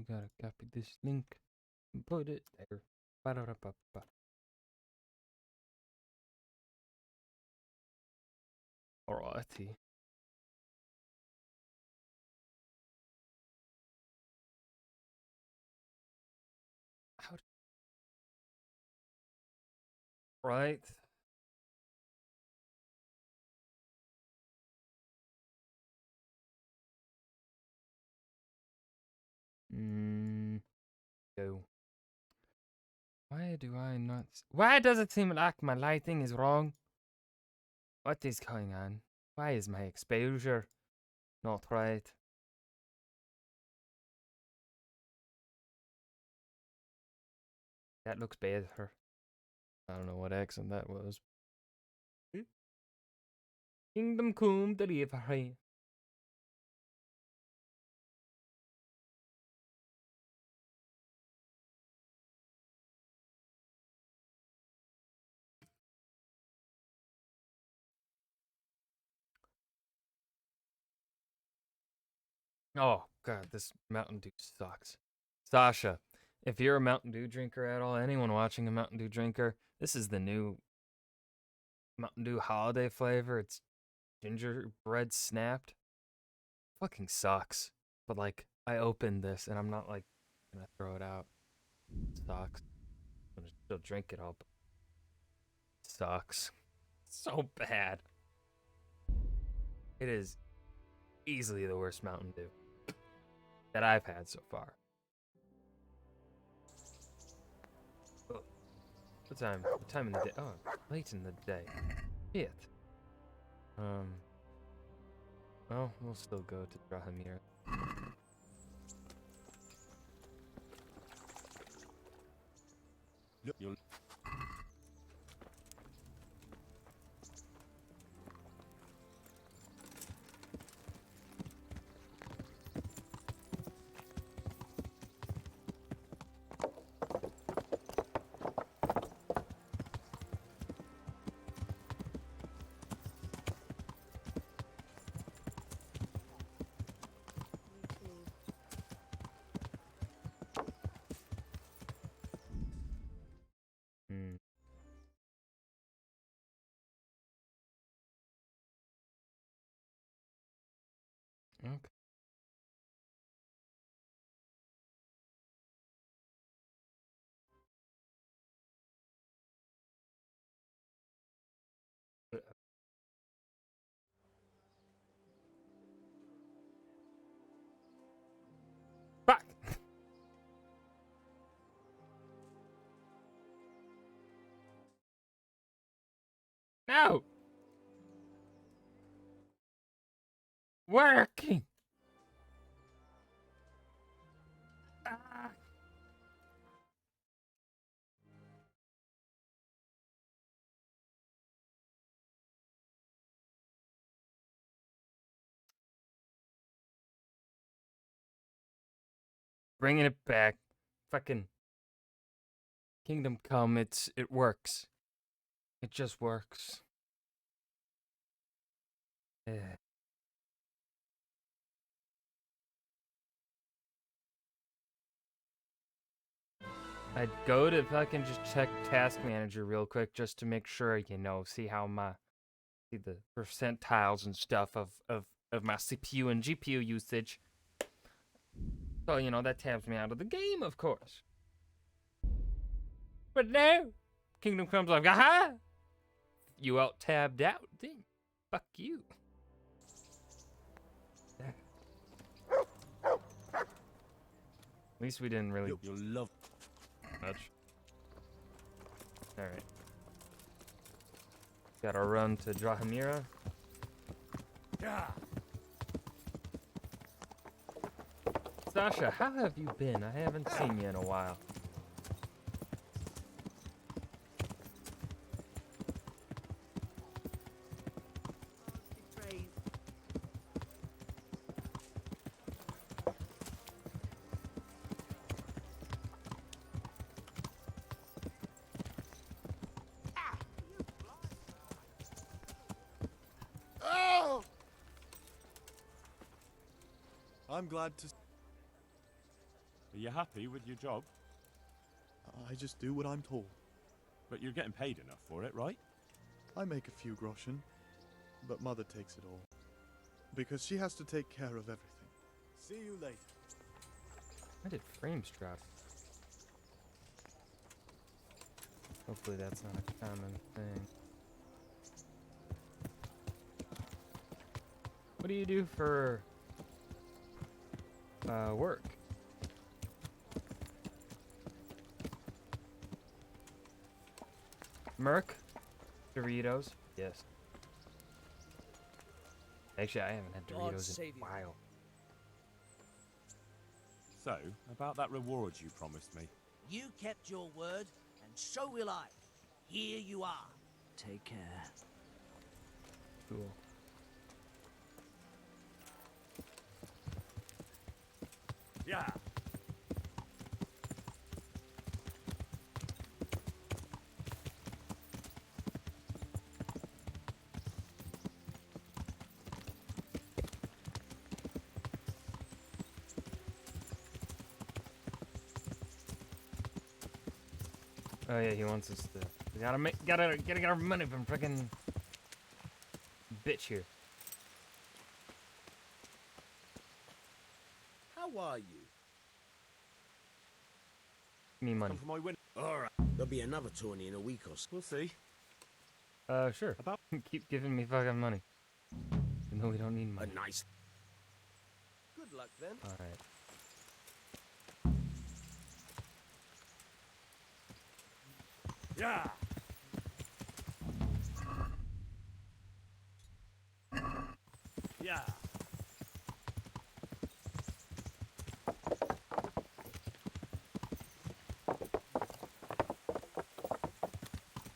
Gotta copy this link and put it there. Ba-da-da-ba-ba. Alrighty. Right. Go. Why do I not? Why does it seem like my lighting is wrong? What is going on? Why is my exposure not right? That looks better. I don't know what accent that was. Kingdom Come Deliverance. Oh, God, this Mountain Dew sucks. Sasha, if you're a Mountain Dew drinker at all, anyone watching a Mountain Dew drinker, this is the new Mountain Dew holiday flavor. It's gingerbread snapped. Fucking sucks. But, like, I opened this and I'm not, like, gonna throw it out. It sucks. I'm gonna still drink it all, but it sucks. So bad. It is easily the worst Mountain Dew that I've had so far. Oh, what time? What time in the day? Oh, late in the day. Shit. Well, we'll still go to Drahamir. You'll Okay. Fuck! No! Working! Ah. Bringing it back. Fucking Kingdom Come, it works. It just works. Yeah. I'd go to fucking just check Task Manager real quick just to make sure, see the percentiles and stuff of my CPU and GPU usage. So, that tabs me out of the game, of course. But no! Kingdom Come's like, aha! You out-tabbed out, then. Fuck you. At least we didn't really you'll love much. Alright. Gotta run to Drahamira. Yeah. Sasha, how have you been? I haven't seen you in a while. I'm glad to... Are you happy with your job? I just do what I'm told. But you're getting paid enough for it, right? I make a few groschen, but Mother takes it all. Because she has to take care of everything. See you later. Why did frames drop? Hopefully that's not a common thing. What do you do for work? Merc? Doritos? Yes. Actually, I haven't had Doritos in a while. So, about that reward you promised me. You kept your word, and so will I. Here you are. Take care. Cool. Yeah. Oh yeah, he wants us to. We gotta get our money from frickin' bitch here. How are you? Give me money. Come for my win. Alright. There'll be another tourney in a week or so. We'll see. Sure. About Keep giving me fucking money. Even though we don't need A money. nice. Good luck then. Alright. yeah. Yeah.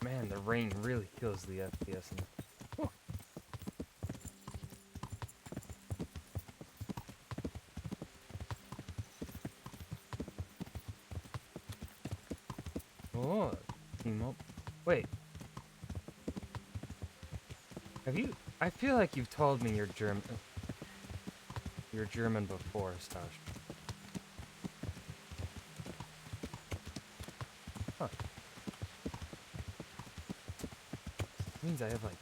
Man, the rain really kills the FPS. Oh, team up. Wait. Have you? I feel like you've told me you're German. You're German before, Stash. Huh. Means I have like.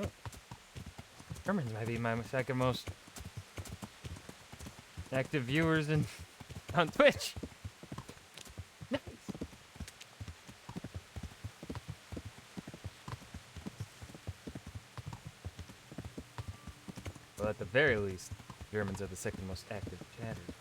Oh. Germans might be my second most active viewers on Twitch. Nice. Well, at the very least, Germans are the second most active chatters.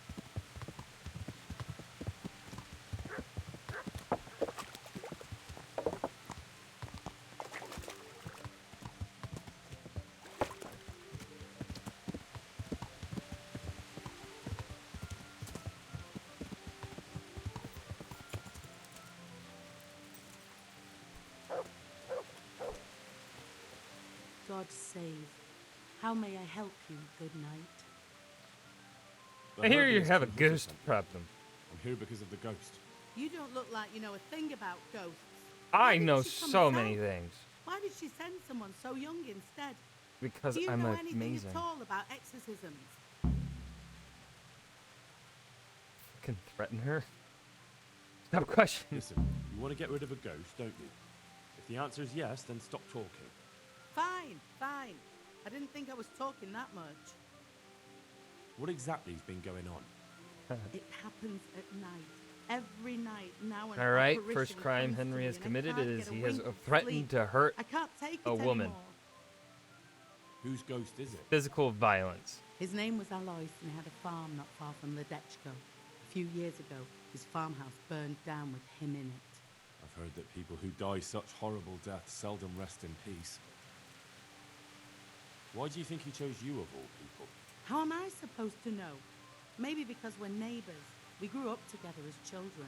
God save. How may I help you? Good night. The I hear you herbiest have a two hooves ghost sent me. problem. I'm here because of the ghost. You don't look like you know a thing about ghosts. I did know she come so herself? many things Why did she send someone so young instead? because Do you I'm know anything amazing. at all about exorcisms? Can threaten her. Stop questioning. Listen, you want to get rid of a ghost, don't you? If the answer is yes, then stop talking. Fine, fine. I didn't think I was talking that much. What exactly has been going on? It happens at night. Every night now and All right, first crime Henry has committed is he has threatened to hurt I can't take it a woman. anymore. Whose ghost is it? Physical violence. His name was Alois and he had a farm not far from Ledechko. A few years ago, his farmhouse burned down with him in it. I've heard that people who die such horrible deaths seldom rest in peace. Why do you think he chose you of all people? How am I supposed to know? Maybe because we're neighbors. We grew up together as children.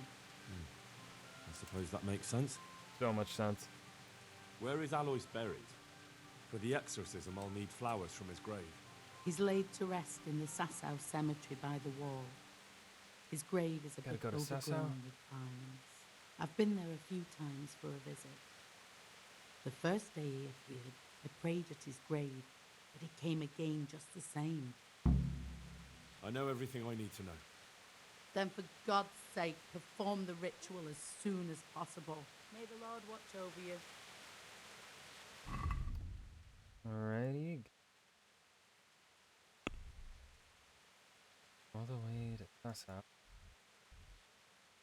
I suppose that makes sense. So much sense. Where is Alois buried? For the exorcism, I'll need flowers from his grave. He's laid to rest in the Sasau cemetery by the wall. His grave is a Gotta bit go to Sasau? overgrown with pines. I've been there a few times for a visit. The first day he appeared, I prayed at his grave, but he came again just the same. I know everything I need to know. Then for God's sake, perform the ritual as soon as possible. May the Lord watch over you. Alrighty. All the way to pass out.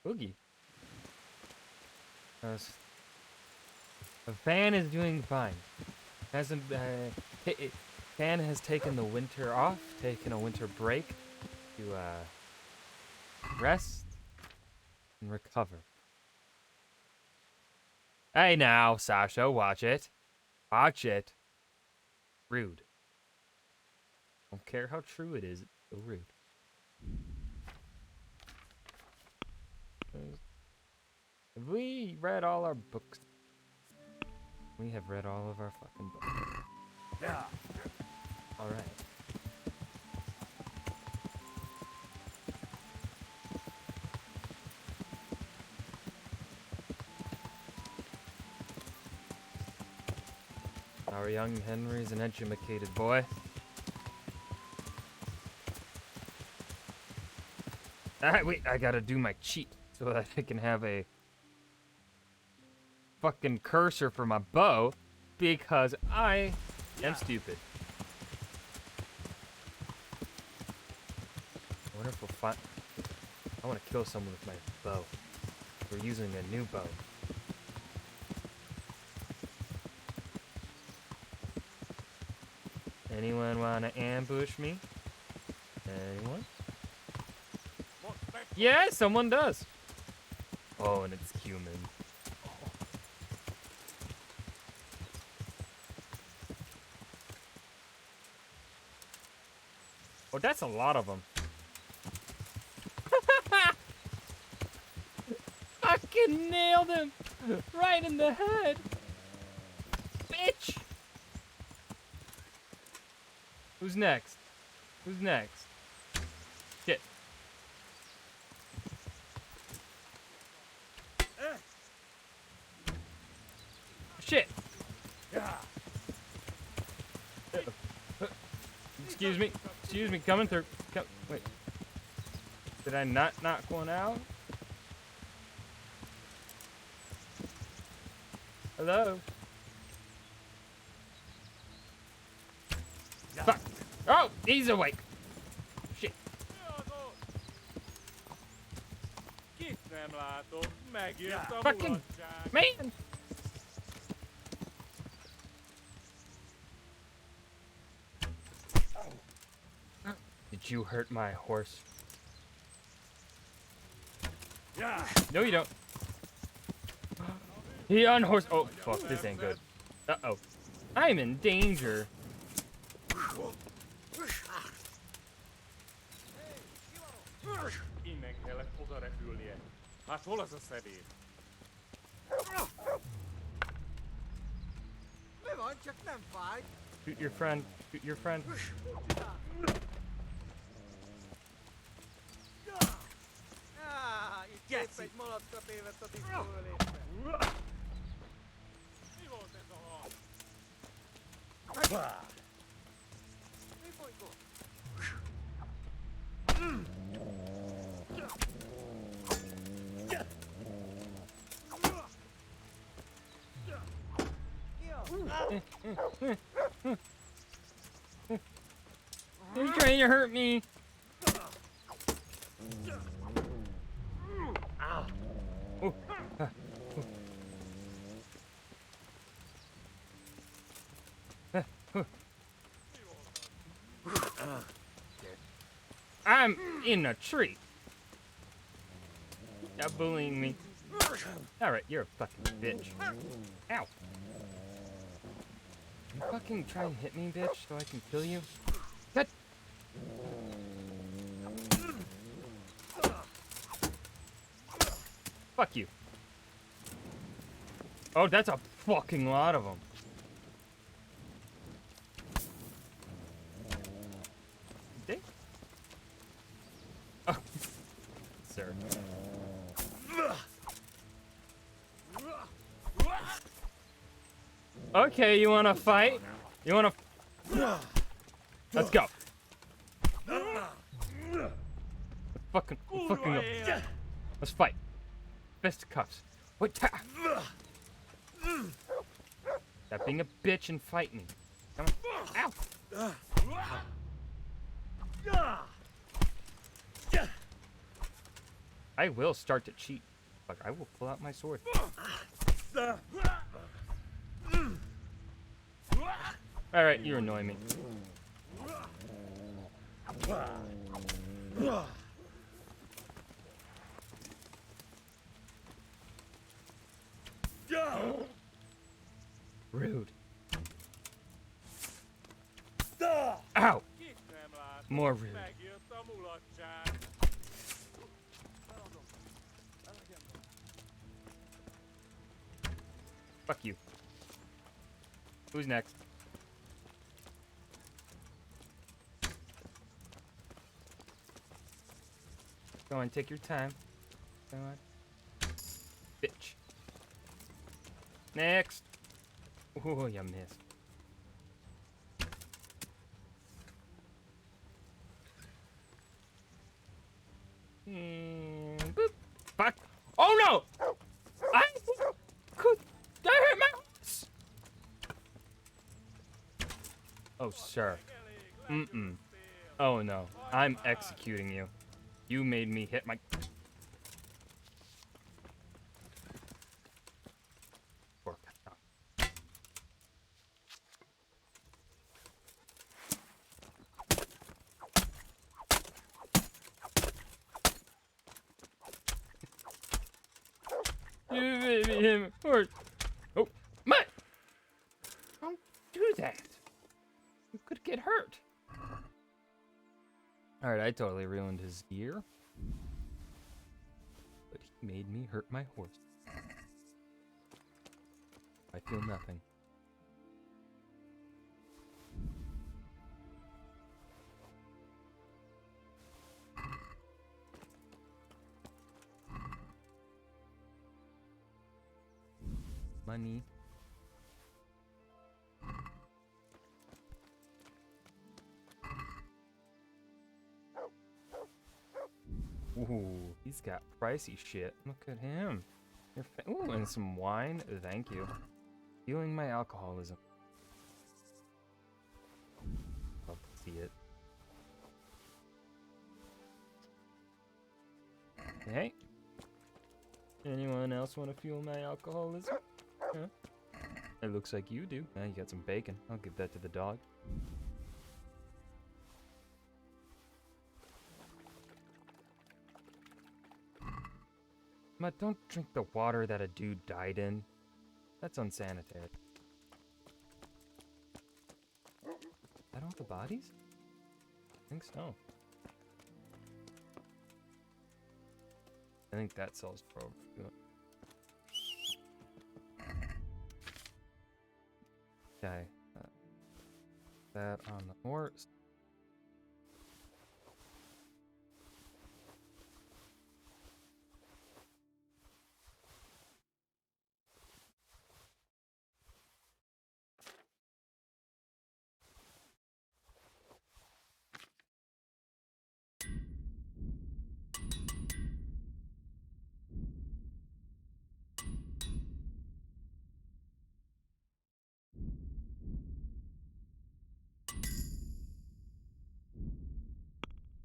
Boogie. The fan is doing fine. Hasn't fan has taken the winter off, taken a winter break to rest and recover. Hey now, Sasha, watch it. Watch it. Rude. Don't care how true it is, it's so rude. Have we read all our books? We have read all of our fucking books. Yeah. Alright. Our young Henry's an educated boy. Wait, I gotta do my cheat so that I can have a fucking cursor for my bow because I am stupid. I wonder if we'll find. I want to kill someone with my bow. We're using a new bow. Anyone want to ambush me? Anyone? Yeah, someone does. Oh, and it's human. Oh, that's a lot of them. Fucking nailed him! Right in the head! Bitch! Who's next? Who's next? Shit. Shit! Excuse me, coming through. Wait. Did I not knock one out? Hello? Fuck. Oh, he's awake. Shit. Fucking man! Did you hurt my horse? Yeah. No, you don't. He unhorsed. Oh, fuck. This ain't good. Uh-oh. I'm in danger. Shoot your friend. Shoot your friend. He's trying to hurt me. Oh. I'm in a tree. Stop bullying me. Alright, you're a fucking bitch. Ow. You fucking try and hit me, bitch, so I can kill you? Good. Fuck you. Oh, that's a fucking lot of them. Dick? Oh, sir. Okay, you wanna fight? You wanna? Let's go. fucking up. Let's fight. Fisticuffs. What? Stop being a bitch and fight me. Come on. Ow. I will start to cheat. Fuck, I will pull out my sword. Alright, you annoy me. Rude. Ow! More rude. Fuck you. Who's next? Go on, take your time. Go on. Bitch. Next. Oh, you missed. Boop. Fuck. Oh no! I hurt my horse. Oh, sir. Mm-mm. Oh no. I'm executing you. You made me hit my... Poor cow. You made me hit my horse. Oh, my! Don't do that. You could get hurt. Alright, I totally ruined his gear. But he made me hurt my horse. I feel nothing. Money. Ooh, he's got pricey shit. Look at him. Ooh, and some wine. Thank you. Healing my alcoholism. Love to see it. Hey. Anyone else want to fuel my alcoholism? Huh? It looks like you do. You got some bacon. I'll give that to the dog. But don't drink the water that a dude died in. That's unsanitary. Is that all the bodies? I think so. I think that sells for over. Okay. That on the horse.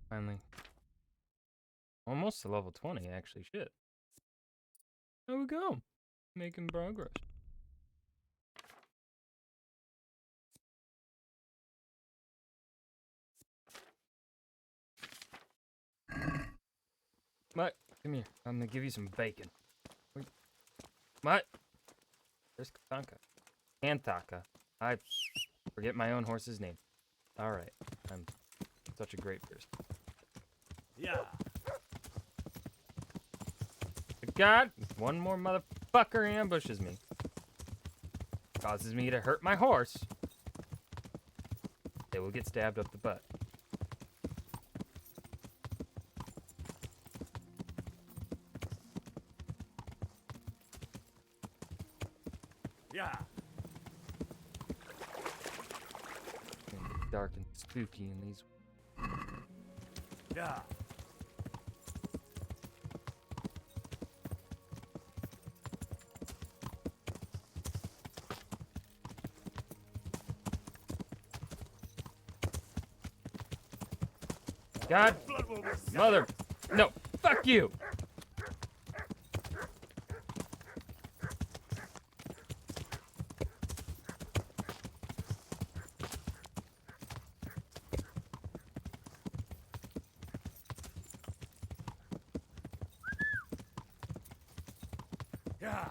Finally. Almost to level 20, actually. Shit. There we go. Making progress. Mutt, come here. I'm gonna give you some bacon. Wait. Mutt! There's Katanka. Kantaka. I forget my own horse's name. Alright. I'm such a great person. Yeah. God, one more motherfucker ambushes me. Causes me to hurt my horse. They will get stabbed up the butt. Yeah. It's gonna get dark and spooky in these. Yeah. God, mother, no, fuck you. Yeah.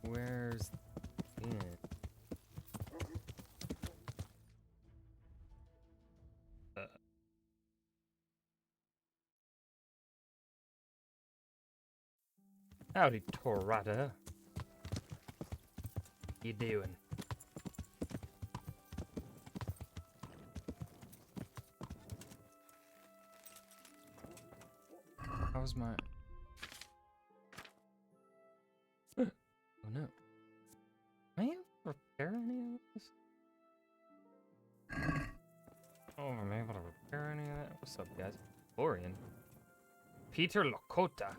Where's the inn? Howdy, Torada. You doing? How's my... Oh no. Am I able to repair any of this? Oh, am I able to repair any of that? What's up, guys? Florian. Peter Lakota.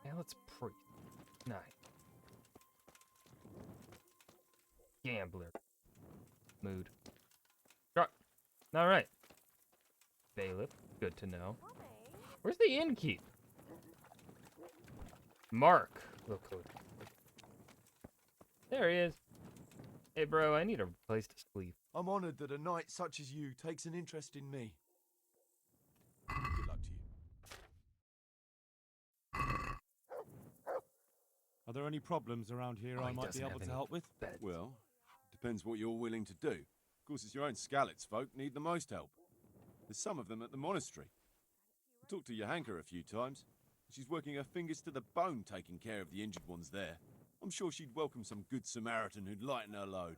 Yeah, let's pre. Nice. Gambler. Mood. Truck. Alright. Bailiff. Good to know. Where's the innkeep? Mark Lakota. There he is. Hey, bro, I need a place to sleep. I'm honored that a knight such as you takes an interest in me. Good luck to you. Are there any problems around here Oh, I he might be doesn't able have to any help with? beds. Well, depends what you're willing to do. Of course, it's your own Skalitz folk need the most help. There's some of them at the monastery. I talked to Johanka a few times. She's working her fingers to the bone taking care of the injured ones there. I'm sure she'd welcome some good Samaritan who'd lighten her load.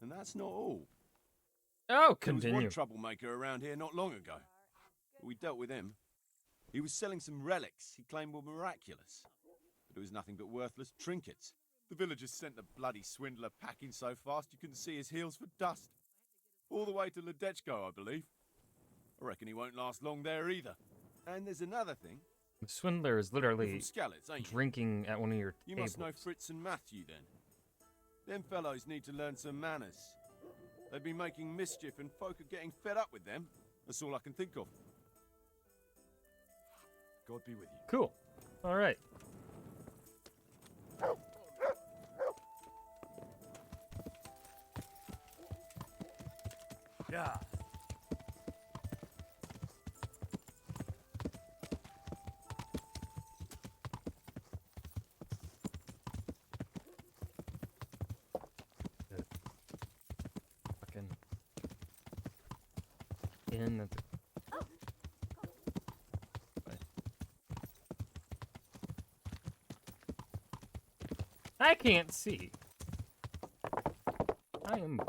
And that's not all. Oh, There was continue. one troublemaker around here not long ago. We dealt with him. He was selling some relics he claimed were miraculous. But it was nothing but worthless trinkets. The villagers sent the bloody swindler packing so fast you couldn't see his heels for dust. All the way to Ledechko, I believe. I reckon he won't last long there either. And there's another thing. The swindler is You're literally from Skalitz, ain't you? drinking at one of your You tables. must know Fritz and Matthew then. Them fellows need to learn some manners. They've been making mischief and folk are getting fed up with them. That's all I can think of. God be with you. Cool. All right. Yeah. Fucking inn at the... I can't see. I am...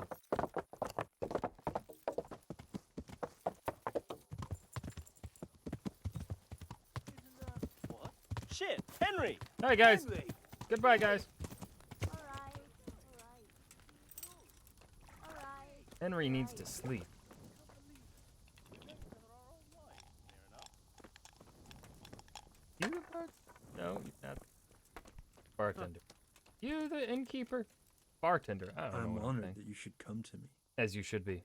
What? Shit, Henry! Hi, guys. Henry! Goodbye, guys. Henry needs to sleep. You the bart? No, you're not. Bartender. You the innkeeper? Bartender. I don't know I'm what I'm honored saying. that you should come to me. As you should be.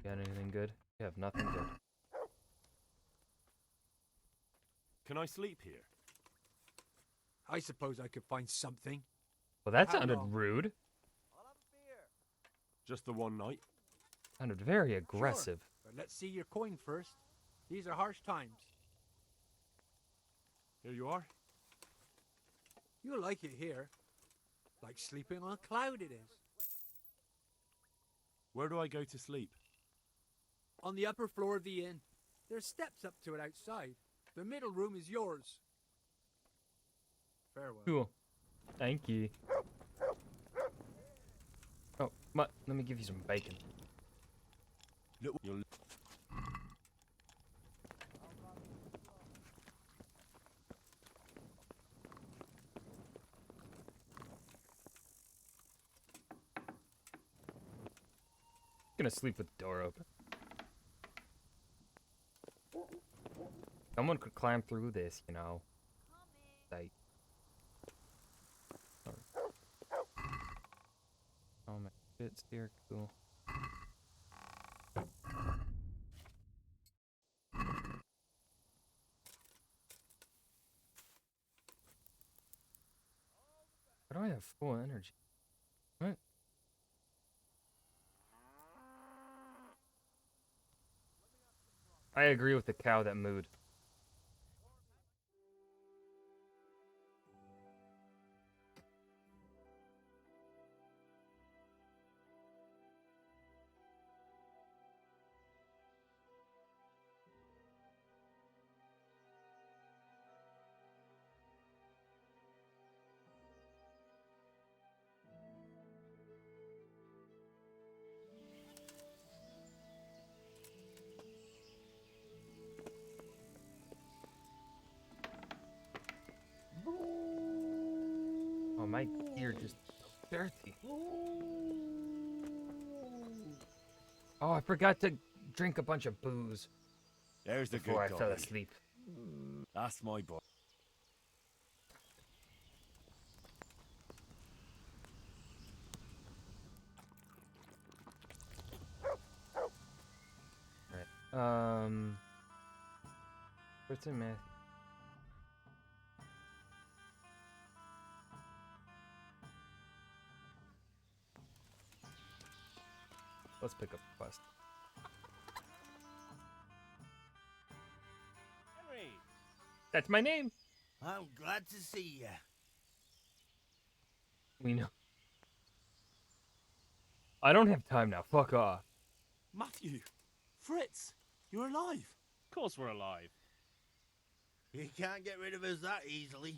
Got anything good? You have nothing good. Can I sleep here? I suppose I could find something. Well, that How sounded long? rude. Just the one night? Sounded very aggressive. But let's see your coin first. These are harsh times. Here you are. You'll like it here. Like sleeping on a cloud it is. Where do I go to sleep? On the upper floor of the inn. There's steps up to it outside. The middle room is yours. Farewell. Cool. Thank you. Oh, let me give you some bacon. You'll... gonna sleep with the door open. Someone could climb through this, you know. Like, oh my shit, steer, cool. How do I have full energy? What? I agree with the cow that mooed. Oh, my ear just dirty. Oh, I forgot to drink a bunch of booze There's the before I good fell doggy. asleep. That's my boy. Right. What's in Matthew? Let's pick up the quest. Henry, That's my name. I'm glad to see you. We know. I don't have time now. Fuck off. Matthew, Fritz, you're alive. Of course we're alive. You can't get rid of us that easily.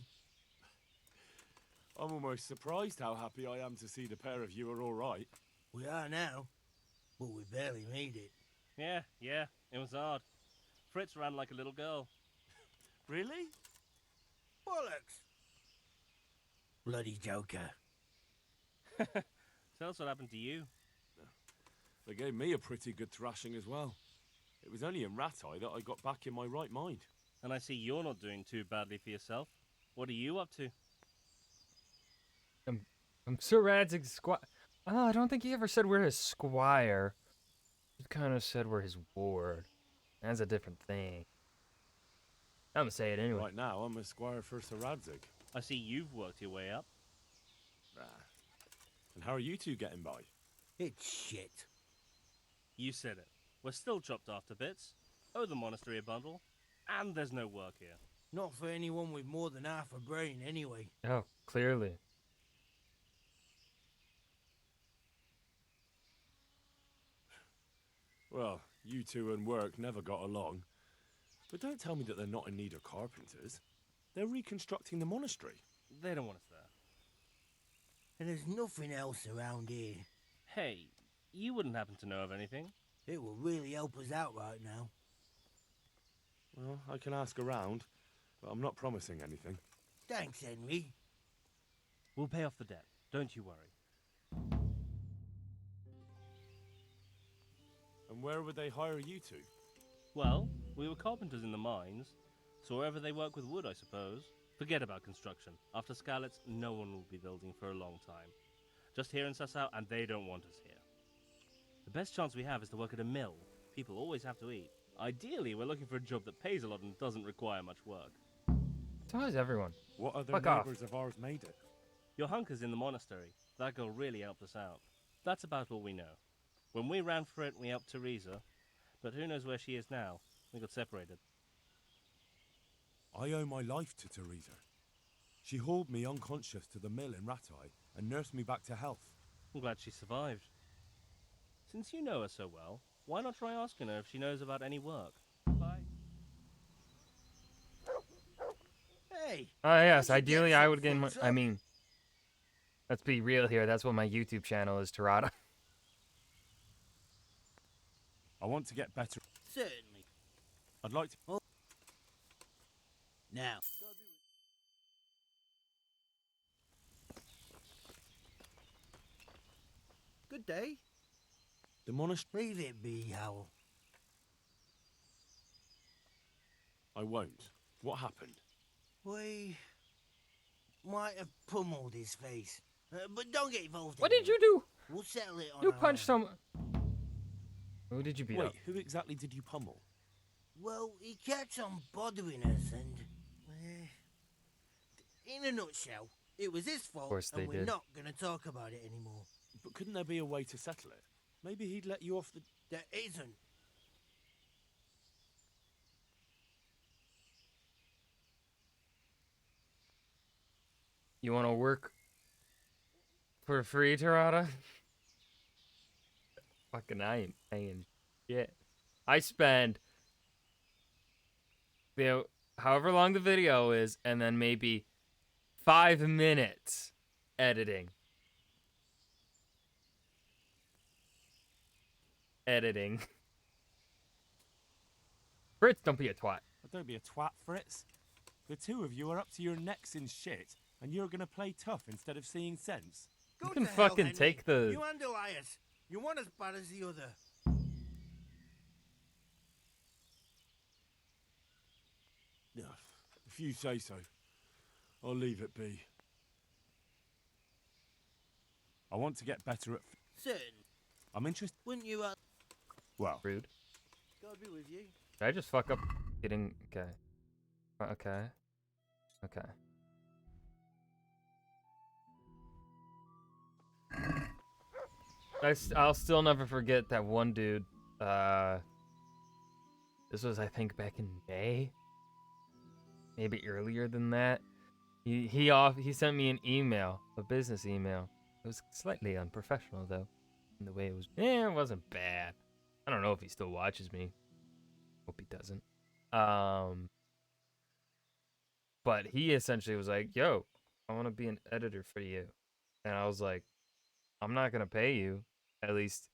I'm almost surprised how happy I am to see the pair of you are all right. We are now, but we barely made it. Yeah, it was hard. Fritz ran like a little girl. Really? Bollocks! Bloody Joker. Tell us what happened to you. They gave me a pretty good thrashing as well. It was only in Rat Eye that I got back in my right mind. And I see you're not doing too badly for yourself. What are you up to? I'm Sir Radzig's squire. Oh, I don't think he ever said we're his squire. He kind of said we're his ward. That's a different thing. I'm gonna say it anyway. Right now, I'm a squire for Sir Radzig. I see you've worked your way up. And how are you two getting by? It's shit. You said it. We're still chopped off to bits. Owe the monastery a bundle. And there's no work here. Not for anyone with more than half a brain, anyway. Oh, clearly. Well, you two and work never got along. But don't tell me that they're not in need of carpenters. They're reconstructing the monastery. They don't want us there. And there's nothing else around here. Hey, you wouldn't happen to know of anything? It will really help us out right now. Well, I can ask around, but I'm not promising anything. Thanks, Henry. We'll pay off the debt. Don't you worry. And where would they hire you to? Well, we were carpenters in the mines, so wherever they work with wood, I suppose. Forget about construction. After Skalitz, no one will be building for a long time. Just here in Sassau, and they don't want us here. The best chance we have is to work at a mill. People always have to eat. Ideally, we're looking for a job that pays a lot and doesn't require much work. So is everyone. What other Fuck off. neighbours of ours made it? Your hunker's in the monastery. That girl really helped us out. That's about all we know. When we ran for it, we helped Teresa. But who knows where she is now? We got separated. I owe my life to Teresa. She hauled me unconscious to the mill in Rat Eye and nursed me back to health. I'm glad she survived. Since you know her so well, why not try asking her if she knows about any work? Bye. Hey! Yes, we should ideally get I some would get my, fruits I up. mean, let's be real here. That's what my YouTube channel is, Tirada. I want to get better. Certainly. I'd like to... Now. Good day. The monastery. Leave it be, Howell. I won't. What happened? We might have pummeled his face. But don't get involved What did anymore. you do? We'll settle it on You our punched own. someone. Who did you beat Wait, up? who exactly did you pummel? Well, he kept on bothering us and... in a nutshell, it was his fault course they and we're did. not going to talk about it anymore. But couldn't there be a way to settle it? Maybe he'd let you off the... There isn't. You want to work for free, Tarada? Fucking, I ain't paying shit. I spend, however long the video is, and then maybe 5 minutes editing. Fritz, don't be a twat. Don't be a twat, Fritz. The two of you are up to your necks in shit, and you're gonna play tough instead of seeing sense. Go You can to hell, fucking Henry. take the... You and Elias. You're one as bad as the other. If you say so, I'll leave it be. I want to get better at... Certain. I'm interested... Wouldn't you, Well, Rude. God be with you. Did I just fuck up getting... Okay. Okay. Okay. I'll still never forget that one dude. This was, I think, back in May. Maybe earlier than that. He sent me an email, a business email. It was slightly unprofessional though, in the way it was. It wasn't bad. I don't know if he still watches me. Hope he doesn't. But he essentially was like, "Yo, I want to be an editor for you," and I was like, "I'm not gonna pay you, at least,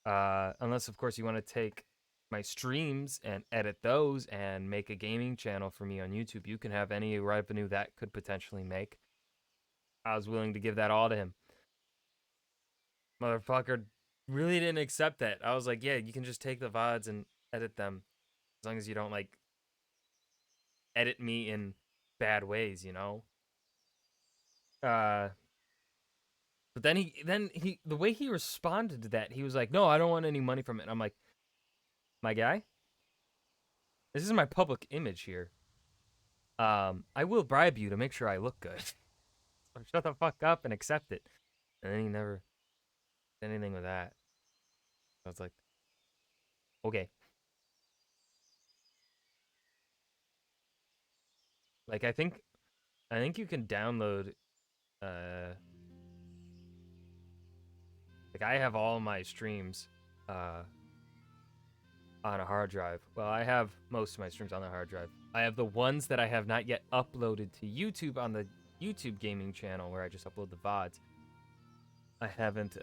unless of course you want to take my streams and edit those and make a gaming channel for me on YouTube. You can have any revenue that could potentially make." I was willing to give that all to him. Motherfucker really didn't accept that. I was like, "Yeah, you can just take the VODs and edit them, as long as you don't like edit me in bad ways, you know." But then he the way he responded to that, he was like, "No, I don't want any money from it." And I'm like, "My guy, this is my public image here. I will bribe you to make sure I look good. So shut the fuck up and accept it." And then he never did anything with that. I was like, okay. Like I think you can download like I have all my streams on a hard drive. Well, I have most of my streams on the hard drive. I have the ones that I have not yet uploaded to YouTube on the YouTube gaming channel where I just upload the VODs. I haven't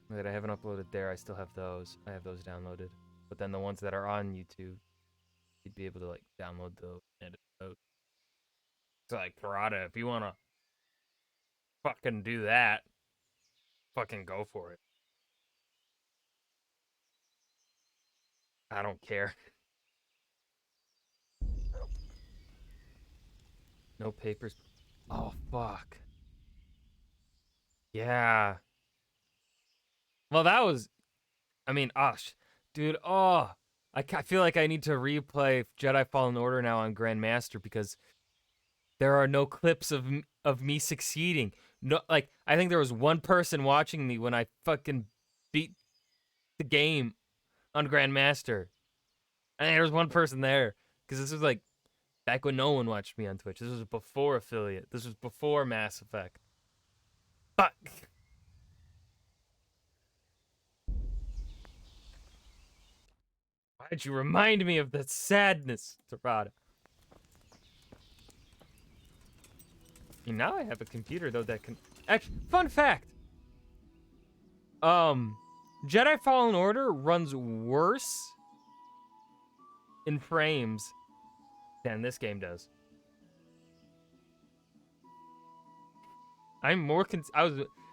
that I haven't uploaded there. I still have those. I have those downloaded. But then the ones that are on YouTube, you'd be able to like download those and edit those. So like Parada, if you wanna fucking do that, fucking go for it. I don't care. No papers. Oh fuck. Yeah. Well, that was. I mean, dude. Oh, I feel like I need to replay Jedi Fallen Order now on Grandmaster because there are no clips of me succeeding. No, like I think there was one person watching me when I fucking beat the game on Grandmaster. I think there was one person there because this was like back when no one watched me on Twitch. This was before affiliate. This was before Mass Effect. Fuck. Why'd you remind me of that sadness, Tarada? Now I have a computer though that can. Actually, fun fact. Jedi Fallen Order runs worse in frames than this game does. I'm more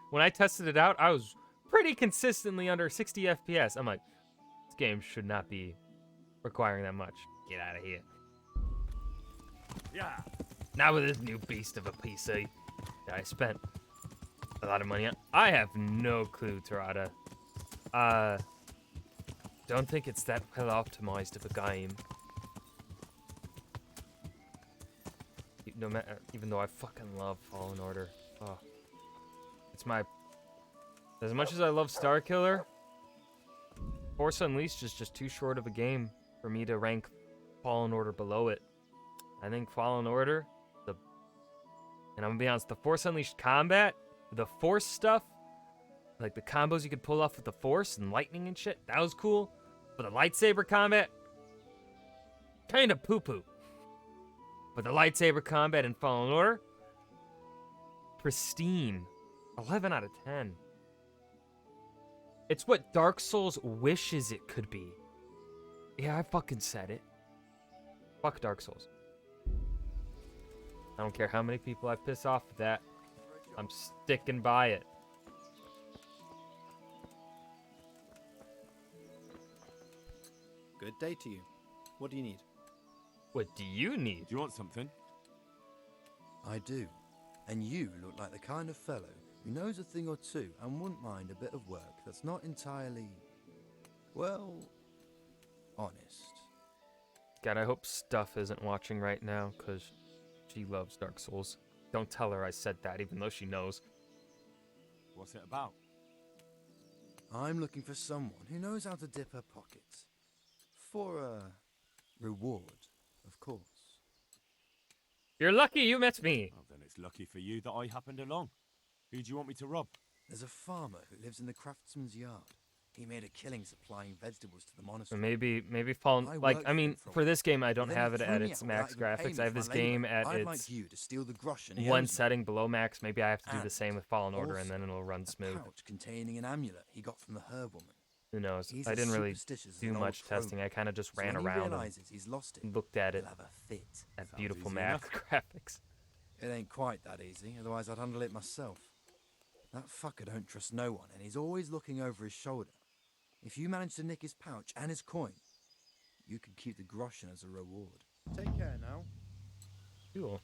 when I tested it out, I was pretty consistently under 60 FPS. I'm like, this game should not be requiring that much. Get out of here. Yeah. Not with this new beast of a PC that I spent a lot of money on. I have no clue, Tarada. Don't think it's that well optimized of a game. No matter, even though I fucking love Fallen Order. Oh. It's my... As much as I love Starkiller, Force Unleashed is just too short of a game for me to rank Fallen Order below it. I think Fallen Order, and I'm gonna be honest, the Force Unleashed combat, the Force stuff, like the combos you could pull off with the Force and lightning and shit, that was cool. But the lightsaber combat, kind of poo-poo. But the lightsaber combat in Fallen Order, pristine. 11 out of 10. It's what Dark Souls wishes it could be. Yeah, I fucking said it. Fuck Dark Souls. I don't care how many people I piss off with that. I'm sticking by it. Good day to you. What do you need? What do you need? Do you want something? I do. And you look like the kind of fellow who knows a thing or two and wouldn't mind a bit of work that's not entirely, well, honest. God, I hope Stuff isn't watching right now, because she loves Dark Souls. Don't tell her I said that, even though she knows. What's it about? I'm looking for someone who knows how to dip her pockets. For a reward, of course. You're lucky you met me. Well, then it's lucky for you that I happened along. Who do you want me to rob? There's a farmer who lives in the craftsman's yard. He made a killing supplying vegetables to the monastery. Maybe Fallen... Like, I mean, for this game, I don't Then have he it threw at me its out max without even graphics. paying I have me this for my game labor. at I'd its like you to steal the groschen he one owes me. setting below max. Maybe I have to do the And same with Fallen Order, and also then it'll run a smooth. pouch containing an amulet he got from the herb woman. Who knows? He's I as didn't really superstitious as do an old much testing. crone. I kind of just So ran when he around and realizes he's lost it, looked at it he'll have a fit. at Sounds beautiful easy max graphics. It ain't quite that easy, otherwise I'd handle it myself. That fucker don't trust no one, and he's always looking over his shoulder. If you manage to nick his pouch and his coin, you can keep the groschen as a reward. Take care now. Cool.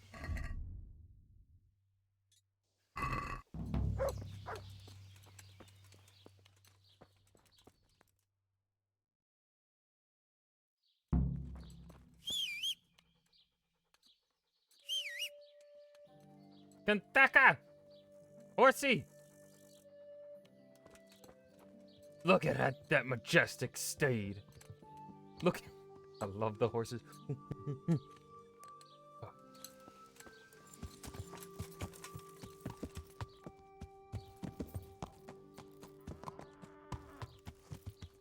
Kantaka! Horsey! Look at that majestic steed. Look. I love the horses.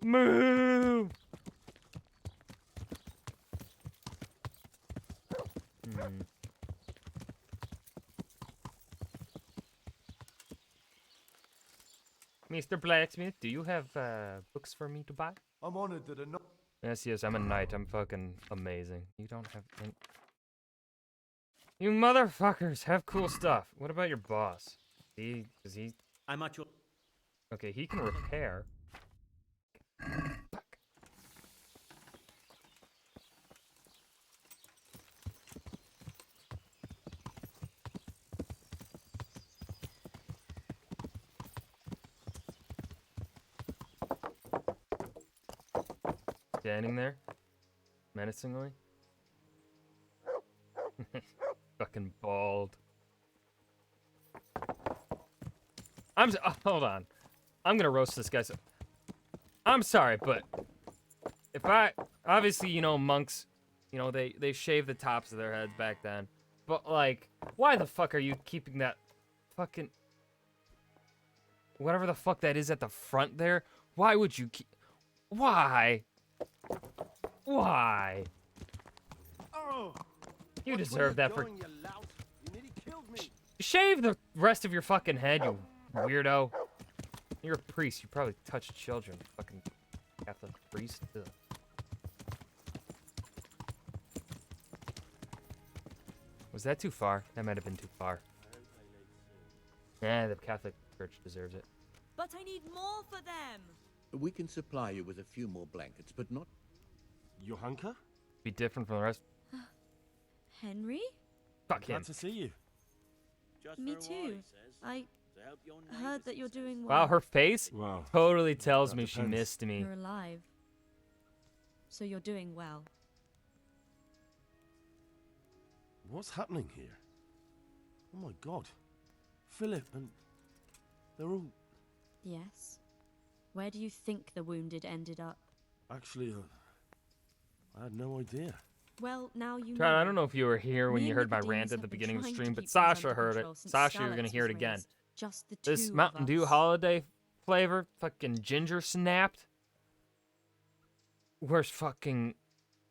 Move! Mr. Blacksmith, do you have books for me to buy? I'm honored that a no- Yes, I'm a knight. I'm fucking amazing. You don't have any... You motherfuckers have cool stuff. What about your boss? Is he... I'm at your... Okay, he can repair. Fuck. Standing there, menacingly. Fucking bald. Hold on. I'm gonna roast this guy. I'm sorry, but if obviously, you know, monks, you know, they shave the tops of their heads back then. But like, why the fuck are you keeping that fucking whatever the fuck that is at the front there? Why would you keep? Why? Why? Oh! You deserve that for. You lout. You nearly killed me. Shave the rest of your fucking head, you weirdo. You're a priest. You probably touch children. Fucking Catholic priest. Ugh. Was that too far? That might have been too far. Yeah, the Catholic Church deserves it. But I need more for them. We can supply you with a few more blankets, but not... Johanka? Be different from the rest. Henry? Fuck him. Glad to see you. Me too. I heard that you're doing well. Wow, her face Wow. totally tells That me she depends. missed me. You're alive. So you're doing well. What's happening here? Oh my god. Philip and... They're all... Yes. Where do you think the wounded ended up? Actually, I had no idea. Well, now you Chad, know. I don't know if you were here when Me you and heard my Nicodemus rant at have the been beginning of the trying to stream, but keep things Sasha under heard it. control since Sasha, you're gonna Skalitz hear it was again. raised. Just the This two Mountain of Dew us. holiday flavor, fucking ginger snapped. Worst fucking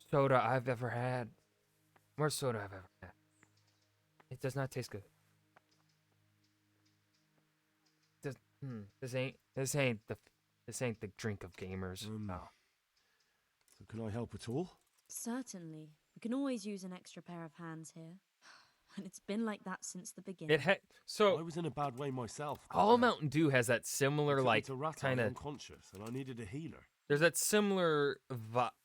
soda I've ever had. Worst soda I've ever had. It does not taste good. This ain't the drink of gamers. No. So can I help at all? Certainly. We can always use an extra pair of hands here. And it's been like that since the beginning. It had so I was in a bad way myself. but, all Mountain Dew has that similar took me like to Rattay kind of. unconscious, and I needed a healer. There's that similar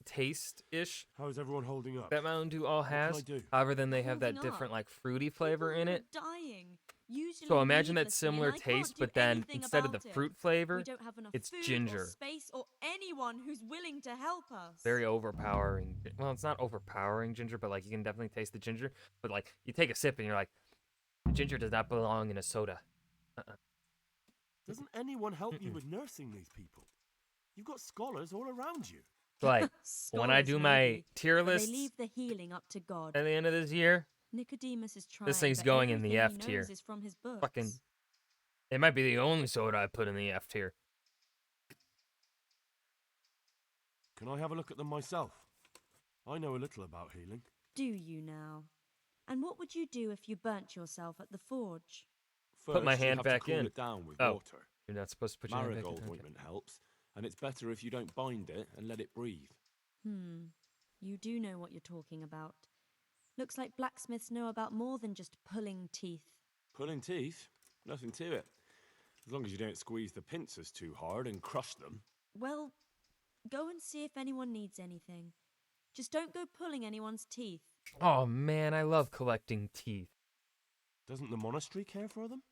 taste ish How is everyone holding up? that Mountain Dew all What can I has. do? However, then they have that Holding different up? like fruity flavor in it. People who are dying. Usually So imagine that needlessly, and similar I can't taste, do but then anything instead of the about it. fruit flavor, We don't have enough it's food ginger. or space or anyone who's willing to help us. Very overpowering. Well, it's not overpowering ginger, but like you can definitely taste the ginger. But like you take a sip and you're like, ginger does not belong in a soda. Doesn't anyone help you with nursing these people? You've got scholars all around you. Like when I Scholars, do my maybe, tier but they lists leave the healing up to God. at the end of this year, Nicodemus is trying. this thing's but going in the everything F he knows tier. is from his books. Fucking, it might be the only soda I put in the F tier. Can I have a look at them myself? I know a little about healing. Do you now? And what would you do if you burnt yourself at the forge? First, my you hand have back to cool in. it down with Oh. water. You're not supposed to put your hand back in. Marigold Okay. ointment helps, and it's better if you don't bind it and let it breathe. You do know what you're talking about. Looks like blacksmiths know about more than just pulling teeth. Pulling teeth? Nothing to it. As long as you don't squeeze the pincers too hard and crush them. Well, go and see if anyone needs anything. Just don't go pulling anyone's teeth. Oh man, I love collecting teeth. Doesn't the monastery care for them?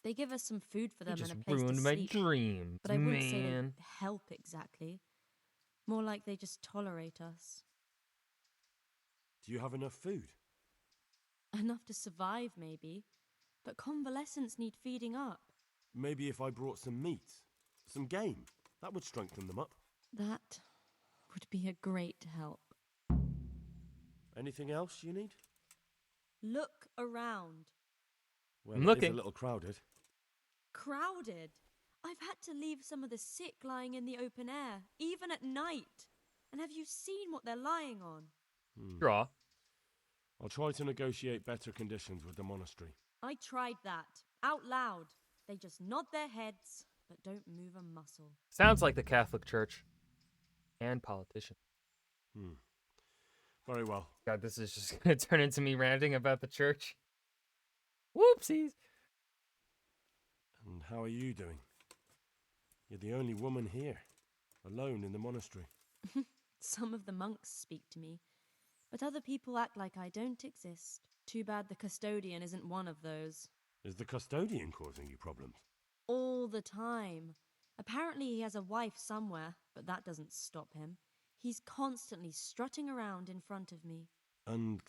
They give us some food for You them just and a place ruined to my sleep. dreams, But I wouldn't say they man. help exactly. More like they just tolerate us. Do you have enough food? Enough to survive, maybe. But convalescents need feeding up. Maybe if I brought some meat, some game, that would strengthen them up. That would be a great help. Anything else you need? Look around. Well, I'm it is looking. a little crowded. Crowded. I've had to leave some of the sick lying in the open air, even at night. And have you seen what they're lying on? Draw. I'll try to negotiate better conditions with the monastery. I tried that. Out loud. They just nod their heads, but don't move a muscle. Sounds like the Catholic Church. And politician. Very well. God, this is just gonna turn into me ranting about the church. Whoopsies. And how are you doing? You're the only woman here, alone in the monastery. Some of the monks speak to me, but other people act like I don't exist. Too bad the custodian isn't one of those. Is the custodian causing you problems? All the time. Apparently he has a wife somewhere, but that doesn't stop him. He's constantly strutting around in front of me. And,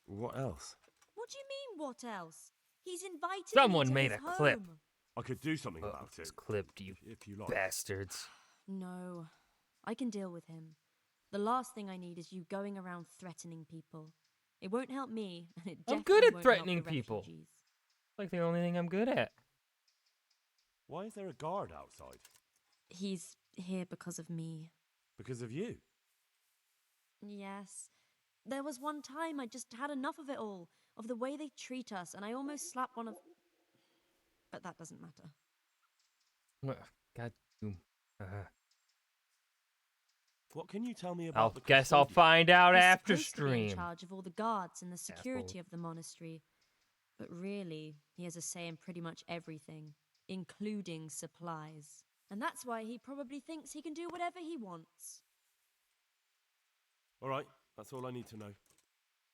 what else? What do you mean, what else? He's invited Someone me to made his a clip. home. I could do something Oh, about it's it, clipped, you if you like. bastards. No, I can deal with him. The last thing I need is you going around threatening people. It won't help me, and it I'm definitely good at won't threatening help the people. refugees. Like the only thing I'm good at. Why is there a guard outside? He's here because of me. Because of you? Yes. There was one time I just had enough of it all, of the way they treat us, and I almost slapped one of... But that doesn't matter. God, you. What can you tell me I'll about the guess I'll custodian? find out He's after supposed to be in stream. charge of all the guards and the security Asshole. of the monastery. But really, he has a say in pretty much everything. including supplies. And that's why he probably thinks he can do whatever he wants. All right, that's all I need to know.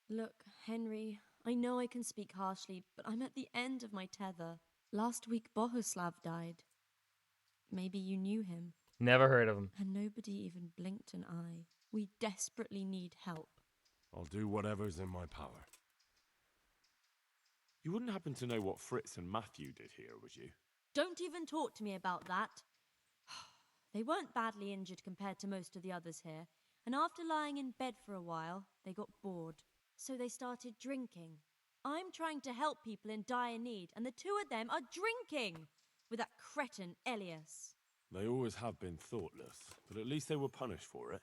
Look, Henry, I know I can speak harshly, but I'm at the end of my tether. Last week, Bohuslav died. Maybe you knew him. Never heard of him. And nobody even blinked an eye. We desperately need help. I'll do whatever's in my power. You wouldn't happen to know what Fritz and Matthew did here, would you? Don't even talk to me about that. They weren't badly injured compared to most of the others here, and after lying in bed for a while, they got bored. So they started drinking. I'm trying to help people in dire need, and the two of them are drinking with that cretin Elias. They always have been thoughtless, but at least they were punished for it.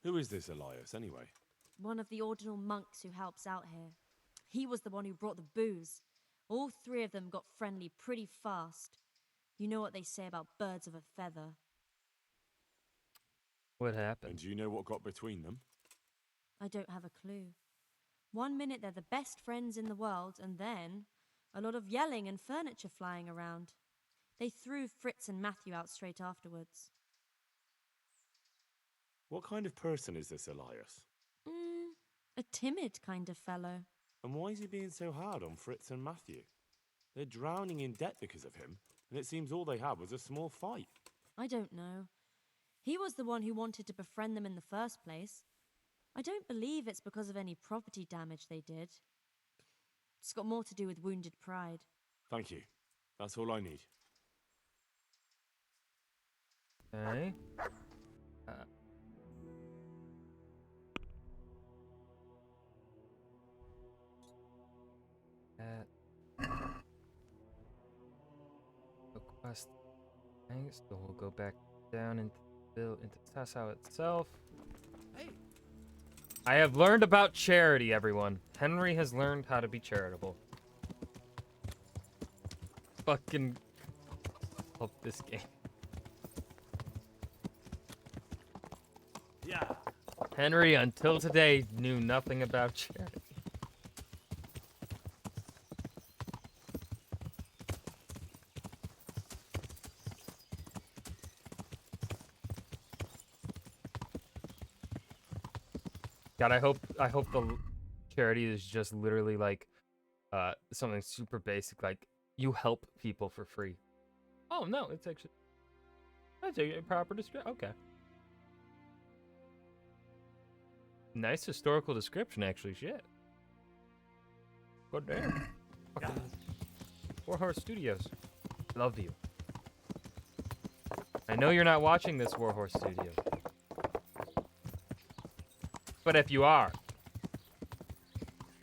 Who is this Elias, anyway? One of the ordinal monks who helps out here. He was the one who brought the booze. All three of them got friendly pretty fast. You know what they say about birds of a feather. What happened? And do you know what got between them? I don't have a clue. 1 minute they're the best friends in the world, and then a lot of yelling and furniture flying around. They threw Fritz and Matthew out straight afterwards. What kind of person is this Elias? A timid kind of fellow. And why is he being so hard on Fritz and Matthew? They're drowning in debt because of him, and it seems all they had was a small fight. I don't know. He was the one who wanted to befriend them in the first place. I don't believe it's because of any property damage they did. It's got more to do with wounded pride. Thank you. That's all I need. Okay. Request. Thanks. So we'll go back down into Sassau itself. Hey. I have learned about charity, everyone. Henry has learned how to be charitable. Fucking love this game. Yeah. Henry, until today, knew nothing about charity. God, I hope the charity is just literally like something super basic, like you help people for free. Oh no, it's actually that's a proper description. Okay. Nice historical description, actually. Shit. God damn. Fucking Warhorse Studios. Love you. I know you're not watching this, Warhorse Studio. But if you are,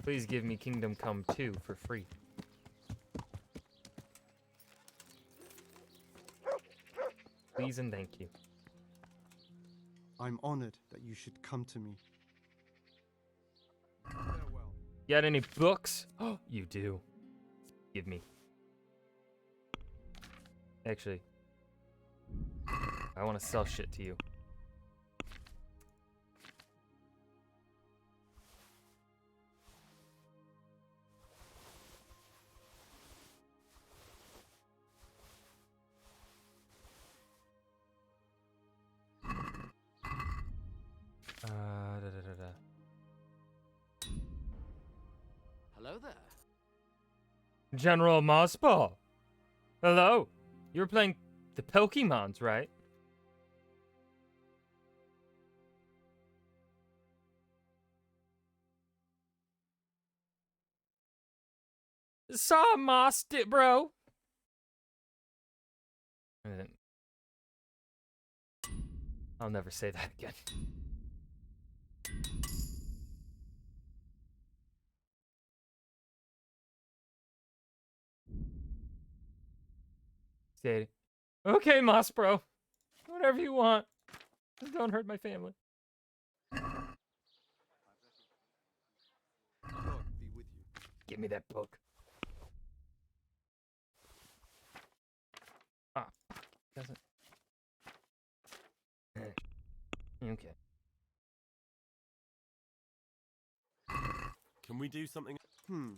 please give me Kingdom Come 2 for free. Please and thank you. I'm honored that you should come to me. Farewell. Got any books? Oh, you do. Give me. Actually, I want to sell shit to you. Hello there. General Mossball. Hello. You were playing the Pokemons, right? Saw mossed it, bro. I didn't. I'll never say that again. Say it. Okay, Moss Bro. Whatever you want. Just don't hurt my family. God be with you. Give me that book. Ah, doesn't. Okay. Can we do something? Hmm.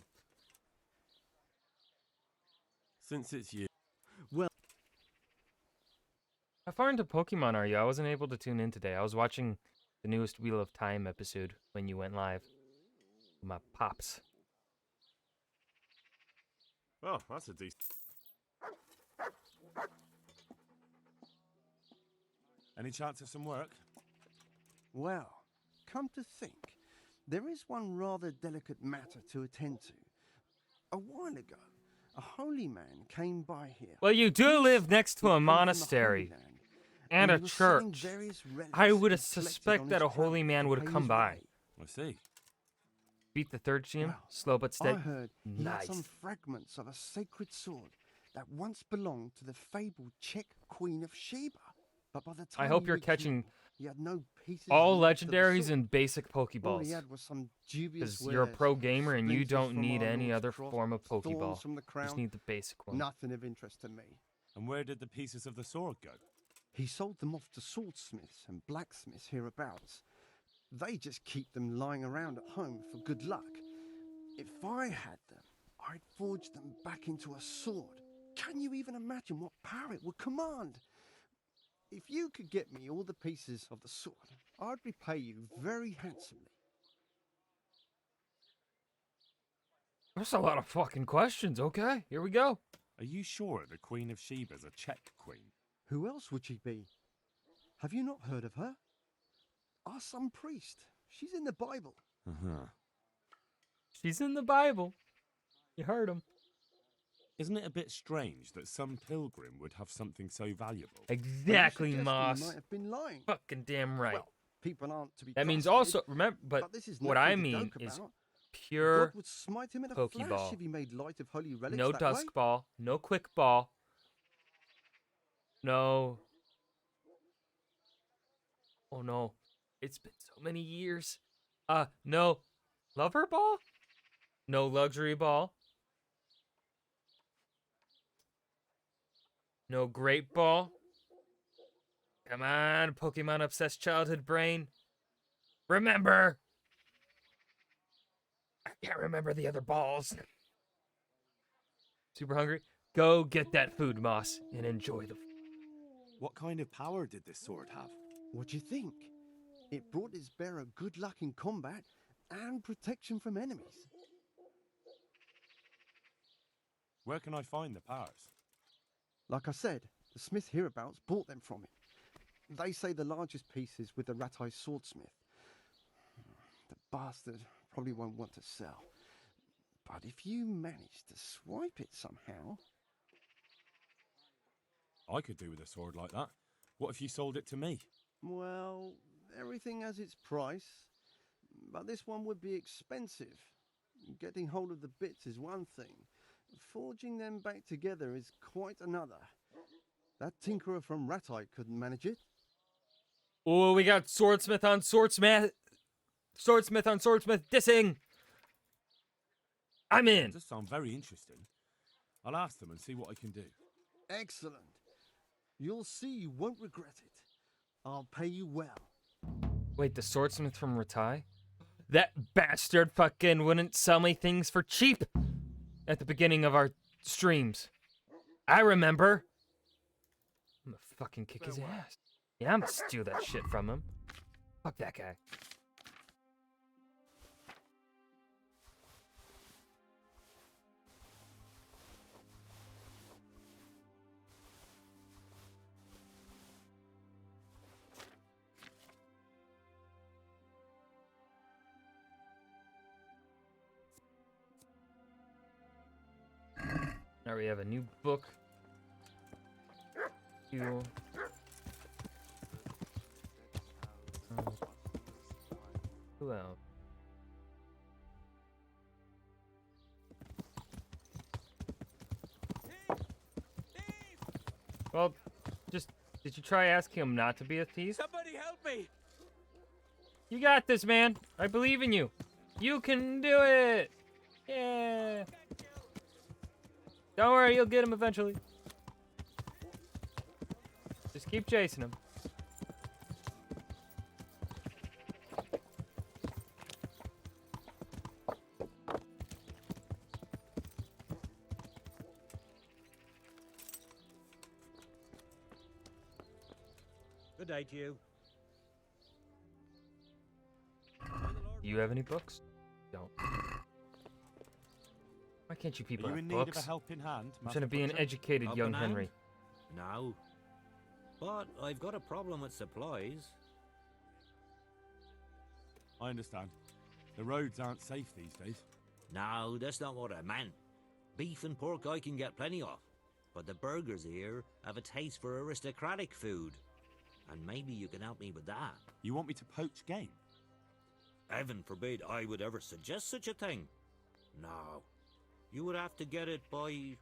Since it's you. How far into Pokemon are you? I wasn't able to tune in today. I was watching the newest Wheel of Time episode when you went live. My pops. Oh, that's a decent. Any chance of some work? Well, come to think, there is one rather delicate matter to attend to. A while ago, a holy man came by here. Well, you do live next to a monastery and a he was selling church. various relics I would he'd suspect collected that on a his holy travels man to would pay come his by. way. I see. Beat the third gym, Well, slow but steady. I heard he had Nice. some fragments of a sacred sword that once belonged to the fabled Czech Queen of Sheba. But by the time I hope he you're reached catching me, he had no pieces all left of the legendaries sword. and basic All he Pokeballs. had was some dubious Because you're a wares, pro gamer and you splinters don't from need our any Lord's other cross, form of thorns Pokeball. from the You crown. just need the basic one. Nothing of interest to me. And where did the pieces of the sword go? He sold them off to swordsmiths and blacksmiths hereabouts. They just keep them lying around at home for good luck. If I had them, I'd forge them back into a sword. Can you even imagine what power it would command? If you could get me all the pieces of the sword, I'd repay you very handsomely. That's a lot of fucking questions. Okay, here we go. Are you sure the Queen of Sheba's a Czech queen? Who else would she be? Have you not heard of her? Our some priest. She's in the Bible. Uh-huh. She's in the Bible. You heard him. Isn't it a bit strange that some pilgrim would have something so valuable? Exactly, Suggesting Moss. You might have been lying. Fucking damn right. Well, people aren't to be That means trusted, also, remember, but this is what nothing I to mean joke is about. pure God would smite him in a flash Pokeball. if he made light of holy relics No that Dusk way. Ball, no Quick Ball, no. Oh no, it's been so many years. No Lover Ball, no Luxury Ball, no Great Ball. Come on, Pokemon obsessed childhood brain. Remember. I can't remember the other balls. Super hungry? Go get that food, Moss, and enjoy the. What kind of power did this sword have? What do you think? It brought its bearer good luck in combat and protection from enemies. Where can I find the powers? Like I said, the smith hereabouts bought them from him. They say the largest piece is with the rat-eye swordsmith. The bastard probably won't want to sell. But if you manage to swipe it somehow... I could do with a sword like that. What if you sold it to me? Well, everything has its price. But this one would be expensive. Getting hold of the bits is one thing. Forging them back together is quite another. That tinkerer from Rat-Eye couldn't manage it. Oh, we got Swordsmith on Swordsmith. Swordsmith on Swordsmith dissing. I'm in. It does sound very interesting. I'll ask them and see what I can do. Excellent. You'll see you won't regret it. I'll pay you well. Wait, the Swordsmith from Ratai? That bastard fucking wouldn't sell me things for cheap at the beginning of our streams. I remember. I'm gonna fucking kick his ass. Yeah, I'm gonna steal that shit from him. Fuck that guy. Now we have a new book. Fuel. Who else? Well, just did you try asking him not to be a thief? Somebody help me! You got this, man. I believe in you. You can do it. Yeah. Don't worry, you'll get him eventually. Just keep chasing him. Good day to you. Do you have any books? Don't. Why can't you people Are you have in need of a books? helping hand, I'm trying to be an Butcher? educated young Helping hand? Henry. No. But I've got a problem with supplies. I understand. The roads aren't safe these days. No, that's not what I meant. Beef and pork I can get plenty of. But the burgers here have a taste for aristocratic food. And maybe you can help me with that. You want me to poach game? Heaven forbid I would ever suggest such a thing. No. You would have to get it by,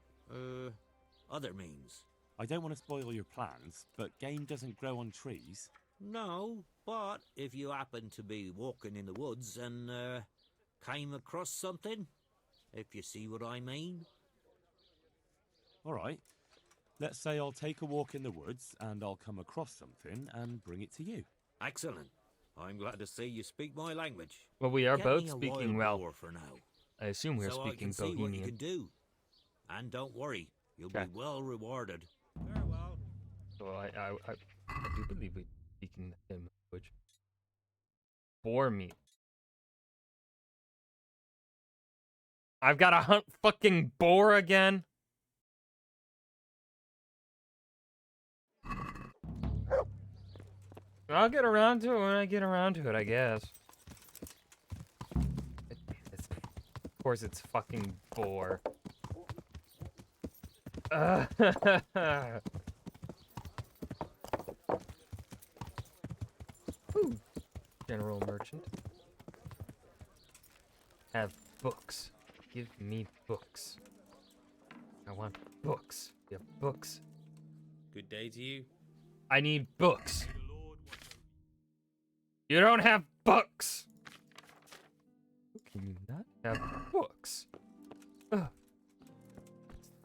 other means. I don't want to spoil your plans, but game doesn't grow on trees. No, but if you happen to be walking in the woods and, came across something, if you see what I mean. All right. Let's say I'll take a walk in the woods and I'll come across something and bring it to you. Excellent. I'm glad to see you speak my language. Well, we are Get both me a speaking wild well. boar for now. I assume we're so I speaking can see what you Bohemian. can do. And don't worry, you'll Okay. be well rewarded. Very well. So I do believe we're speaking the same language. Boar meat. I've got to hunt fucking boar again. I'll get around to it when I get around to it, I guess. Of course, it's fucking boar. Ooh. General merchant. Have books. Give me books. I want books. You have books. Good day to you. I need books. You don't have books. How can you not have books? Ugh.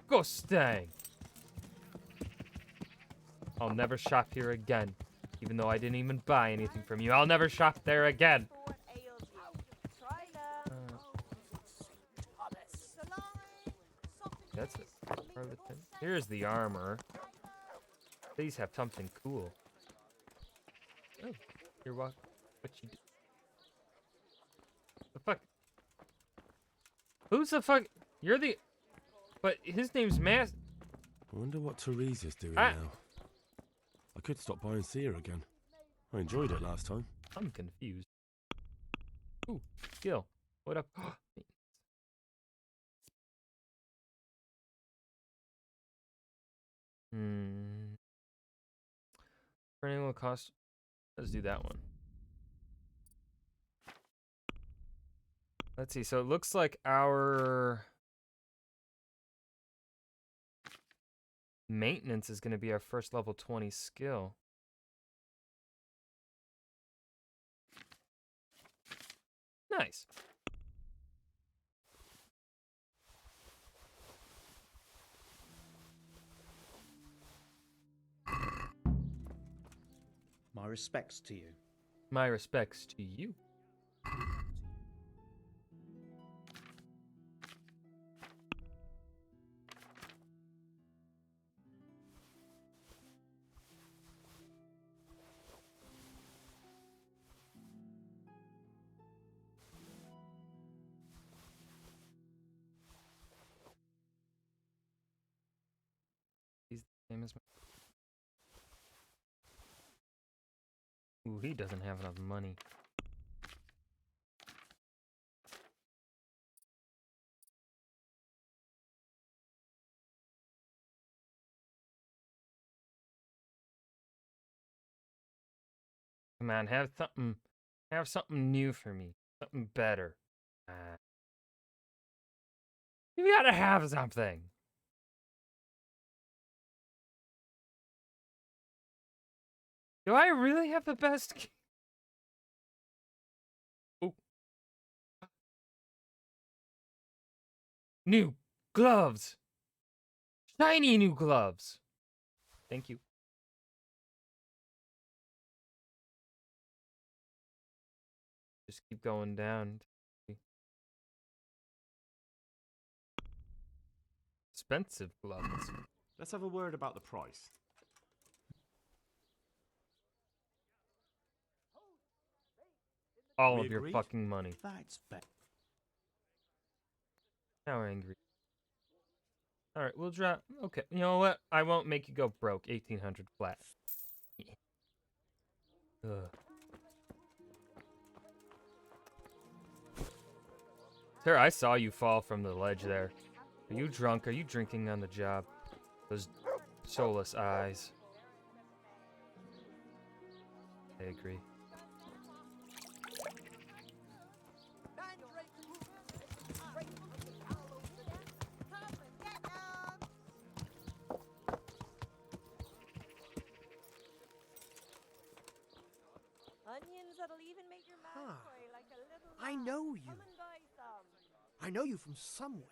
Disgusting. I'll never shop here again. Even though I didn't even buy anything from you. I'll never shop there again. That's a private thing. Here's the armor. Please have something cool. Oh, you're what you do? The fuck? Who's the fuck? You're the. But his name's Mass. I wonder what Teresa's doing Ah. now. I could stop by and see her again. I enjoyed it last time. I'm confused. Ooh, skill. What up? Training will cost. Let's do that one. Let's see. So it looks like our maintenance is going to be our first level 20 skill. Nice. My respects to you. My respects to you. He's the same as me. Ooh, he doesn't have enough money. Come on, have something new for me. Something better. You gotta have something. Do I really have the best? Oh. New gloves. Shiny new gloves. Thank you. Just keep going down. Expensive gloves. Let's have a word about the price. all We of your agreed? fucking money. That's better. Now we're angry. All right, we'll drop. Okay, you know what? I won't make you go broke. 1,800 flat. Ugh. Sir, I saw you fall from the ledge there. Are you drunk? Are you drinking on the job? Those soulless eyes. I agree. Onions that'll even make your mouth cry like a little I lamb. know you. Come and buy some. I know you from somewhere.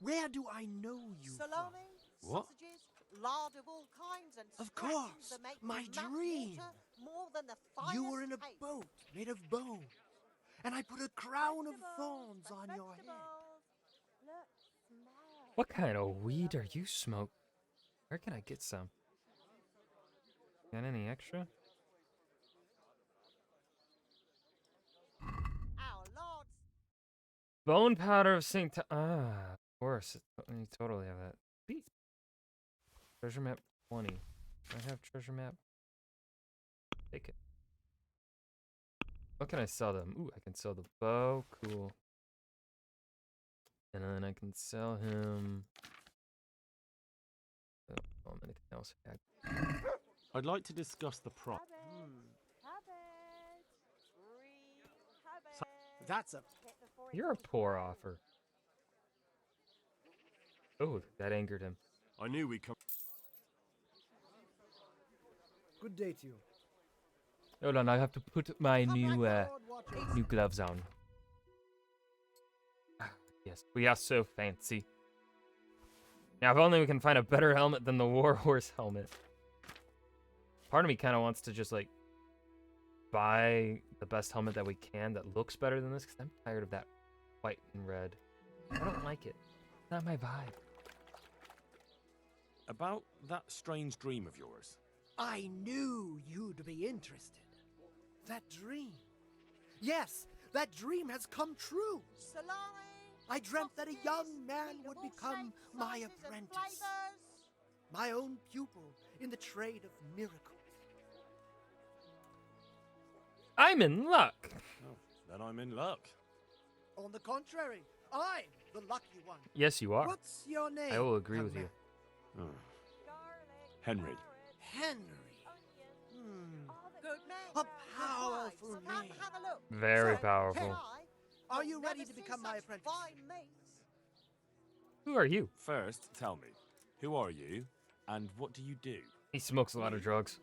Where do I know you Salami, What? sausages, lard of all kinds, and Of scratchings course, that make my your mouth dream. water more than the from? finest You were in a cake. boat made of bone, and I put a crown of thorns on your head. Look, smell. What kind of weed are you smoking? Where can I get some? Got any extra? Our Lord's Bone powder of St. of course. You totally have that. Beat. Treasure map 20. I have treasure map. Take it. What can I sell them? Ooh, I can sell the bow. Cool. And then I can sell him. Oh, anything else? I'd like to discuss the price. That's a. You're a poor offer. Oh, that angered him. I knew we'd come. Good day to you. Hold on, I have to put my new gloves on. Yes, we are so fancy. Now, if only we can find a better helmet than the Warhorse helmet. Part of me kind of wants to just, like, buy the best helmet that we can that looks better than this, because I'm tired of that white and red. I don't like it. It's not my vibe. About that strange dream of yours. I knew you'd be interested. That dream. Yes, that dream has come true. salami. I dreamt that a young man would become my apprentice. My own pupil in the trade of miracles. I'm in luck. Oh, then I'm in luck. On the contrary, I'm the lucky one. Yes, you are. What's your name? I will agree young with man? you. Henry. Henry. Good man. A powerful Come name. have a look. Very So, powerful. can I? Are You'll you ready never to see become my such apprentice? fine meats. Who are you? First, tell me, who are you, and what do you do? He smokes a lot of drugs.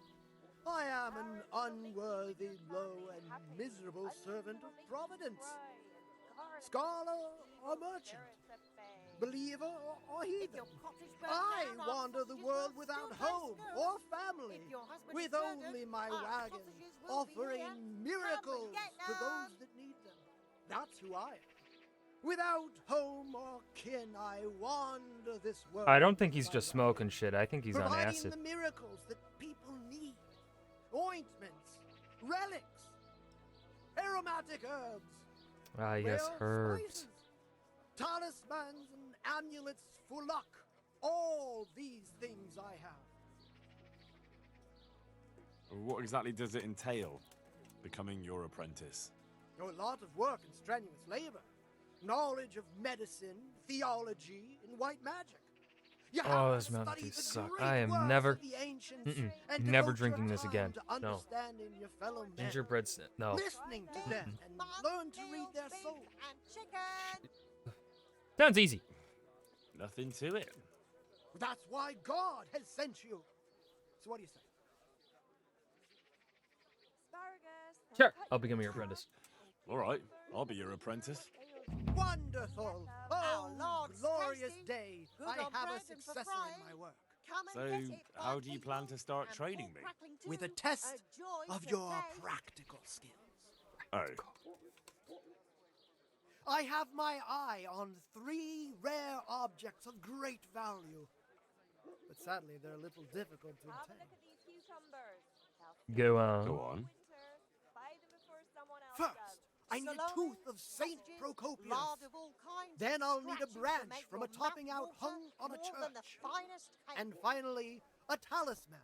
I am an unworthy, low, and miserable servant of Providence. Scholar or merchant, believer or heathen. I wander the world without home or family, with only my wagon, offering miracles to those that need them. That's who I am. Without home or kin, I wander this world. I don't think he's just smoking shit. I think he's on providing acid. the miracles that people need. Ointments, relics, aromatic herbs. Ah, yes, rare herbs. spices, talismans and amulets for luck. All these things I have. What exactly does it entail, becoming your apprentice? A lot of work and strenuous labor. Knowledge of medicine, theology, and white magic. You have Oh, to those Mountain study Dews the suck. great I am works never, of the ancients and never devote drinking your this again. time to No. understanding your fellow men. Gingerbread, no. Listening to them and learn to read their souls. Sounds easy. Nothing to it. That's why God has sent you. So what do you say? Sure, I'll become your apprentice. All right, I'll be your apprentice. Wonderful! Oh, Lord's glorious tasty. day! Good I on have bread a and for successor frying. in my work. Come and So, get it, how fine do you people. plan to start And training pork me? crackling With a too. test joy of to your taste. practical skills. Oh, I have my eye on 3 rare objects of great value. But sadly, they're a little difficult to Have a obtain. look at these cucumbers. Go on. go on. First, I need a tooth of Saint Procopius. Then I'll need a branch from a topping out hung on a church. And finally, a talisman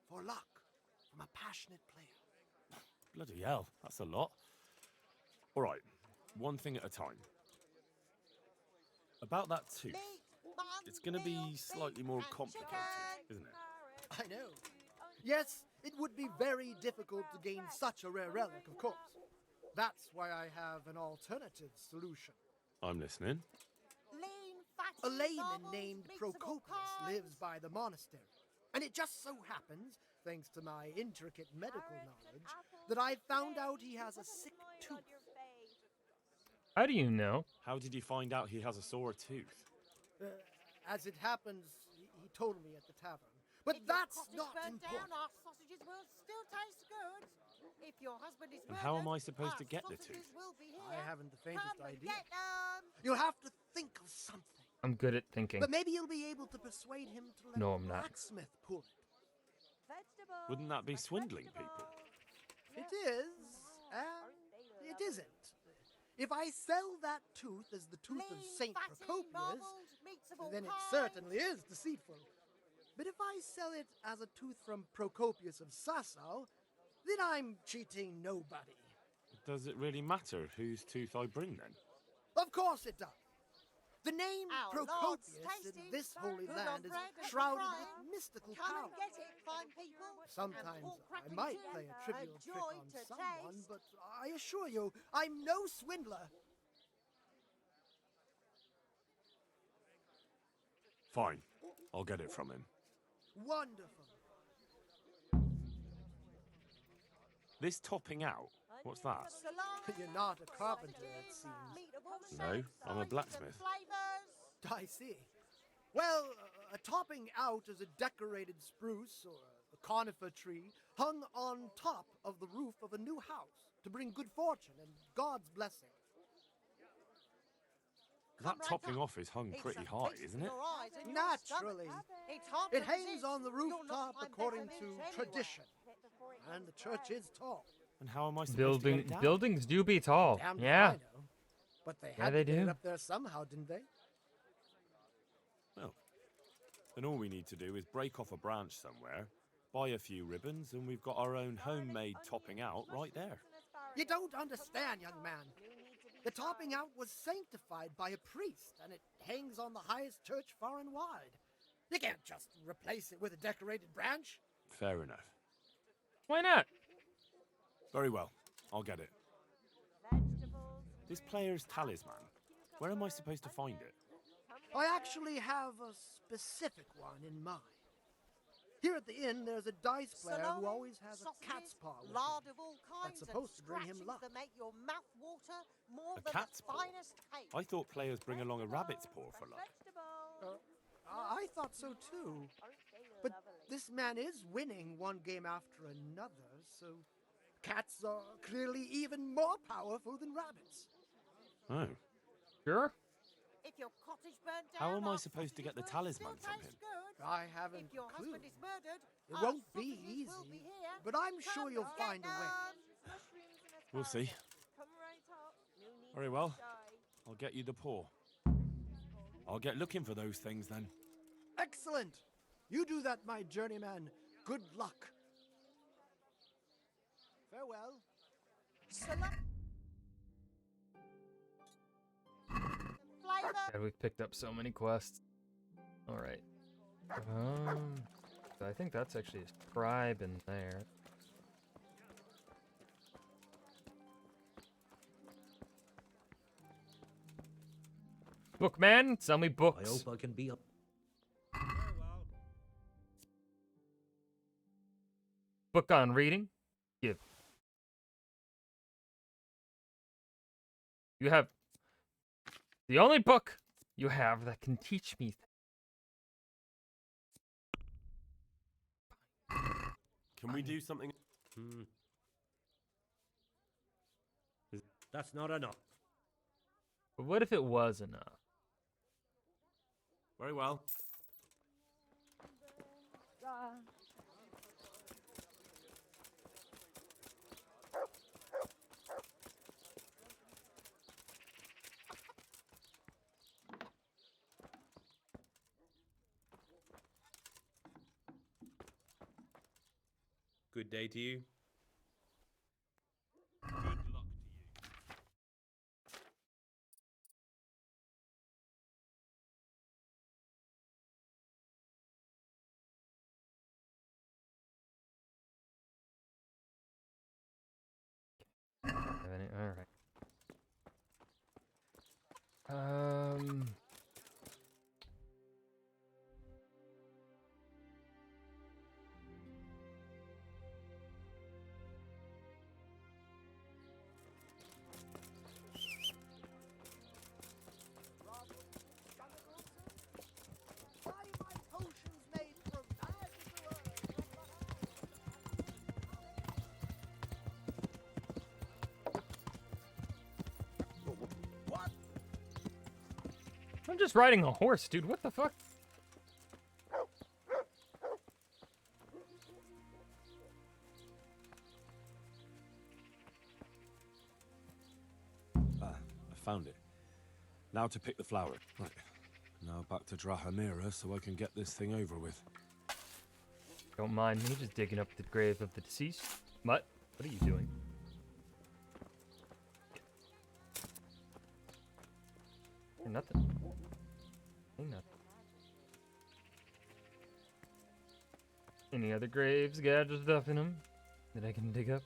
for luck from a passionate player. Bloody hell, that's a lot. All right, one thing at a time. About that tooth, it's going to be slightly more complicated, isn't it? I know. Yes, it would be very difficult to gain such a rare relic, of course. That's why I have an alternative solution. I'm listening. A layman named Procopius lives by the monastery, and it just so happens, thanks to my intricate medical knowledge, that I found out he has a sick tooth. How do you know? How did you find out he has a sore tooth? As it happens, he told me at the tavern. But that's not important. Our sausages will still taste good. If your husband is And how am I supposed to get the tooth? I haven't the faintest idea. You'll have to think of something. I'm good at thinking. But maybe you'll be able to persuade him to let No, a I'm not. blacksmith pull it. Wouldn't that be swindling people? It is, and it isn't. If I sell that tooth as the tooth of Saint Procopius, then it certainly is deceitful. But if I sell it as a tooth from Procopius of Sasau, then I'm cheating nobody. Does it really matter whose tooth I bring then? Of course it does. The name Procopius in this holy land is shrouded with mystical power. Sometimes I might play a trivial trick on someone, but I assure you, I'm no swindler. Fine, I'll get it from him. Wonderful. This topping out, what's that? You're not a carpenter, it seems. No, I'm a blacksmith. I see. Well, a topping out is a decorated spruce or a conifer tree hung on top of the roof of a new house to bring good fortune and God's blessing. That topping off is hung pretty high, isn't it? Naturally. It hangs on the rooftop according to tradition. And the church is tall. And how am I supposed to get it down? Buildings do be tall. Damned Yeah. if I know. But they Yeah, had they to get do. it up there somehow, didn't they? Well, then all we need to do is break off a branch somewhere, buy a few ribbons, and we've got our own homemade topping out right there. You don't understand, young man. The topping out was sanctified by a priest, and it hangs on the highest church far and wide. You can't just replace it with a decorated branch. Fair enough. Why not? Very well, I'll get it. This player's talisman, where am I supposed to find it? I actually have a specific one in mind. Here at the inn, there's a dice player who always has a cat's paw with lard him. of all That's kinds, supposed to bring him scratchings luck. that make your mouth water more A than cat's the paw? finest cake. I thought players bring along a rabbit's paw for luck. I thought so too. But this man is winning one game after another, so cats are clearly even more powerful than rabbits. Oh. Sure. If your cottage burned down, How am I our supposed to get the sausages will talisman still from taste him? good. I haven't If your a clue. husband is murdered, It our won't be sausages easy, will be here. but I'm sure Come you'll get find a way. them. We'll see. Come right up. No need Very to well. shy. I'll get you the paw. I'll get looking for those things then. Excellent! You do that, my journeyman. Good luck. Farewell. God, we've picked up so many quests. All right. I think that's actually a tribe in there. Bookman, sell me books. I hope I can be up. Book on reading. You have the only book you have that can teach me. Can we do something? That's not enough. But what if it was enough? Very well. Good day to you. All right. Why my potions made from magical What? I'm just riding a horse, dude. What the fuck? I found it. Now to pick the flower. Right. Now back to Drahamira so I can get this thing over with. Don't mind me just digging up the grave of the deceased. Mutt, what are you doing? Ain't nothing. Ain't nothing. Any other graves, gadget stuff in them that I can dig up?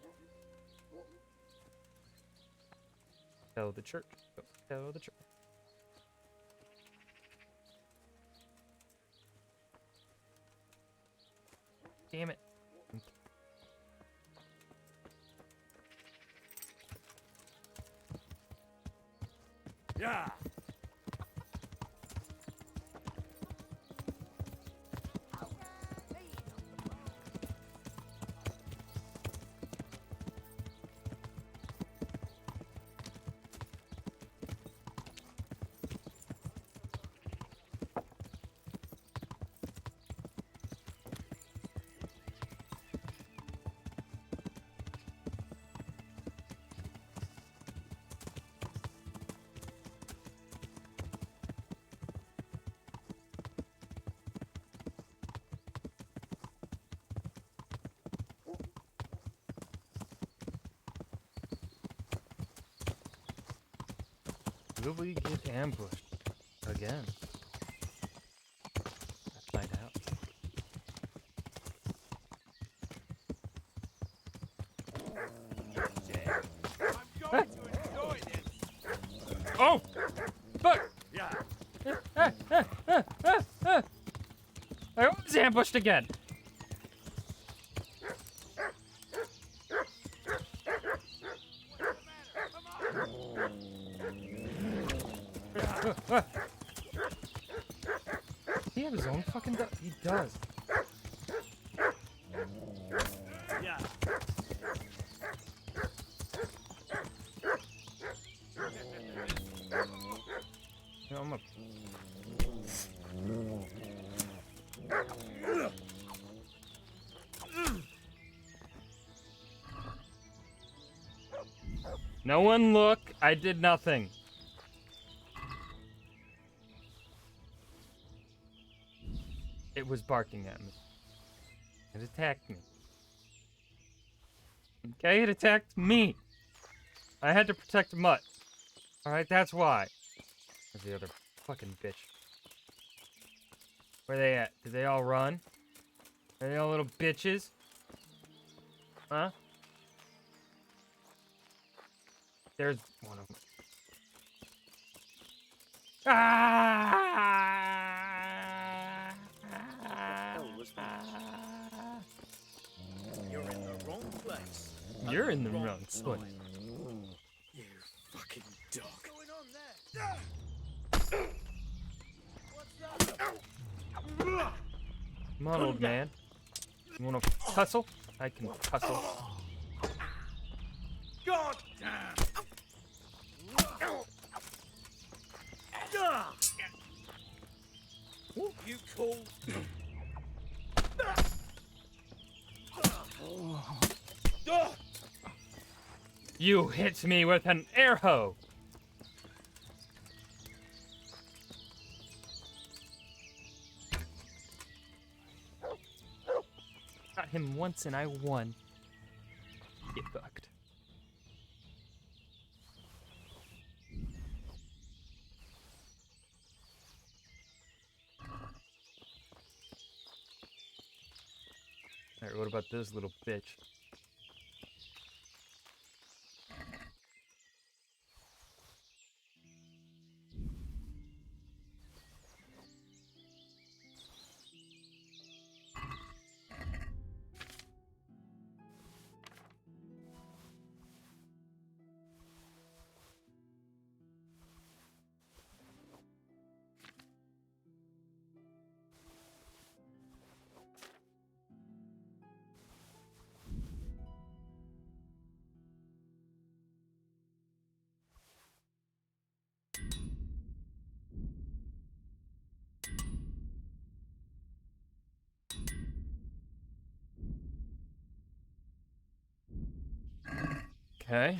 Tell the church. Go tell the church. Damn it. Yeah. Will we get ambushed again? Let's find out. Oh! Fuck! Yeah. I was ambushed again! He have his own fucking dog? He does. Yeah. You know, I'm a... No one look. I did nothing. It was barking at me. It attacked me. Okay, it attacked me. I had to protect Mutt. Alright, that's why. Where's the other fucking bitch? Where they at? Did they all run? Are they all little bitches? Huh? There's one of them. You're in the wrong place. You're in the wrong spot. You fucking dog. What's going on there? Come on, old man. You wanna tussle? I can tussle. God damn! You call? You hit me with an arrow! Got him once and I won. Alright, what about this little bitch? Okay.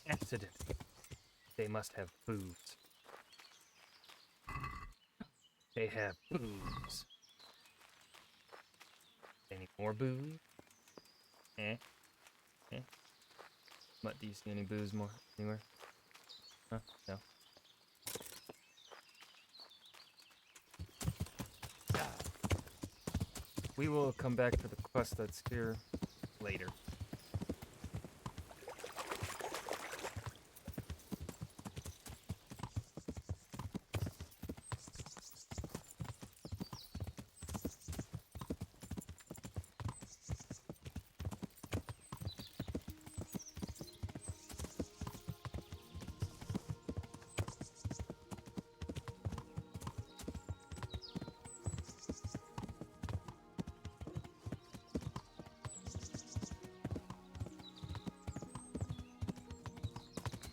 Accident. They must have booze. They have booze. Any more booze? Eh? Eh? What, do you see any booze more anywhere? Huh? No. We will come back to the quest that's here later.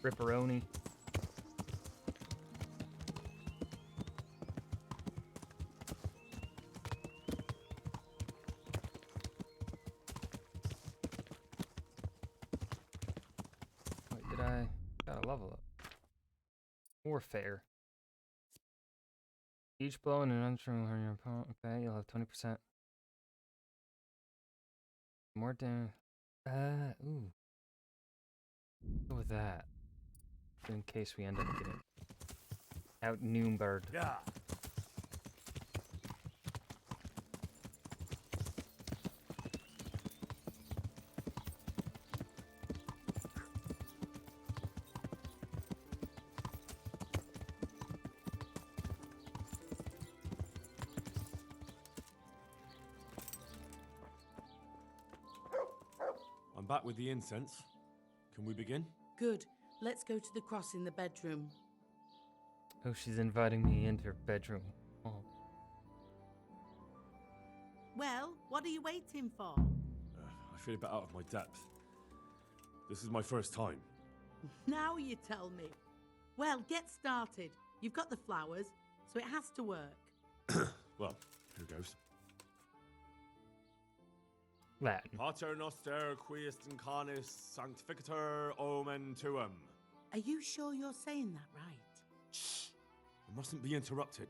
Ripperoni. Wait, did I gotta level up? Warfare. Each blow in an untrue on your opponent. Okay, you'll have 20%. More damage. Ooh. Go with that. In case we end up getting outnumbered. Yeah. I'm back with the incense. Can we begin? Good. Let's go to the cross in the bedroom. Oh, she's inviting me into her bedroom. Oh. Well, what are you waiting for? I feel a bit out of my depth. This is my first time. Now you tell me. Well, get started. You've got the flowers, so it has to work. Well, here goes. Latin. Pater noster quies incarnis sanctificator omen tuum. Are you sure you're saying that right? Shh! I mustn't be interrupted.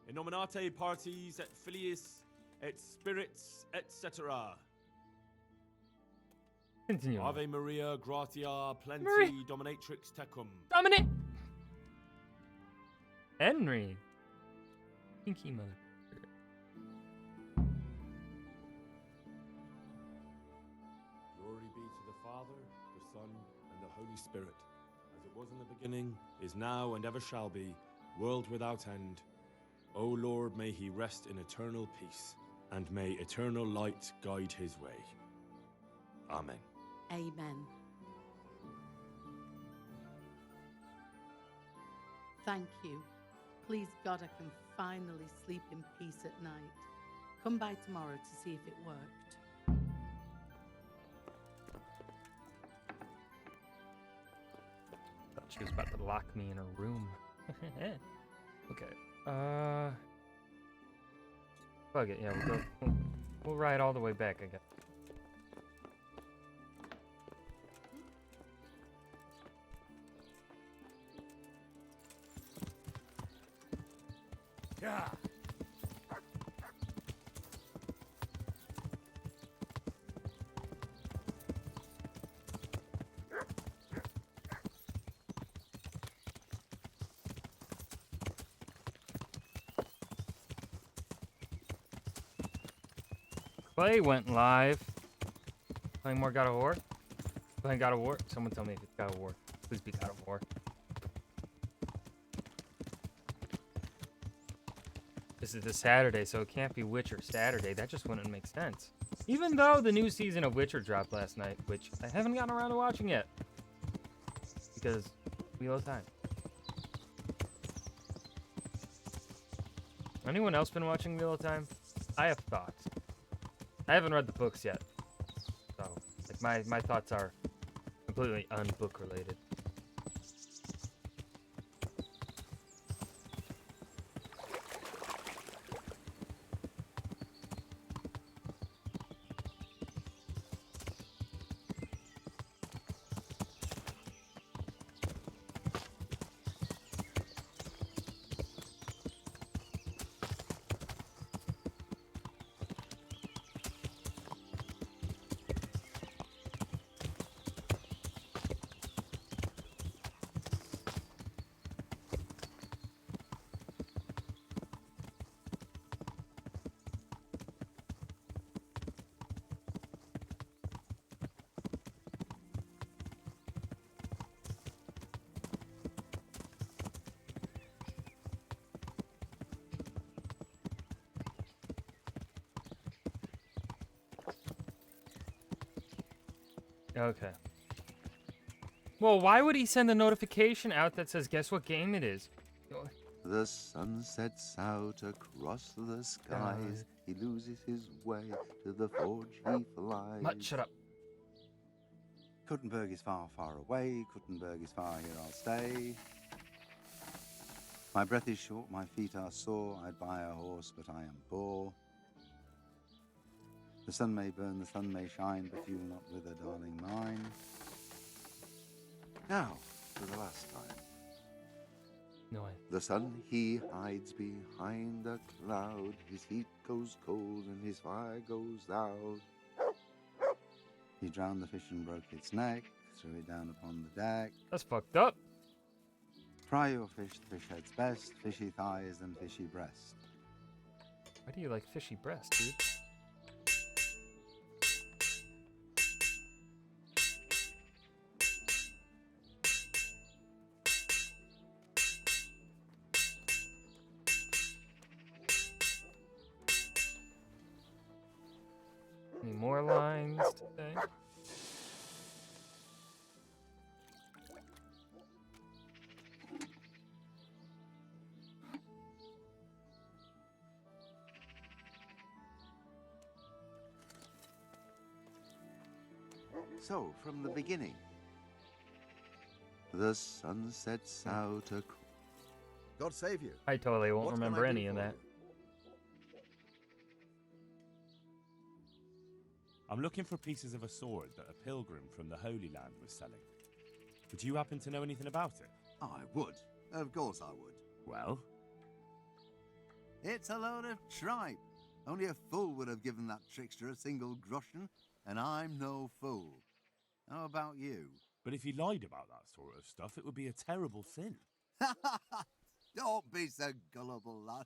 In nominate parties et filiis et spirits etc. Continue. Ave Maria gratia plenti dominatrix tecum. Dominate! Henry. Pinky mother. Glory be to the Father, the Son, and the Holy Spirit, as it was in the beginning, is now, and ever shall be, world without end. O Lord, may he rest in eternal peace, and may eternal light guide his way. Amen. Amen. Thank you. Please God, I can finally sleep in peace at night. Come by tomorrow to see if it worked. Thought she was about to lock me in her room. Okay. Fuck it. Yeah, we'll ride all the way back, I guess. Yeah. Play went live. Playing more God of War. Playing God of War. Someone tell me if it's God of War. Please be God of War. This is a Saturday, so it can't be Witcher Saturday. That just wouldn't make sense. Even though the new season of Witcher dropped last night, which I haven't gotten around to watching yet. Because Wheel of Time. Anyone else been watching Wheel of Time? I have thoughts. I haven't read the books yet. So, like my thoughts are completely unbook related. Okay. Well, why would he send a notification out that says, guess what game it is? The sun sets out across the skies. He loses his way to the forge he flies. Mutt, shut up. Kuttenberg is far, far away. Kuttenberg is far, here I'll stay. My breath is short, my feet are sore. I'd buy a horse, but I am poor. The sun may burn, the sun may shine, but you'll not wither, darling mine. Now, for the last time. No way. The sun, he hides behind a cloud. His heat goes cold and his fire goes out. He drowned the fish and broke its neck, threw it down upon the deck. That's fucked up. Fry your fish, the fish head's best, fishy thighs and fishy breast. Why do you like fishy breast, dude? Any more lines today? So, from the beginning. The sun sets out a... God save you. I totally won't What can remember I do any of for that. I'm looking for pieces of a sword that a pilgrim from the Holy Land was selling. Would you happen to know anything about it? I would. Of course I would. Well? It's a load of tripe. Only a fool would have given that trickster a single groschen, and I'm no fool. How about you? But if he lied about that sort of stuff, it would be a terrible sin. Don't be so gullible, lad.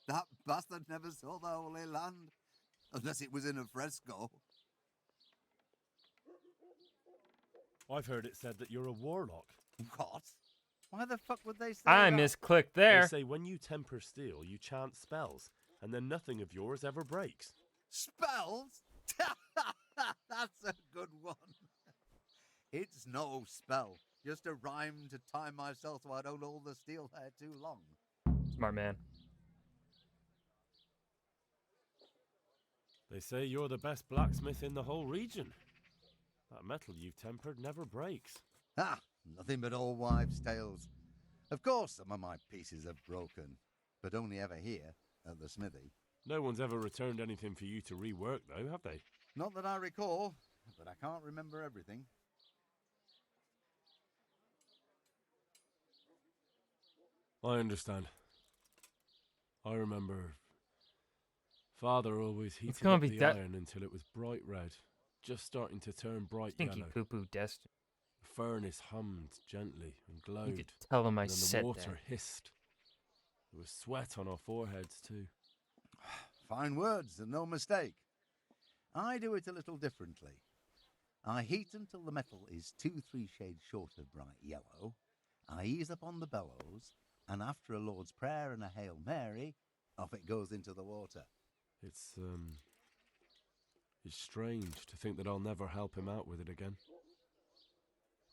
That bastard never saw the Holy Land. Unless it was in a fresco. I've heard it said that you're a warlock. What? Why the fuck would they say I that? misclicked there. They say when you temper steel, you chant spells, and then nothing of yours ever breaks. Spells? That's a good one. It's no spell. Just a rhyme to time myself so I don't hold the steel there too long. Smart man. They say you're the best blacksmith in the whole region. That metal you've tempered never breaks. Ah, nothing but old wives' tales. Of course some of my pieces have broken, but only ever here, at the smithy. No one's ever returned anything for you to rework, though, have they? Not that I recall, but I can't remember everything. I understand. I remember Father always heated gonna up be the that- iron until it was bright red, just starting to turn bright Stinky yellow. poo-poo destiny. The furnace hummed gently and glowed. You could tell them I and then said the water that. hissed. There was sweat on our foreheads too. Fine words and no mistake. I do it a little differently. I heat until the metal is 2-3 shades short of bright yellow. I ease up on the bellows, and after a Lord's Prayer and a Hail Mary, off it goes into the water. It's strange to think that I'll never help him out with it again.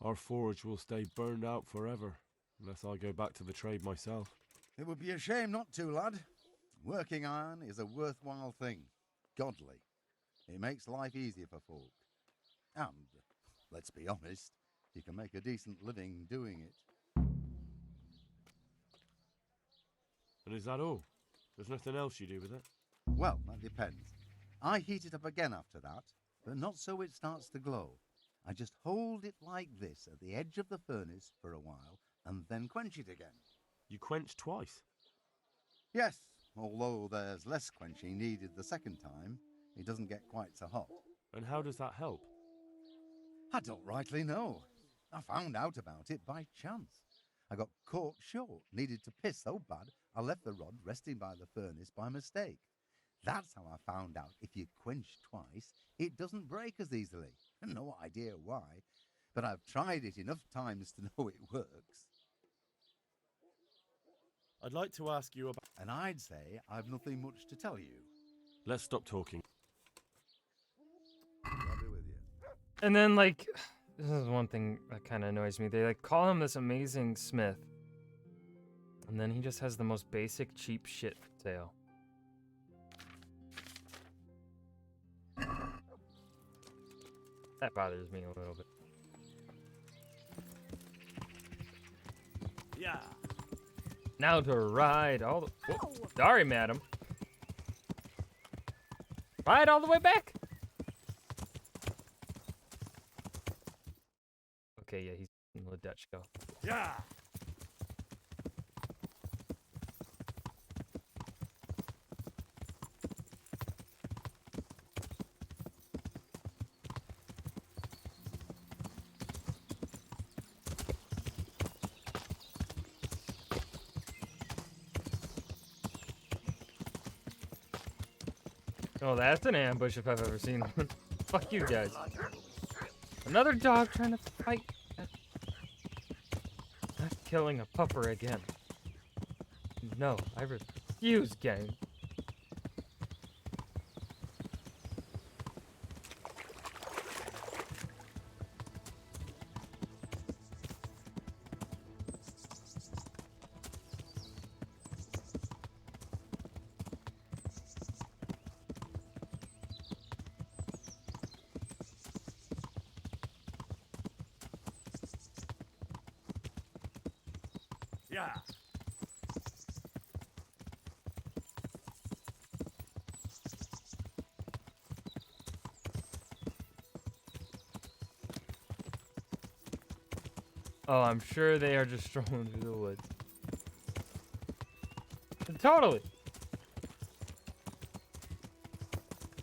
Our forge will stay burned out forever, unless I go back to the trade myself. It would be a shame not to, lad. Working iron is a worthwhile thing. Godly. It makes life easier for folk. And, let's be honest, you can make a decent living doing it. And is that all? There's nothing else you do with it? Well, that depends. I heat it up again after that, but not so it starts to glow. I just hold it like this at the edge of the furnace for a while, and then quench it again. You quench twice? Yes, although there's less quenching needed the second time. It doesn't get quite so hot. And how does that help? I don't rightly know. I found out about it by chance. I got caught short, needed to piss so bad I left the rod resting by the furnace by mistake. That's how I found out if you quench twice, it doesn't break as easily. No idea why, but I've tried it enough times to know it works. I'd like to ask you about... And I'd say I've nothing much to tell you. Let's stop talking. I'll be with you. And then, like, this is one thing that kind of annoys me. They, like, call him this amazing smith. And then he just has the most basic, cheap shit for sale. That bothers me a little bit. Yeah. Now to ride all the... Whoa, sorry, madam. Ride all the way back. Okay, yeah, he's in the Dutch go. Yeah. Oh, that's an ambush if I've ever seen one. Fuck you guys. Another dog trying to fight. Not killing a pupper again. No, I refuse, game. Yeah. Oh, I'm sure they are just strolling through the woods. Totally.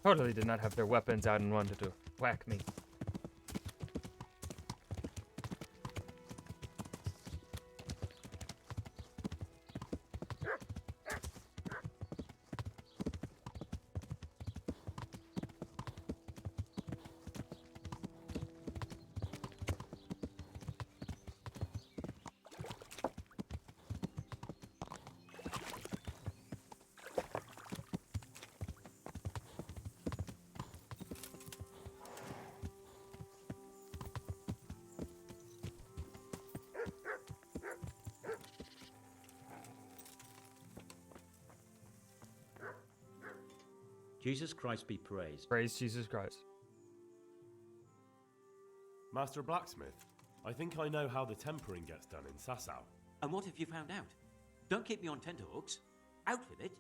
Totally did not have their weapons out and wanted to whack me. Jesus Christ be praised. Praise Jesus Christ. Master Blacksmith, I think I know how the tempering gets done in Sasau. And what have you found out? Don't keep me on tenterhooks. Out with it.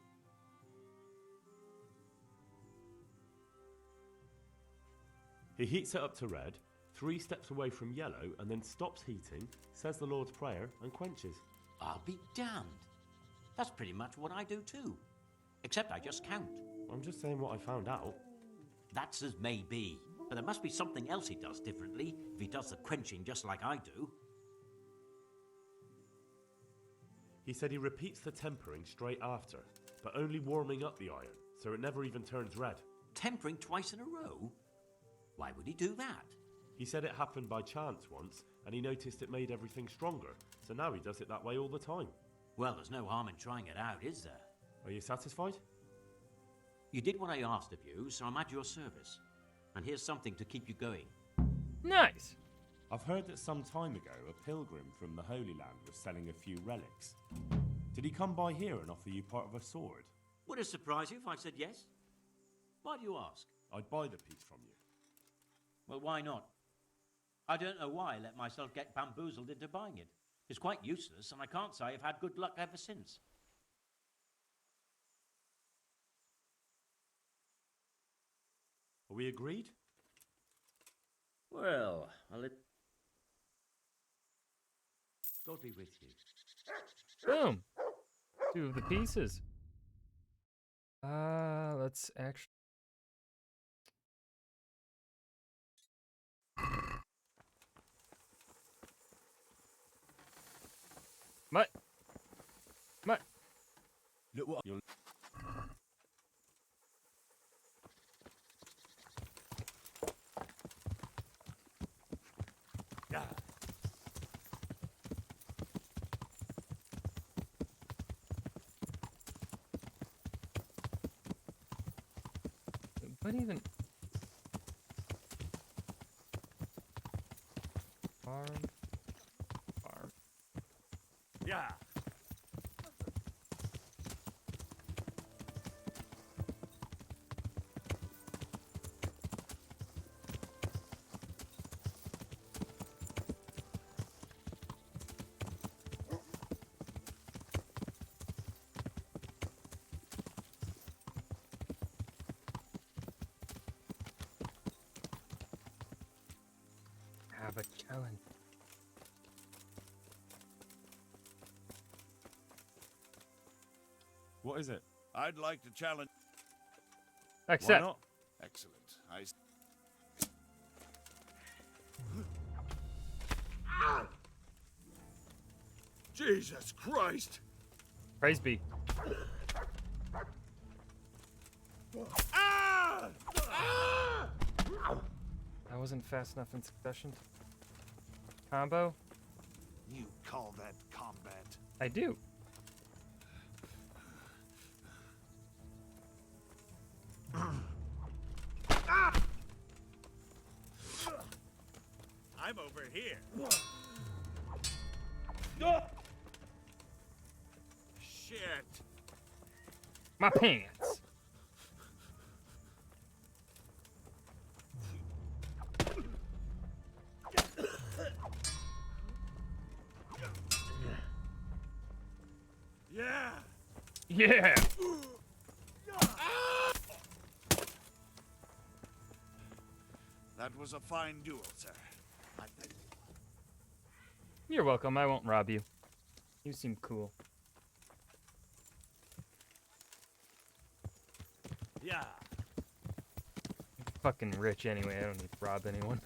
He heats it up to red, 3 steps away from yellow, and then stops heating, says the Lord's Prayer, and quenches. I'll be damned. That's pretty much what I do too. Except I just count. I'm just saying what I found out. That's as may be. But there must be something else he does differently if he does the quenching just like I do. He said he repeats the tempering straight after, but only warming up the iron, so it never even turns red. Tempering twice in a row? Why would he do that? He said it happened by chance once, and he noticed it made everything stronger, so now he does it that way all the time. Well, there's no harm in trying it out, is there? Are you satisfied? You did what I asked of you, so I'm at your service. And here's something to keep you going. Nice. I've heard that some time ago a pilgrim from the Holy Land was selling a few relics. Did he come by here and offer you part of a sword? Would it surprise you if I said yes? Why do you ask? I'd buy the piece from you. Well, why not? I don't know why I let myself get bamboozled into buying it. It's quite useless, and I can't say I've had good luck ever since. Are we agreed? Well, I'll let... God be with you. Boom. 2 of the pieces. Let's actually... What? Look what you're... Yeah. What even? Farm. Yeah. Have a challenge. What is it? I'd like to challenge. Accept. Why not? Excellent. Jesus Christ! Praise be. Ah! Ah! That wasn't fast enough in succession. Combo? You call that combat? I do. Ah! I'm over here. Shit. My pants. Yeah. Yeah. That was a fine duel, sir. I thank you. You're welcome. I won't rob you. You seem cool. Yeah. Fucking rich anyway. I don't need to rob anyone.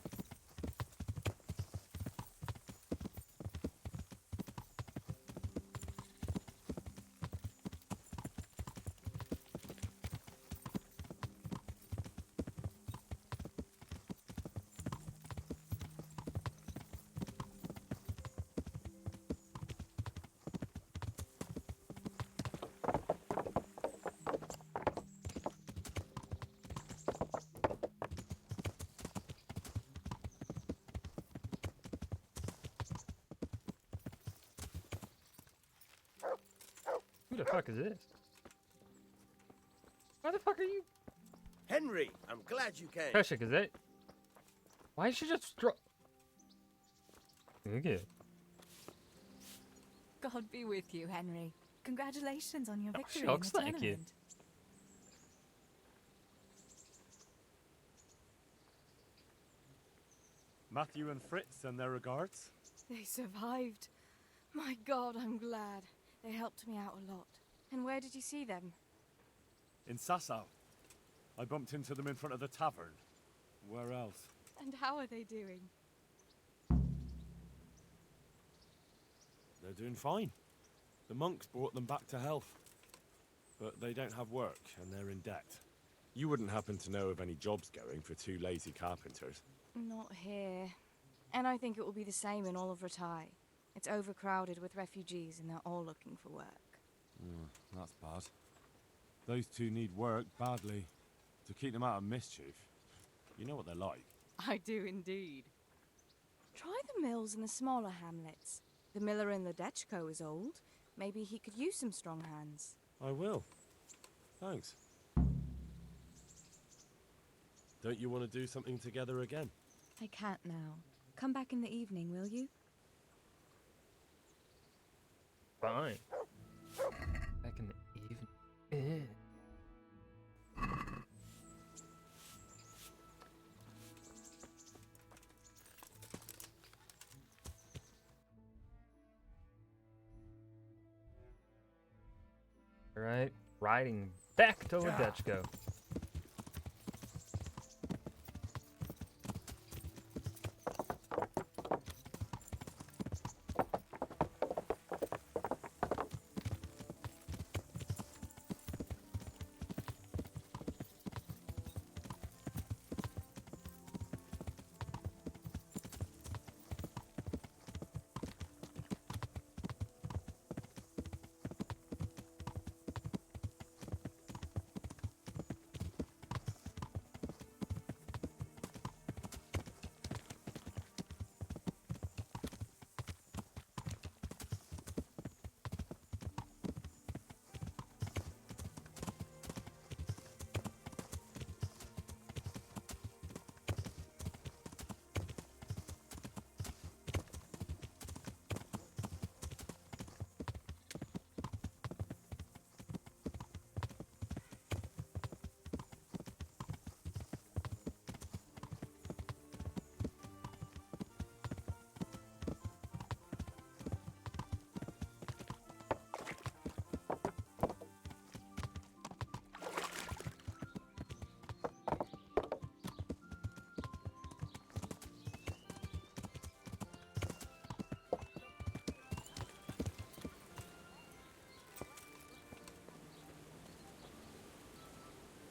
Who the fuck is this? Why the fuck are you? Henry, I'm glad you came. Keshik, is it? Why did she just drop? Okay. God be with you, Henry. Congratulations on your victory in Shucks, the thank you. tournament. Matthew and Fritz send their regards. They survived. My God, I'm glad. They helped me out a lot. And where did you see them? In Sasau. I bumped into them in front of the tavern. Where else? And how are they doing? They're doing fine. The monks brought them back to health. But they don't have work, and they're in debt. You wouldn't happen to know of any jobs going for two lazy carpenters? Not here. And I think it will be the same in all of Ratai. It's overcrowded with refugees and they're all looking for work. That's bad. Those two need work badly. To keep them out of mischief. You know what they're like. I do indeed. Try the mills in the smaller hamlets. The miller in Ledechko is old. Maybe he could use some strong hands. I will. Thanks. Don't you want to do something together again? I can't now. Come back in the evening, will you? Fine. Back in the evening. Alright, riding back to Ledechko.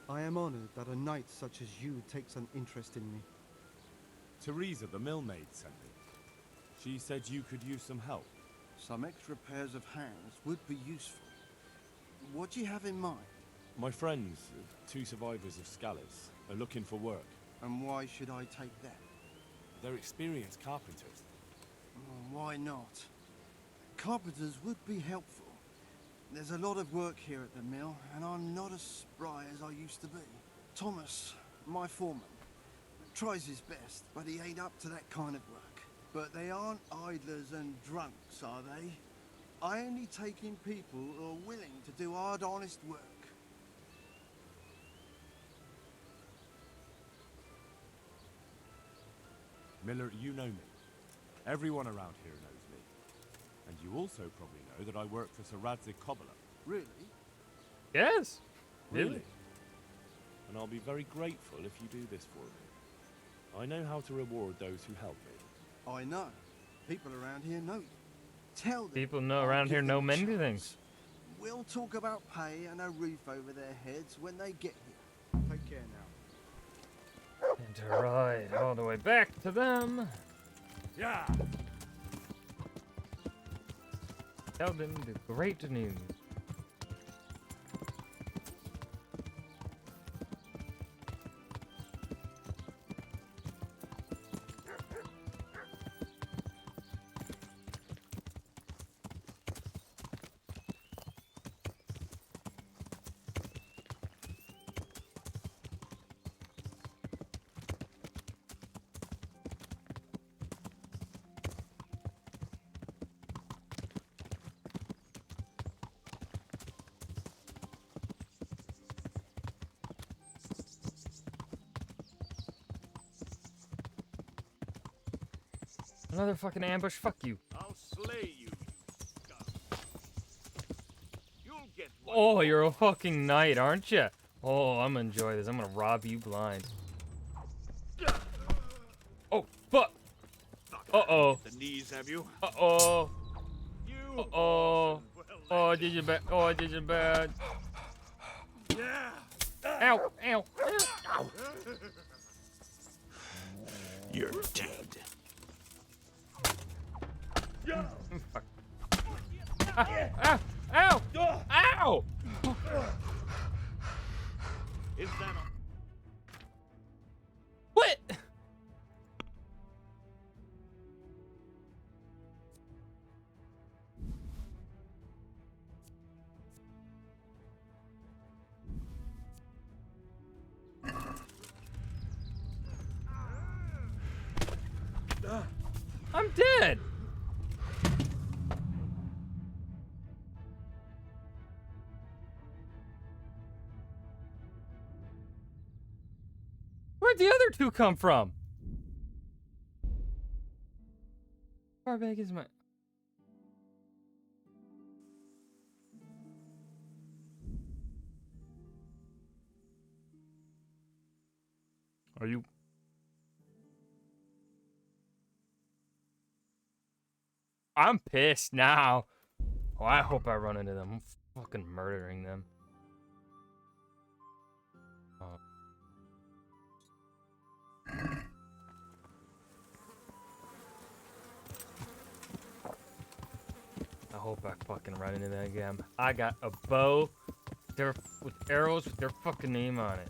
I am honored that a knight such as you takes an interest in me. Teresa, the millmaid, sent me. She said you could use some help. Some extra pairs of hands would be useful. What do you have in mind? My friends, two survivors of Scallis, are looking for work. And why should I take them? They're experienced carpenters. Why not? Carpenters would be helpful. There's a lot of work here at the mill, and I'm not as spry as I used to be. Thomas, my foreman, tries his best, but he ain't up to that kind of work. But they aren't idlers and drunks, are they? I only take in people who are willing to do hard, honest work. Miller, you know me. Everyone around here knows me. And you also probably know that I work for Sir Radzig Cobbler. Really? Yes. Really? And I'll be very grateful if you do this for me. I know how to reward those who help me. I know. People around here know you. Tell them. People know I'll around give here them know a many chance. things. We'll talk about pay and a roof over their heads when they get here. Take care now. And to ride all the way back to them. Yeah. Tell them the great news. Another fucking ambush. Fuck you. I'll slay you, scum. You'll get one. Oh, you're a fucking knight, aren't you? Oh, I'm gonna enjoy this. I'm gonna rob you blind. Oh, fuck. Uh-oh. The knees, have you? Uh-oh. You. Uh-oh. Oh, did you bad? Oh, did you bad? Yeah. Ow! Ow! Ow. You're dead. Fuck. Ow! Ow! Is that a... What? I'm dead. Where'd the other two come from? How big is my... Are you... I'm pissed now. Oh, I hope I run into them. I'm fucking murdering them. Oh. I hope I fucking run into that again. I got a bow with arrows with their fucking name on it.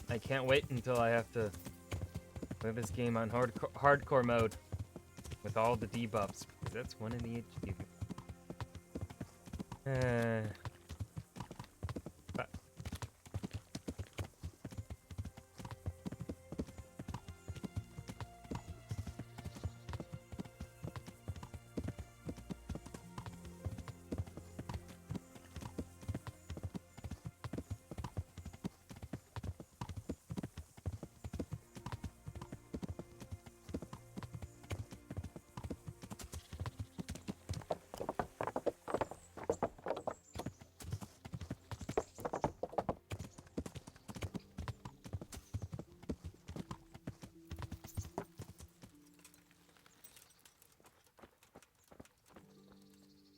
I can't wait until I have to play this game on hardcore mode with all the debuffs, because that's one of the achievements. But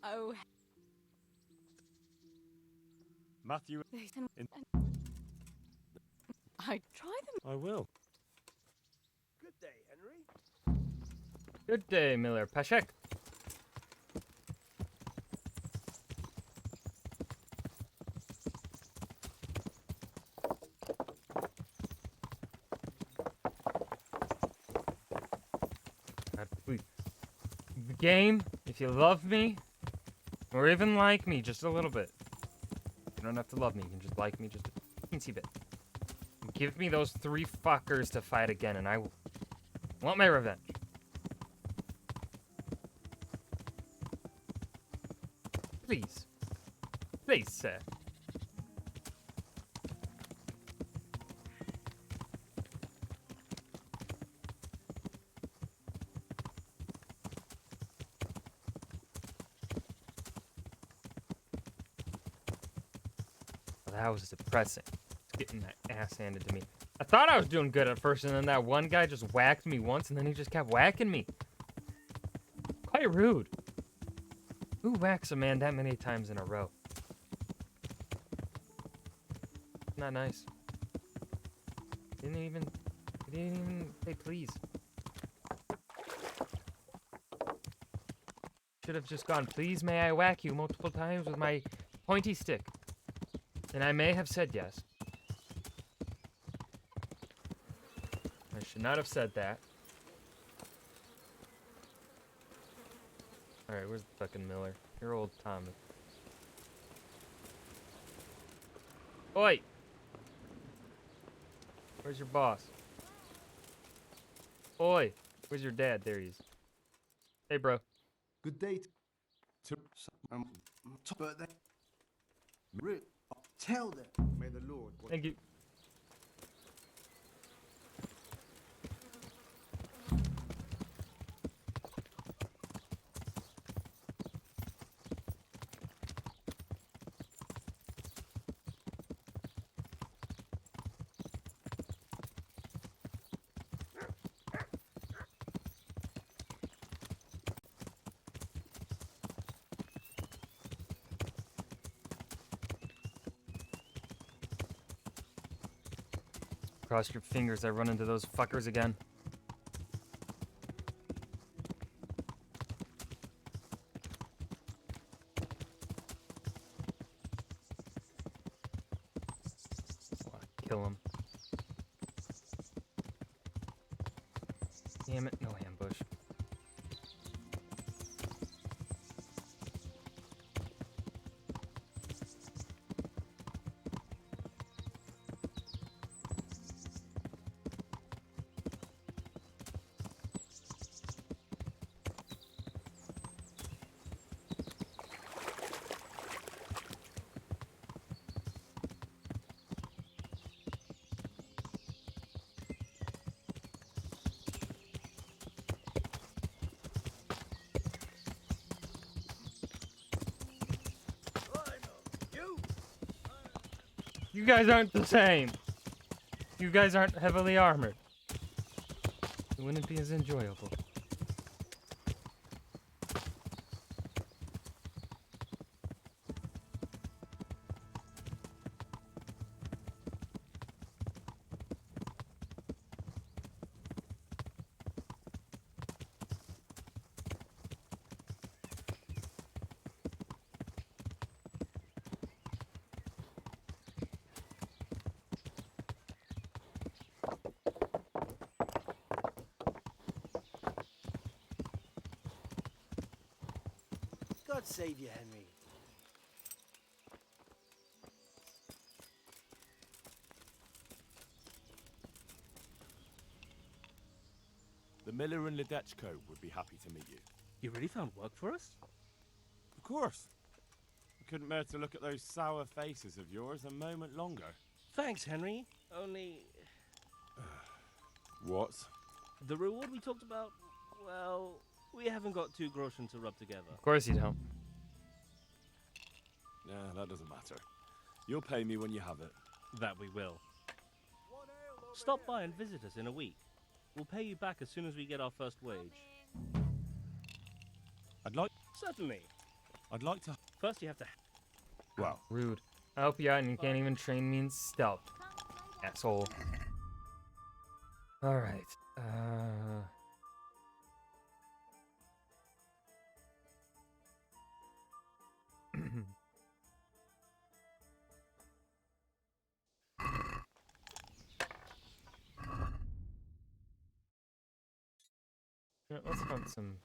Oh. Matthew. I'd try them. I will. Good day, Henry. good day, Miller Peshek. God, please. The game, if you love me, or even like me just a little bit. You don't have to love me, you can just like me just a teensy bit. Give me those 3 fuckers to fight again, and I will want my revenge. Please. Please, sir. Well, that was depressing. Getting that ass handed to me. I thought I was doing good at first, and then that one guy just whacked me once, and then he just kept whacking me. Quite rude. Who whacks a man that many times in a row? Not nice. He didn't even say please. Should have just gone, please may I whack you multiple times with my pointy stick. And I may have said yes. I should not have said that. Alright, where's the fucking Miller? Your old Thomas. Oi! Where's your boss? Oi! Where's your dad? There he is. Hey, bro. Good day to but they tell them. May the Lord. Thank you. Cross your fingers I run into those fuckers again. Kill him. Damn it, no ambush. You guys aren't the same. You guys aren't heavily armored. It wouldn't be as enjoyable. God save you, Henry. The miller in Ledechko would be happy to meet you. You really found work for us? Of course. I couldn't bear to look at those sour faces of yours a moment longer. Thanks, Henry. Only... What? The reward we talked about, well, we haven't got 2 groschen to rub together. Of course you don't. Yeah, that doesn't matter. You'll pay me when you have it. That we will. Stop by and visit us in a week. We'll pay you back as soon as we get our first wage. Certainly. I'd like to... First you have to... Well. Rude. I help you out and you can't even train me in stealth. Asshole. Alright. Yeah, let's hunt some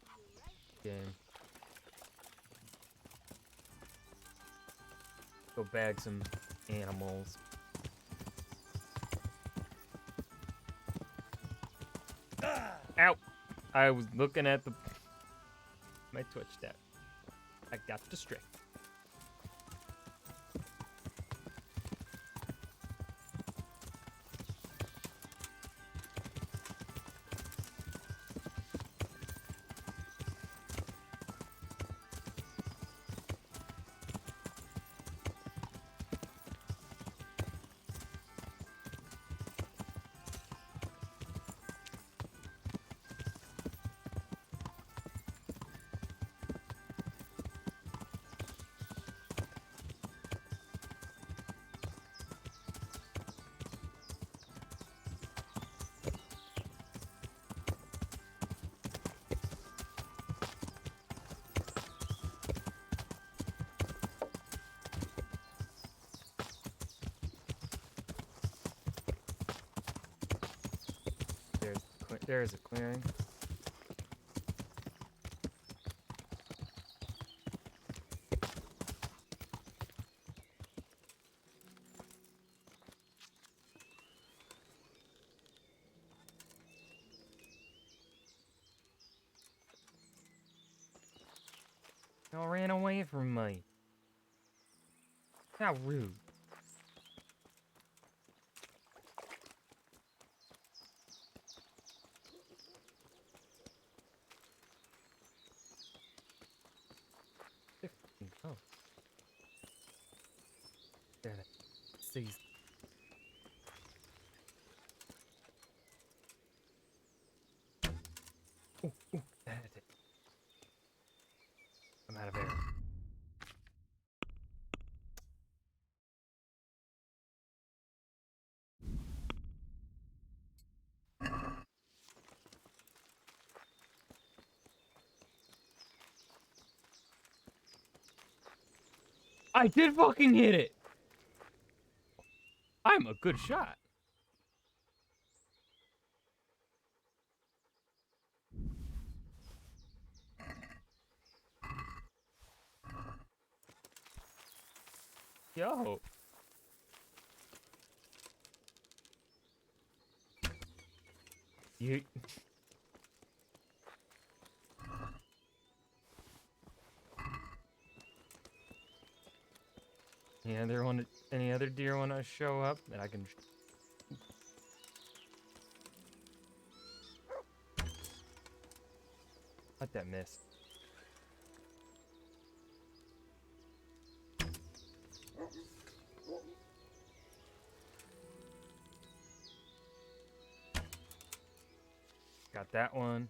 game. Go bag some animals. Ow! I was looking at my Twitch stat. I got distracted. There's a clearing. Y'all ran away from me. How rude. Oh. There it is. Ooh, that hit it. I'm out of air. I did fucking hit it. I'm a good shot. Yo. You. Any other deer want to show up that I can? Let that miss. Got that one.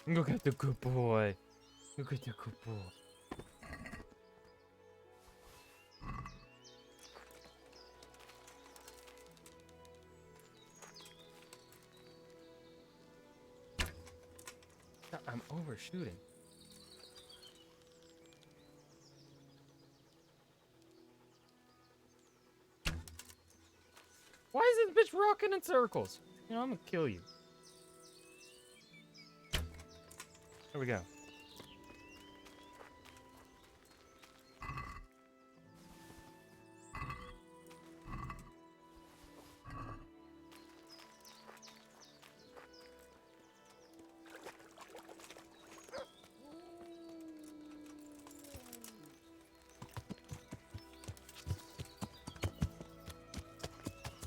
Look at the good boy. Look at the good boy. I'm overshooting. Why is this bitch rocking in circles? You know, I'm gonna kill you. There we go.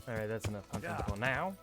Alright, that's enough hunting for now.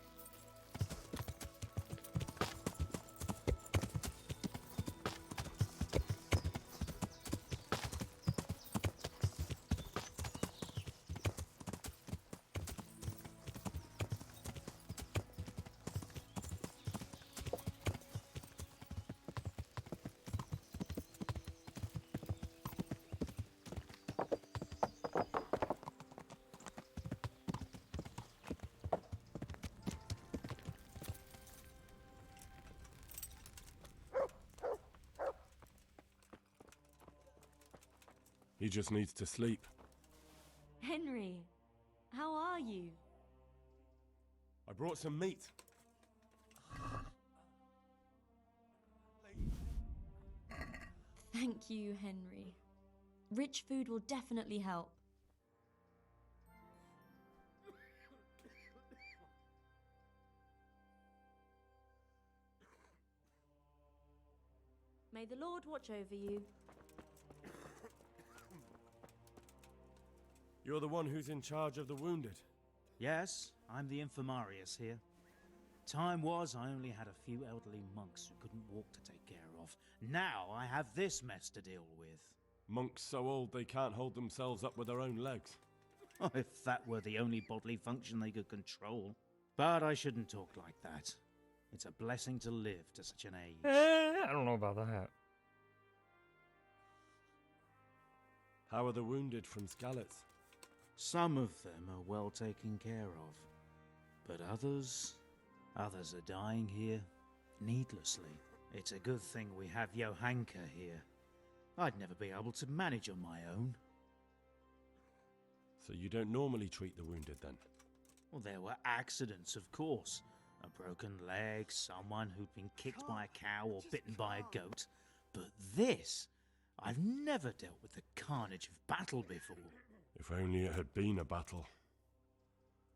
He just needs to sleep. Henry, how are you? I brought some meat. Thank you, Henry. Rich food will definitely help. May the Lord watch over you. You're the one who's in charge of the wounded. Yes, I'm the infirmarius here. Time was I only had a few elderly monks who couldn't walk to take care of. Now I have this mess to deal with. Monks so old they can't hold themselves up with their own legs. Oh, if that were the only bodily function they could control. But I shouldn't talk like that. It's a blessing to live to such an age. I don't know about that. How are the wounded from Skalitz? Some of them are well taken care of. But others are dying here needlessly. It's a good thing we have Johanka here. I'd never be able to manage on my own. So you don't normally treat the wounded then? Well, there were accidents, of course. A broken leg, someone who'd been kicked by a cow or bitten by a goat. But this, I've never dealt with the carnage of battle before. If only it had been a battle.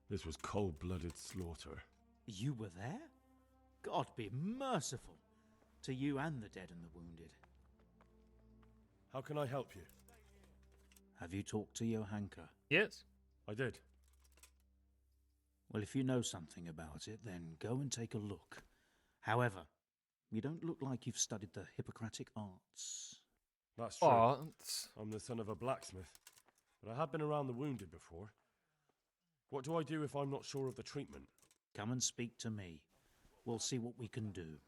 This was cold-blooded slaughter. You were there? God be merciful to you and the dead and the wounded. How can I help you? Have you talked to Johanka? Yes. I did. Well, if you know something about it, then go and take a look. However, you don't look like you've studied the Hippocratic arts. That's true. Aw, I'm the son of a blacksmith, but I have been around the wounded before. What do I do if I'm not sure of the treatment? Come and speak to me. We'll see what we can do.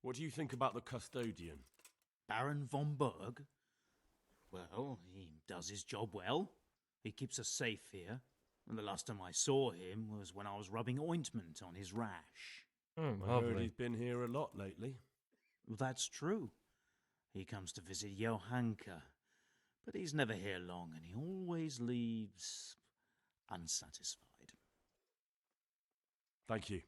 What do you think about the custodian? Baron von Berg? Well, he does his job well. He keeps us safe here. And the last time I saw him was when I was rubbing ointment on his rash. I heard he's been here a lot lately. Well, that's true. He comes to visit Johanka, but he's never here long, and he always leaves unsatisfied. Thank you.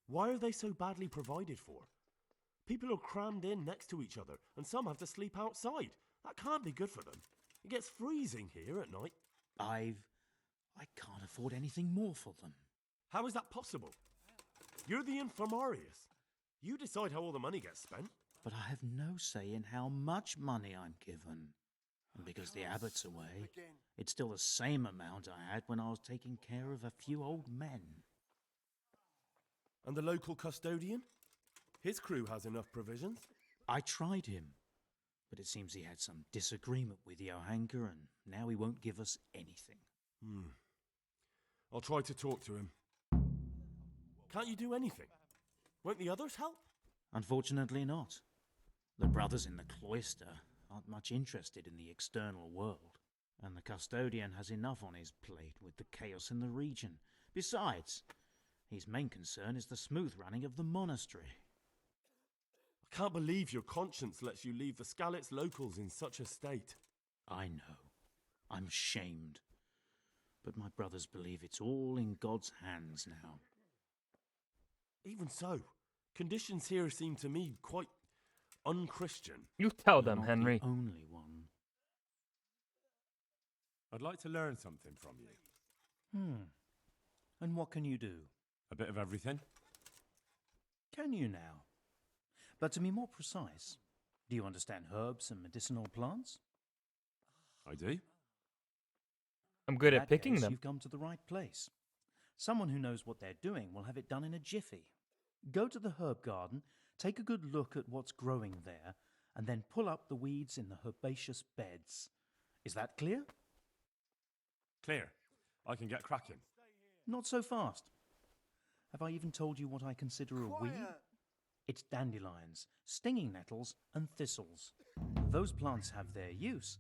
Why are they so badly provided for? People are crammed in next to each other, and some have to sleep outside. That can't be good for them. It gets freezing here at night. I can't afford anything more for them. How is that possible? You're the infirmarius. You decide how all the money gets spent. But I have no say in how much money I'm given. And because the abbot's away, it's still the same amount I had when I was taking care of a few old men. And the local custodian? His crew has enough provisions. I tried him, but it seems he had some disagreement with Johanka, and now he won't give us anything. I'll try to talk to him. Can't you do anything? Won't the others help? Unfortunately not. The brothers in the cloister aren't much interested in the external world, and the custodian has enough on his plate with the chaos in the region. Besides, his main concern is the smooth running of the monastery. I can't believe your conscience lets you leave the Skalitz locals in such a state. I know. I'm ashamed. But my brothers believe it's all in God's hands now. Even so, conditions here seem to me quite unchristian. You tell You're them, not Henry. the only one. I'd like to learn something from you. And what can you do? A bit of everything. Can you now? But to be more precise, do you understand herbs and medicinal plants? I do. I'm good In at that picking case, them. You've come to the right place. Someone who knows what they're doing will have it done in a jiffy. Go to the herb garden, take a good look at what's growing there, and then pull up the weeds in the herbaceous beds. Is that clear? Clear. I can get cracking. Not so fast. Have I even told you what I consider a weed? It's dandelions, stinging nettles, and thistles. Those plants have their use,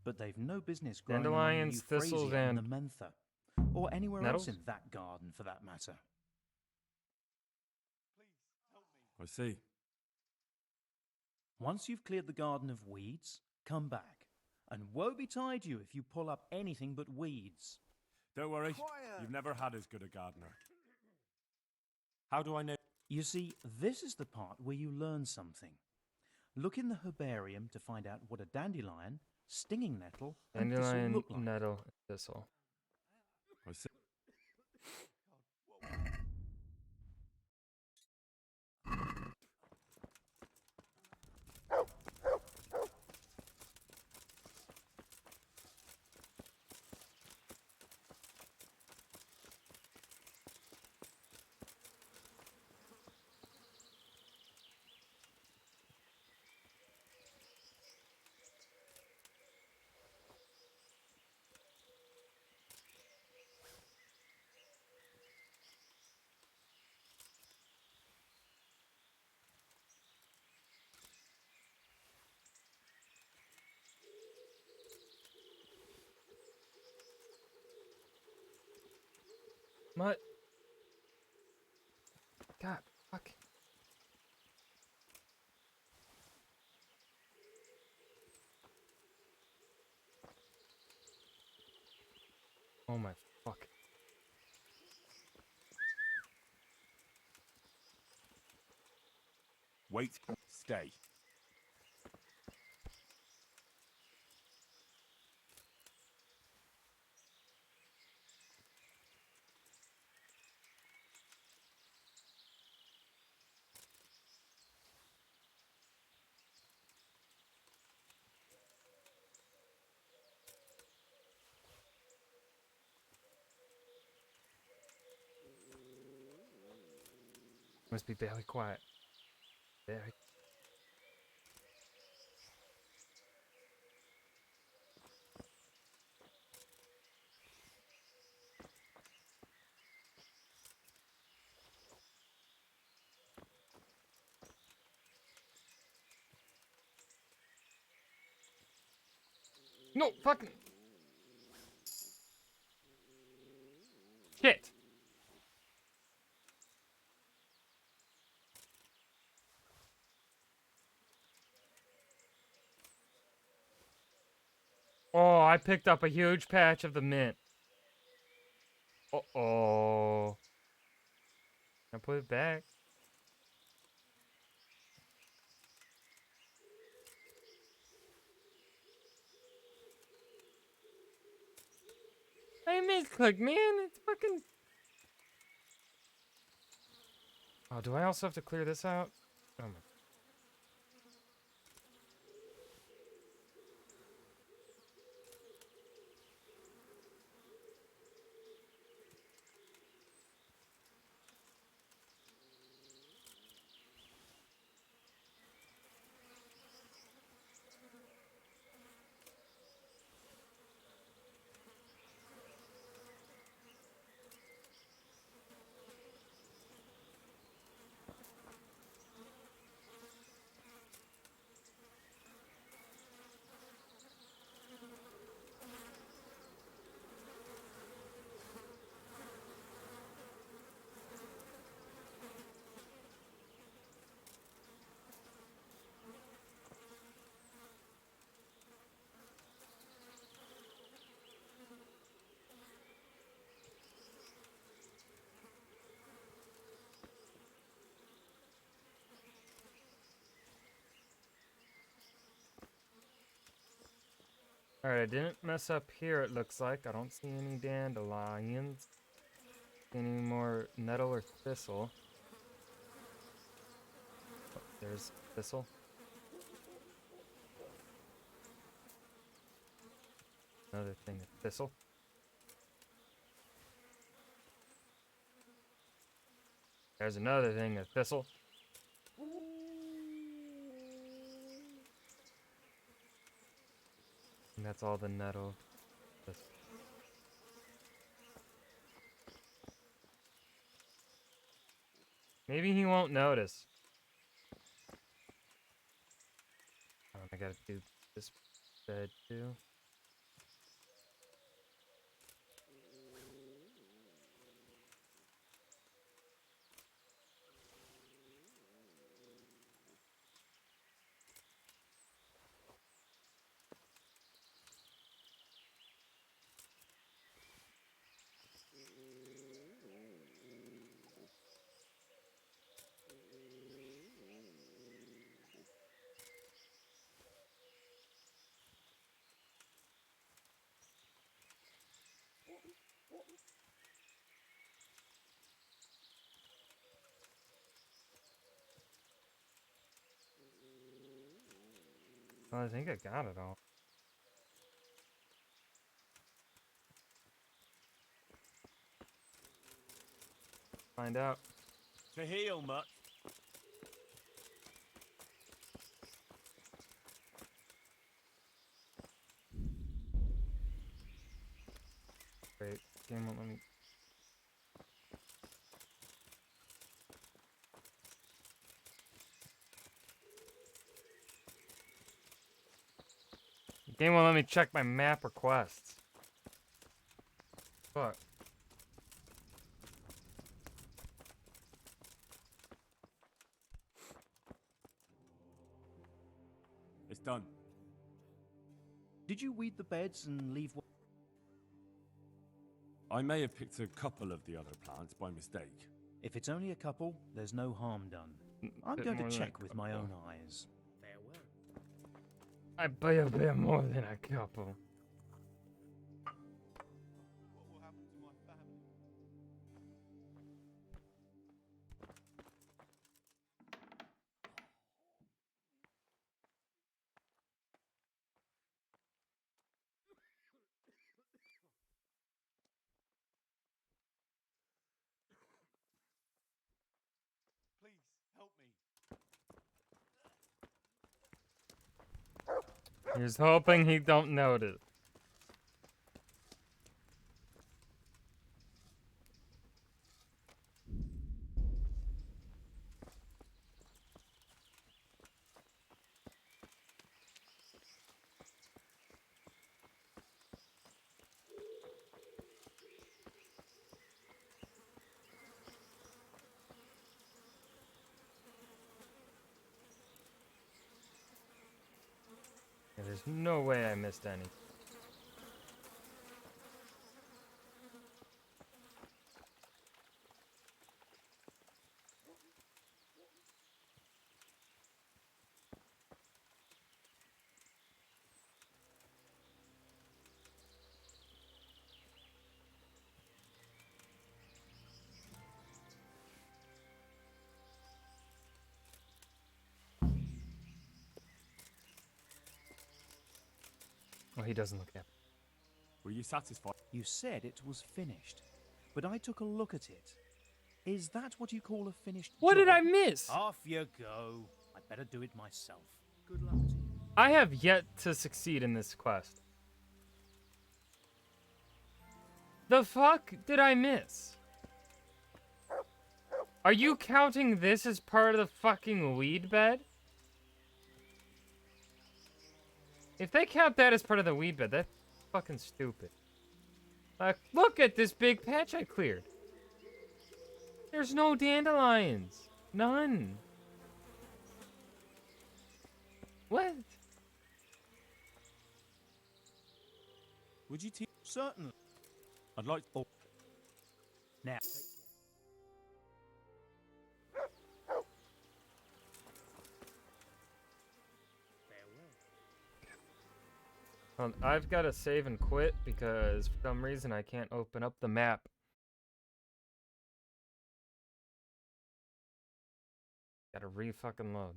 but they've no business growing Dandelions, among the thistles, Euphrasia and and the mentha, or anywhere nettles? else in that garden for that matter. I see. Once you've cleared the garden of weeds, come back. And woe betide you if you pull up anything but weeds. Don't worry. You've never had as good a gardener. How do I know? You see, this is the part where you learn something. Look in the herbarium to find out what a dandelion, stinging nettle, and thistle Dandelion, look like. nettle, thistle. I see. What? God, fuck. Oh my fuck. Wait. Stay. Must be very quiet. Very. No, fucking... Shit! Oh, I picked up a huge patch of the mint. Uh-oh. I put it back. I misclicked, man. It's fucking... Oh, do I also have to clear this out? Oh my... Alright, I didn't mess up here, it looks like. I don't see any dandelions. Any more nettle or thistle. Oh, there's thistle. Another thing of thistle. There's another thing of thistle. And that's all the nettle. Maybe he won't notice. I gotta do this bed too. Well, I think I got it all. Find out. To heal, much. Great. Game won't let me. Game won't let me check my map requests. Fuck. It's done. Did you weed the beds and leave one? I may have picked a couple of the other plants by mistake. If it's only a couple, there's no harm done. I'm Bit going to more than check a with my couple. own eyes. Farewell. I buy a bit more than a couple. What will happen to my family? Please, help me. He's hoping he don't notice. Yeah, there's no way I missed any. Oh, he doesn't look happy. Were you satisfied? You said it was finished, but I took a look at it. Is that what you call a finished What job? did I miss? Off you go. I'd better do it myself. Good luck to you. I have yet to succeed in this quest. The fuck did I miss? Are you counting this as part of the fucking weed bed? If they count that as part of the weed bed, that's fucking stupid. Like, look at this big patch I cleared. There's no dandelions. None. What? Would you teach? Certainly. I'd like to... Now. I've got to save and quit because for some reason I can't open up the map. Gotta re-fucking load.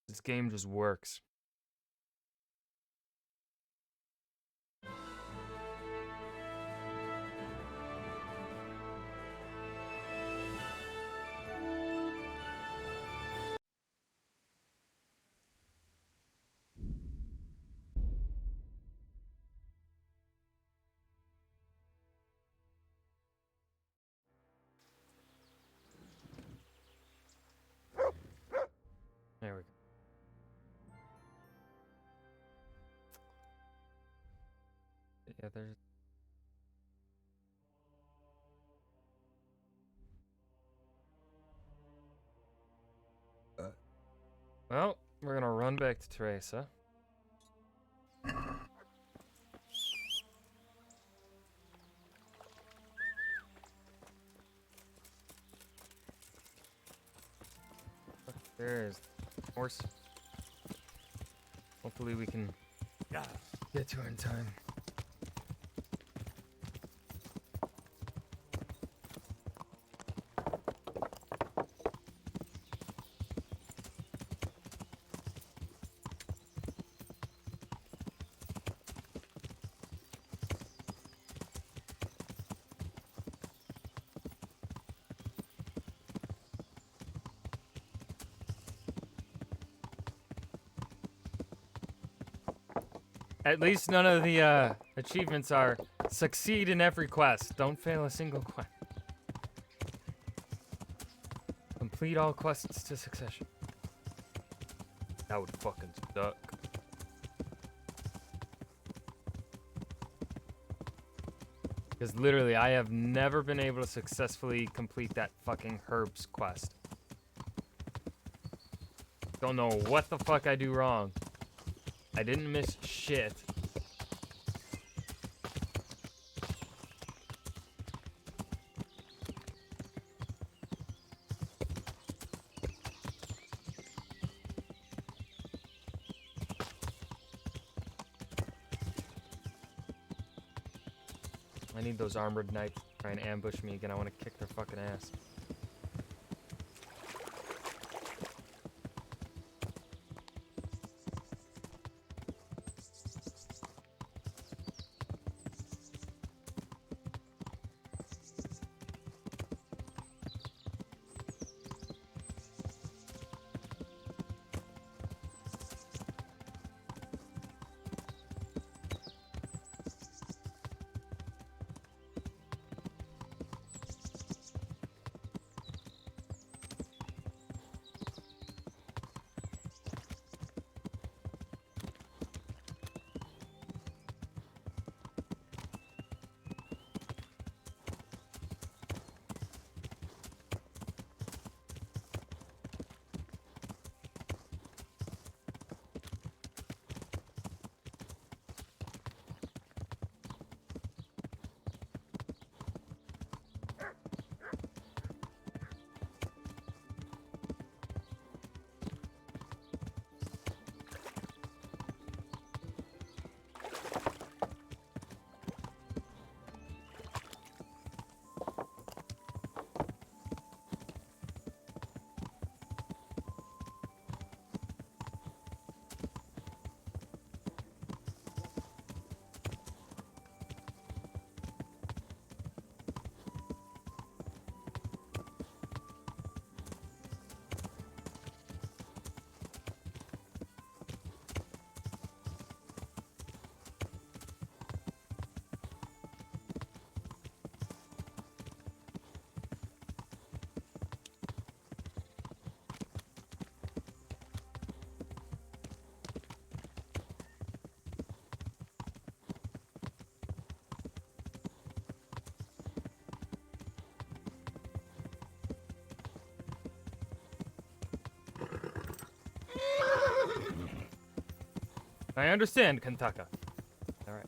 This game just works. There we go. Yeah, there's... Well, we're gonna run back to Teresa. There's the horse. Hopefully we can get to her in time. At least none of the achievements are succeed in every quest. Don't fail a single quest. Complete all quests to succession. That would fucking suck. Because literally, I have never been able to successfully complete that fucking herbs quest. Don't know what the fuck I do wrong. I didn't miss shit. I need those armored knights to try and ambush me again. I want to kick their fucking ass. I understand, Kentucky. All right.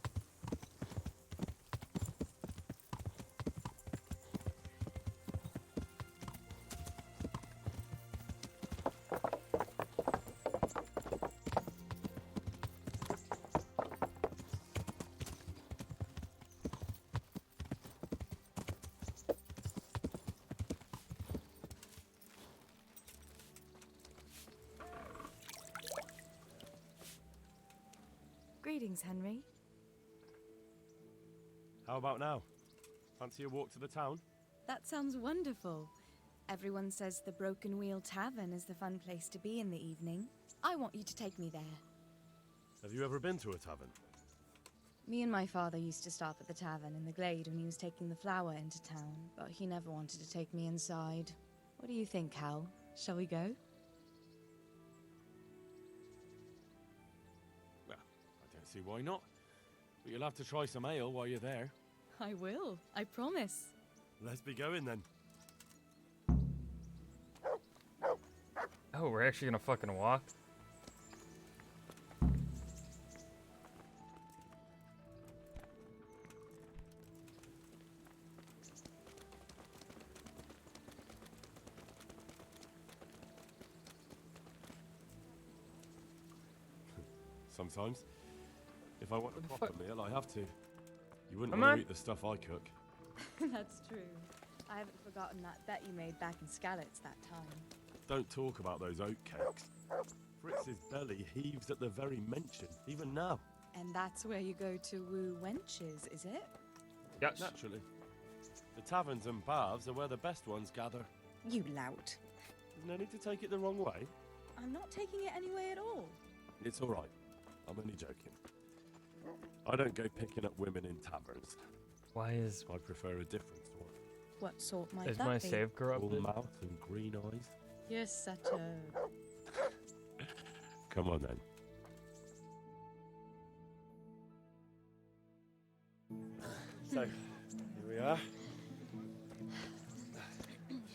Greetings, Henry. How about now? Fancy a walk to the town? That sounds wonderful. Everyone says the Broken Wheel Tavern is the fun place to be in the evening. I want you to take me there. Have you ever been to a tavern? Me and my father used to stop at the tavern in the glade when he was taking the flour into town, but he never wanted to take me inside. What do you think, Hal? Shall we go? Well, I don't see why not. But you'll have to try some ale while you're there. I will, I promise. Let's be going then. Oh, we're actually gonna fucking walk? Sometimes. If I want a proper meal, I have to. You wouldn't Come want on. to eat the stuff I cook. That's true. I haven't forgotten that bet you made back in Skalitz that time. Don't talk about those oat cakes. Fritz's belly heaves at the very mention, even now. And that's where you go to woo wenches, is it? Yes. Naturally. The taverns and baths are where the best ones gather. You lout. No need to take it the wrong way. I'm not taking it any way at all. It's all right. I'm only joking. I don't go picking up women in taverns. Why is... I prefer a different sort. What sort might Is that my be? save corrupted? Full mouth and green eyes. You're such a... Come on then. So, here we are.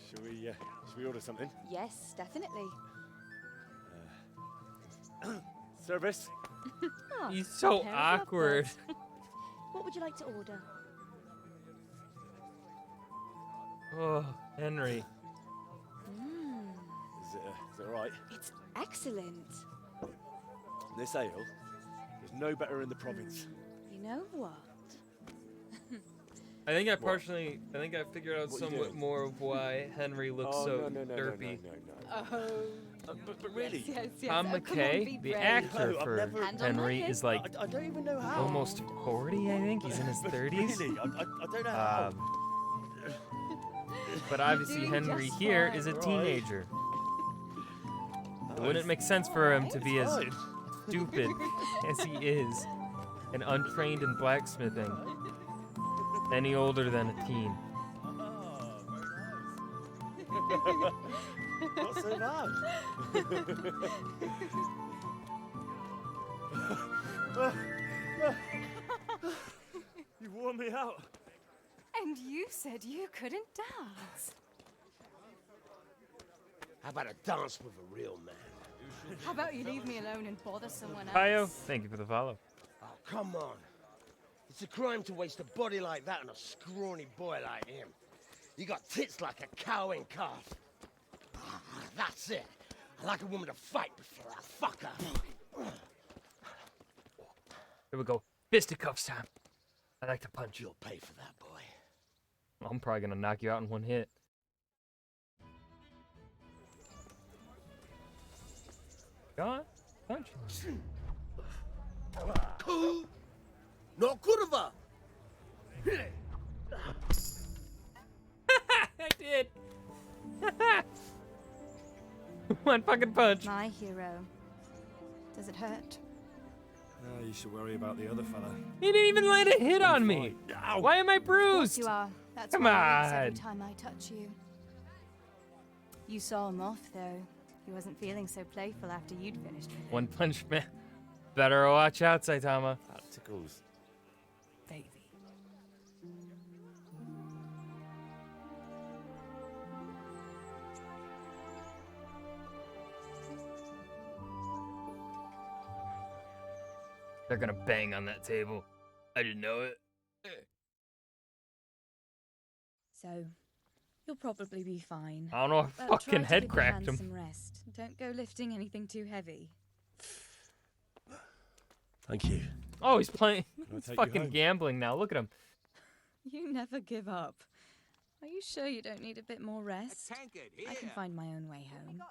Shall we order something? Yes, definitely. Service? Ah, He's so pair of awkward. lovebirds. What would you like to order? Oh, Henry. Is it alright? It's excellent. This ale, there's no better in the province. You know what? I think I figured out What you somewhat doing? more of why Henry looks Oh, so no, derpy. Oh. But really? Yes. Tom Oh, come on, McKay, be the brave. actor No, I've for never- Hand on my Henry, hip. is like I don't even know how. almost 40, I think. He's in his 30s. Really? I don't know how. But obviously doing Henry just here fine. is a Right. teenager. It wouldn't make sense for him to be as Fine. stupid as he is and untrained in blacksmithing any older than a teen. Not so bad. You wore me out. And you said you couldn't dance. How about a dance with a real man? How about you leave me alone and bother someone else? Kaio, thank you for the follow. Oh, come on. It's a crime to waste a body like that on a scrawny boy like him. You got tits like a cow in calf. That's it. I like a woman to fight before I fuck her. Here we go. Fisticuffs time. I like to punch. You'll pay for that, boy. I'm probably gonna knock you out in one hit. Go on. Punch. No kurva! I did. One fucking punch. My hero. Does it hurt? You should worry about the other fella. He didn't even land a hit on me. Why am I Of course bruised? you are. That's Come why I wince on. every time I touch you. You saw him off, though. He wasn't feeling so playful after you'd finished with him. One punch man. Better watch out, Saitama. That tickles. Baby. They're gonna bang on that table. I didn't know it. So, you'll probably be fine. I don't know if But fucking try to head give your cracked hands him. some rest. Don't go lifting anything too heavy. Thank you. Oh, he's playing. Can I He's take you fucking home? gambling now. Look at him. You never give up. Are you sure you don't need a bit more rest? I can find my own way home.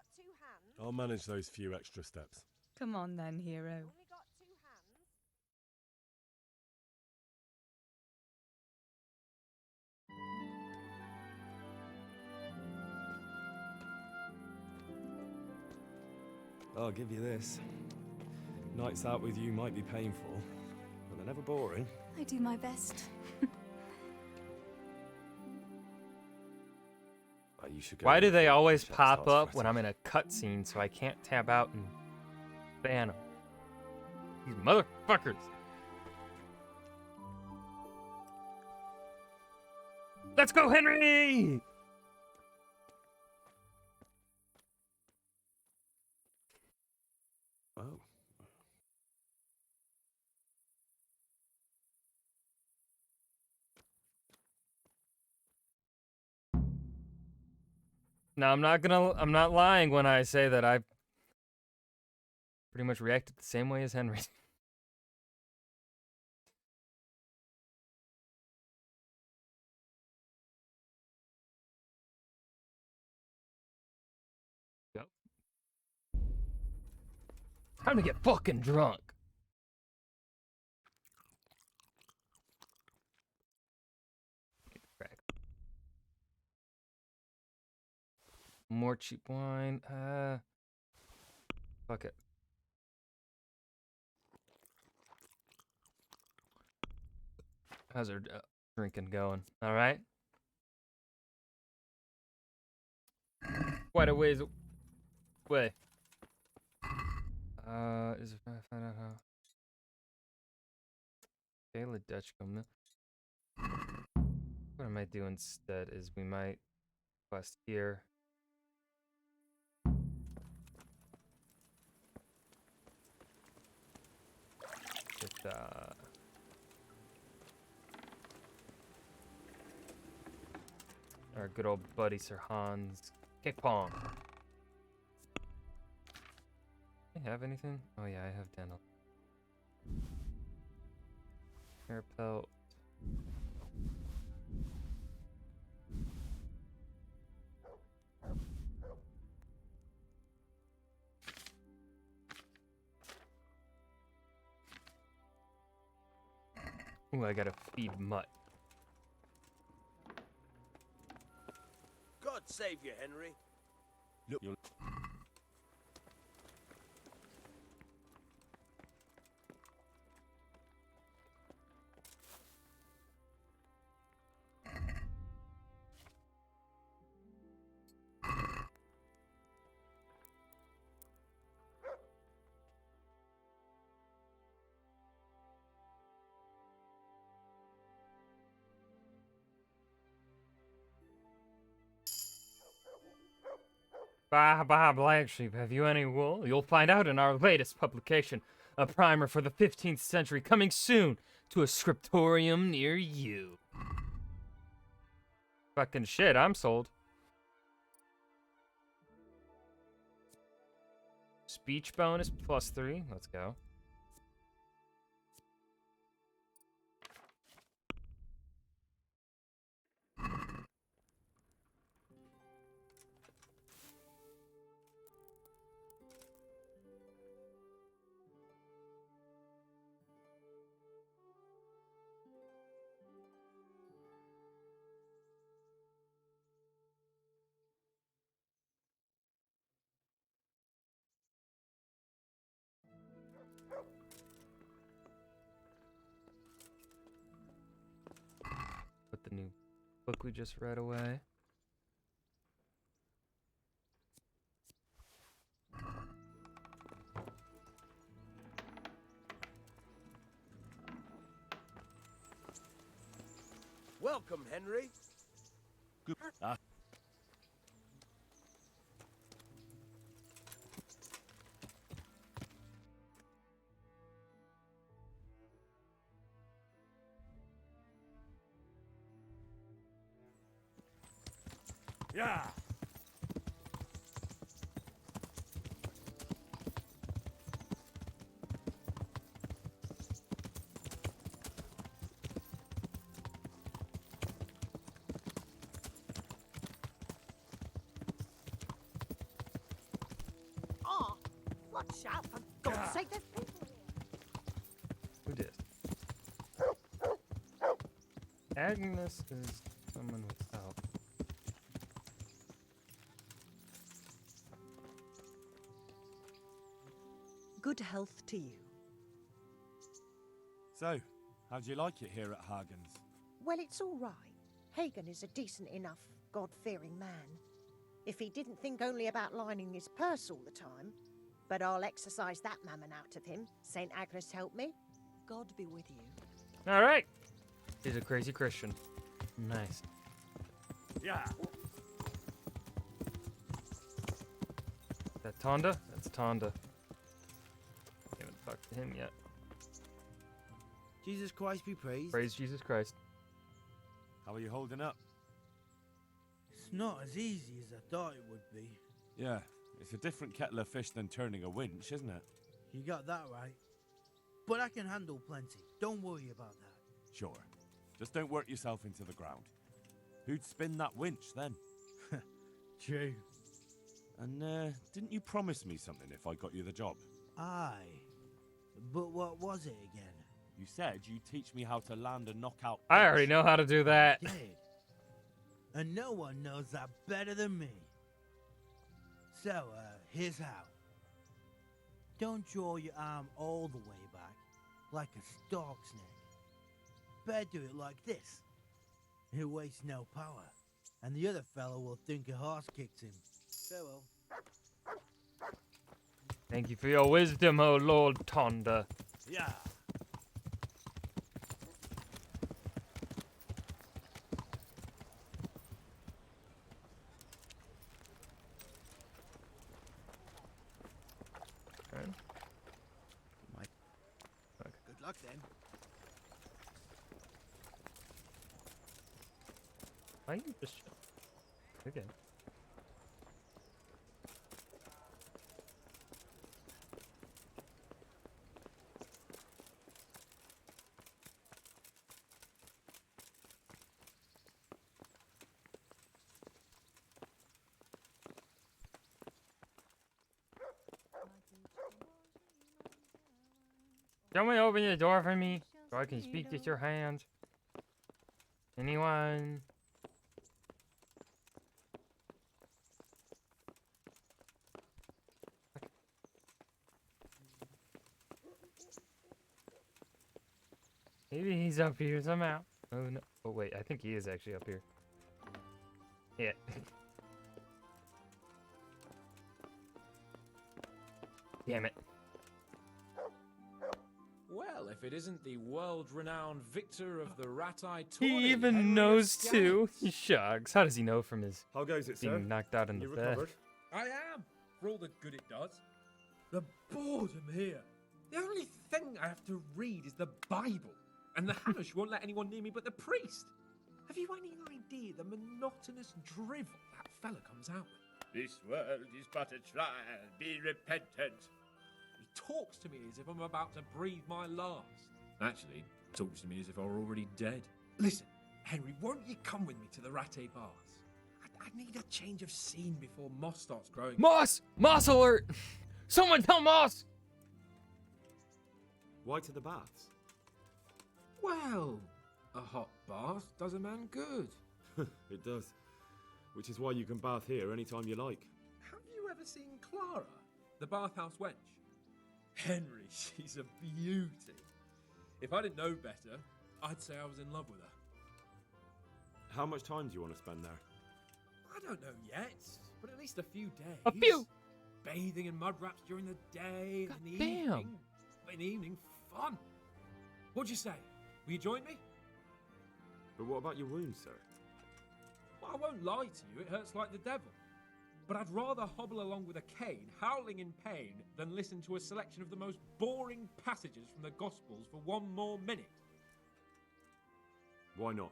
I'll manage those few extra steps. Come on then, hero. I'll give you this. Nights out with you might be painful, but they're never boring. I do my best. You should go Why do they before always Bishop pop starts up when fretting. I'm in a cutscene so I can't tab out and ban them? These motherfuckers. Let's go, Henry! Oh. No, I'm not lying when I say that I pretty much reacted the same way as Henry. Yep. Time to get fucking drunk. Crack. More cheap wine. Fuck it. How's our drinking going? All right. Quite a ways away. Is it find out how? Daily Dutch come. What I might do instead is we might quest here. With our good old buddy Sir Hans Kick Pong. Do I have anything? Oh yeah, I have dental. Hair pelt. Ooh, I gotta feed Mutt. God save you, Henry. Look, you'll... Bah, bah, black sheep, have you any wool? You'll find out in our latest publication, a primer for the 15th century, coming soon to a scriptorium near you. Fucking shit, I'm sold. Speech bonus +3, let's go. Put the new book we just read away. Welcome, Henry. Good. Yeah. Oh, watch out, for God's sake, there's people here. Who did? Agnes is someone without. Good health to you. So, how'd you like it here at Hagen's? Well, it's all right. Hagen is a decent enough, God-fearing man. If he didn't think only about lining his purse all the time. But I'll exercise that mammon out of him. St. Agnes help me. God be with you. All right. He's a crazy Christian. Nice. Yeah. That Tonda? That's Tonda. Haven't talked to him yet. Jesus Christ be praised. Praise Jesus Christ. How are you holding up? It's not as easy as I thought it would be. Yeah, it's a different kettle of fish than turning a winch, isn't it? You got that right. But I can handle plenty. Don't worry about that. Sure. Just don't work yourself into the ground. Who'd spin that winch then? True. And didn't you promise me something if I got you the job? Aye. But what was it again? You said you'd teach me how to land a knockout. I already know how to do that. Did. And no one knows that better than me. So, here's how. Don't draw your arm all the way back, like a stork's neck. Better do it like this. It wastes no power, and the other fellow will think a horse kicked him. Farewell. Thank you for your wisdom, O Lord Tonda. Yeah. Good luck then. Why you just okay? Someone open the door for me so I can speak with your hands. Anyone? Maybe he's up here somehow. Oh no. Oh wait, I think he is actually up here. Yeah. Damn it. Well, if it isn't the world-renowned victor of the rat-eye tournament, He even Henry knows Scout. too. He shucks. How does he know from his How goes it, being sir? knocked out in the You bed? recovered? I am, for all the good it does. The boredom here. The only thing I have to read is the Bible, and the Hamish won't let anyone near me but the priest. Have you any idea the monotonous drivel that fella comes out with? This world is but a trial, be repentant. He talks to me as if I'm about to breathe my last. Actually, he talks to me as if I were already dead. Listen, Henry, won't you come with me to the Rattay Baths? I need a change of scene before moss starts growing. Moss! Moss alert! Someone tell Moss! Why to the baths? Well, a hot bath does a man good. It does. Which is why you can bath here anytime you like. Have you ever seen Clara, the bathhouse wench? Henry, she's a beauty. If I didn't know better, I'd say I was in love with her. How much time do you want to spend there? I don't know yet, but at least a few days. A few? Bathing in mud wraps during the day, and in the damn. evening. In the evening, fun. What'd you say? Will you join me? But what about your wounds, sir? Well, I won't lie to you, it hurts like the devil. But I'd rather hobble along with a cane, howling in pain, than listen to a selection of the most boring passages from the Gospels for one more minute. Why not?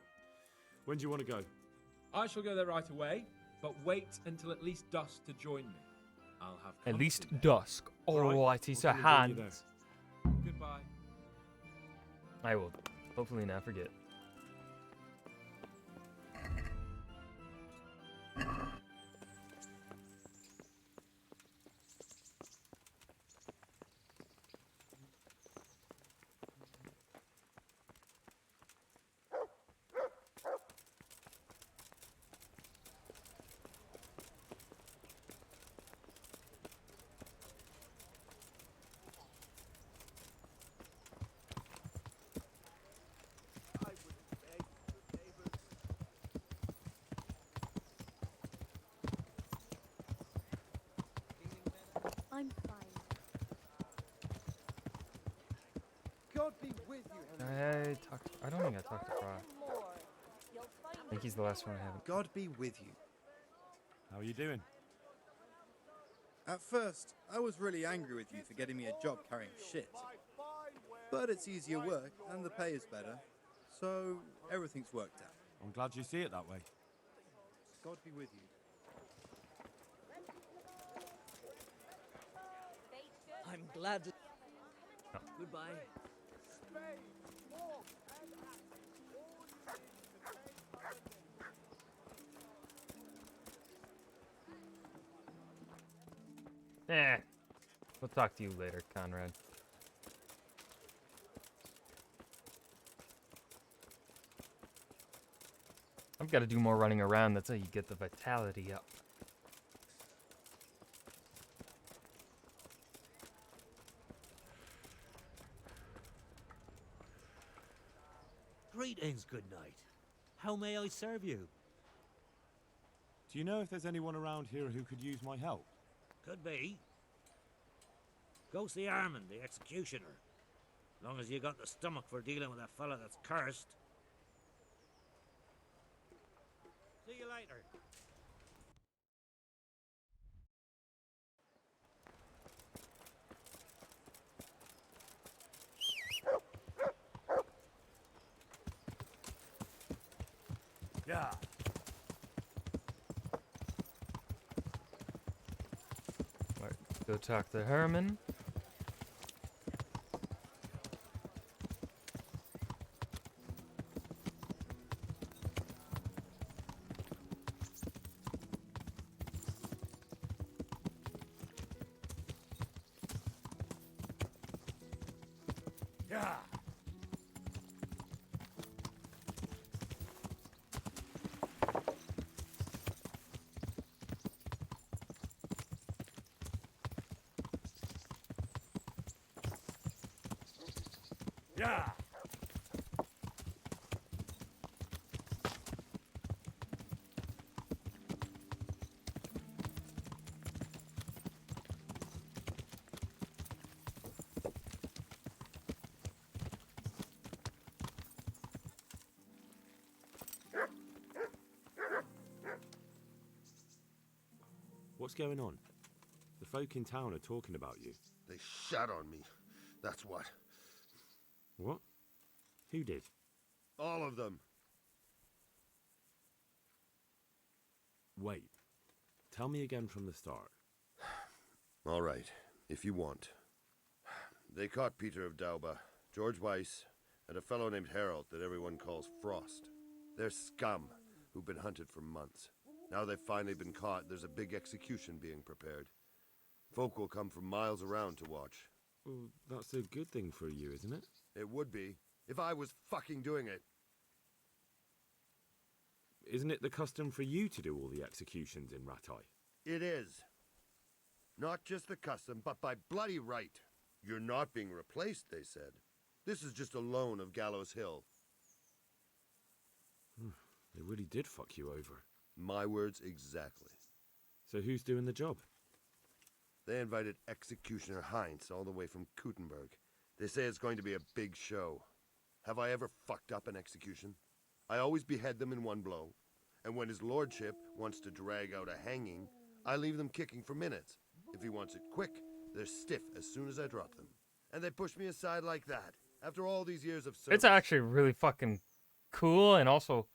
When do you want to go? I shall go there right away, but wait until at least dusk to join me. I'll have At least company. dusk. All right, Alrighty, so we'll come and join you hands. Goodbye. I will hopefully not forget. I'm fine. God be with you, I don't think I talked to Fry. I think he's the last one I haven't. God be with you. How are you doing? At first, I was really angry with you for getting me a job carrying shit. But it's easier work, and the pay is better, so everything's worked out. I'm glad you see it that way. God be with you. I'm glad to... Oh. Goodbye. We'll talk to you later, Conrad. I've got to do more running around. That's how you get the vitality up. Greetings, good night. How may I serve you? Do you know if there's anyone around here who could use my help? Could be. Go see Armand, the executioner. Long as you got the stomach for dealing with a fella that's cursed. See you later. Yeah. Right, go talk to Herman. Yeah. Yeah. What's going on? The folk in town are talking about you. They shot on me. That's what. What? Who did? All of them. Wait. Tell me again from the start. All right, if you want. They caught Peter of Dauba, George Weiss, and a fellow named Harold that everyone calls Frost. They're scum who've been hunted for months. Now they've finally been caught, there's a big execution being prepared. Folk will come from miles around to watch. Well, that's a good thing for you, isn't it? It would be, if I was fucking doing it. Isn't it the custom for you to do all the executions in Ratai? It is. Not just the custom, but by bloody right. You're not being replaced, they said. This is just a loan of Gallows Hill. They really did fuck you over. My words exactly. So who's doing the job? They invited Executioner Heinz all the way from Kuttenberg. They say it's going to be a big show. Have I ever fucked up an execution? I always behead them in one blow. And when his lordship wants to drag out a hanging, I leave them kicking for minutes. If he wants it quick, they're stiff as soon as I drop them. And they push me aside like that, after all these years of service. It's actually really fucking cool and also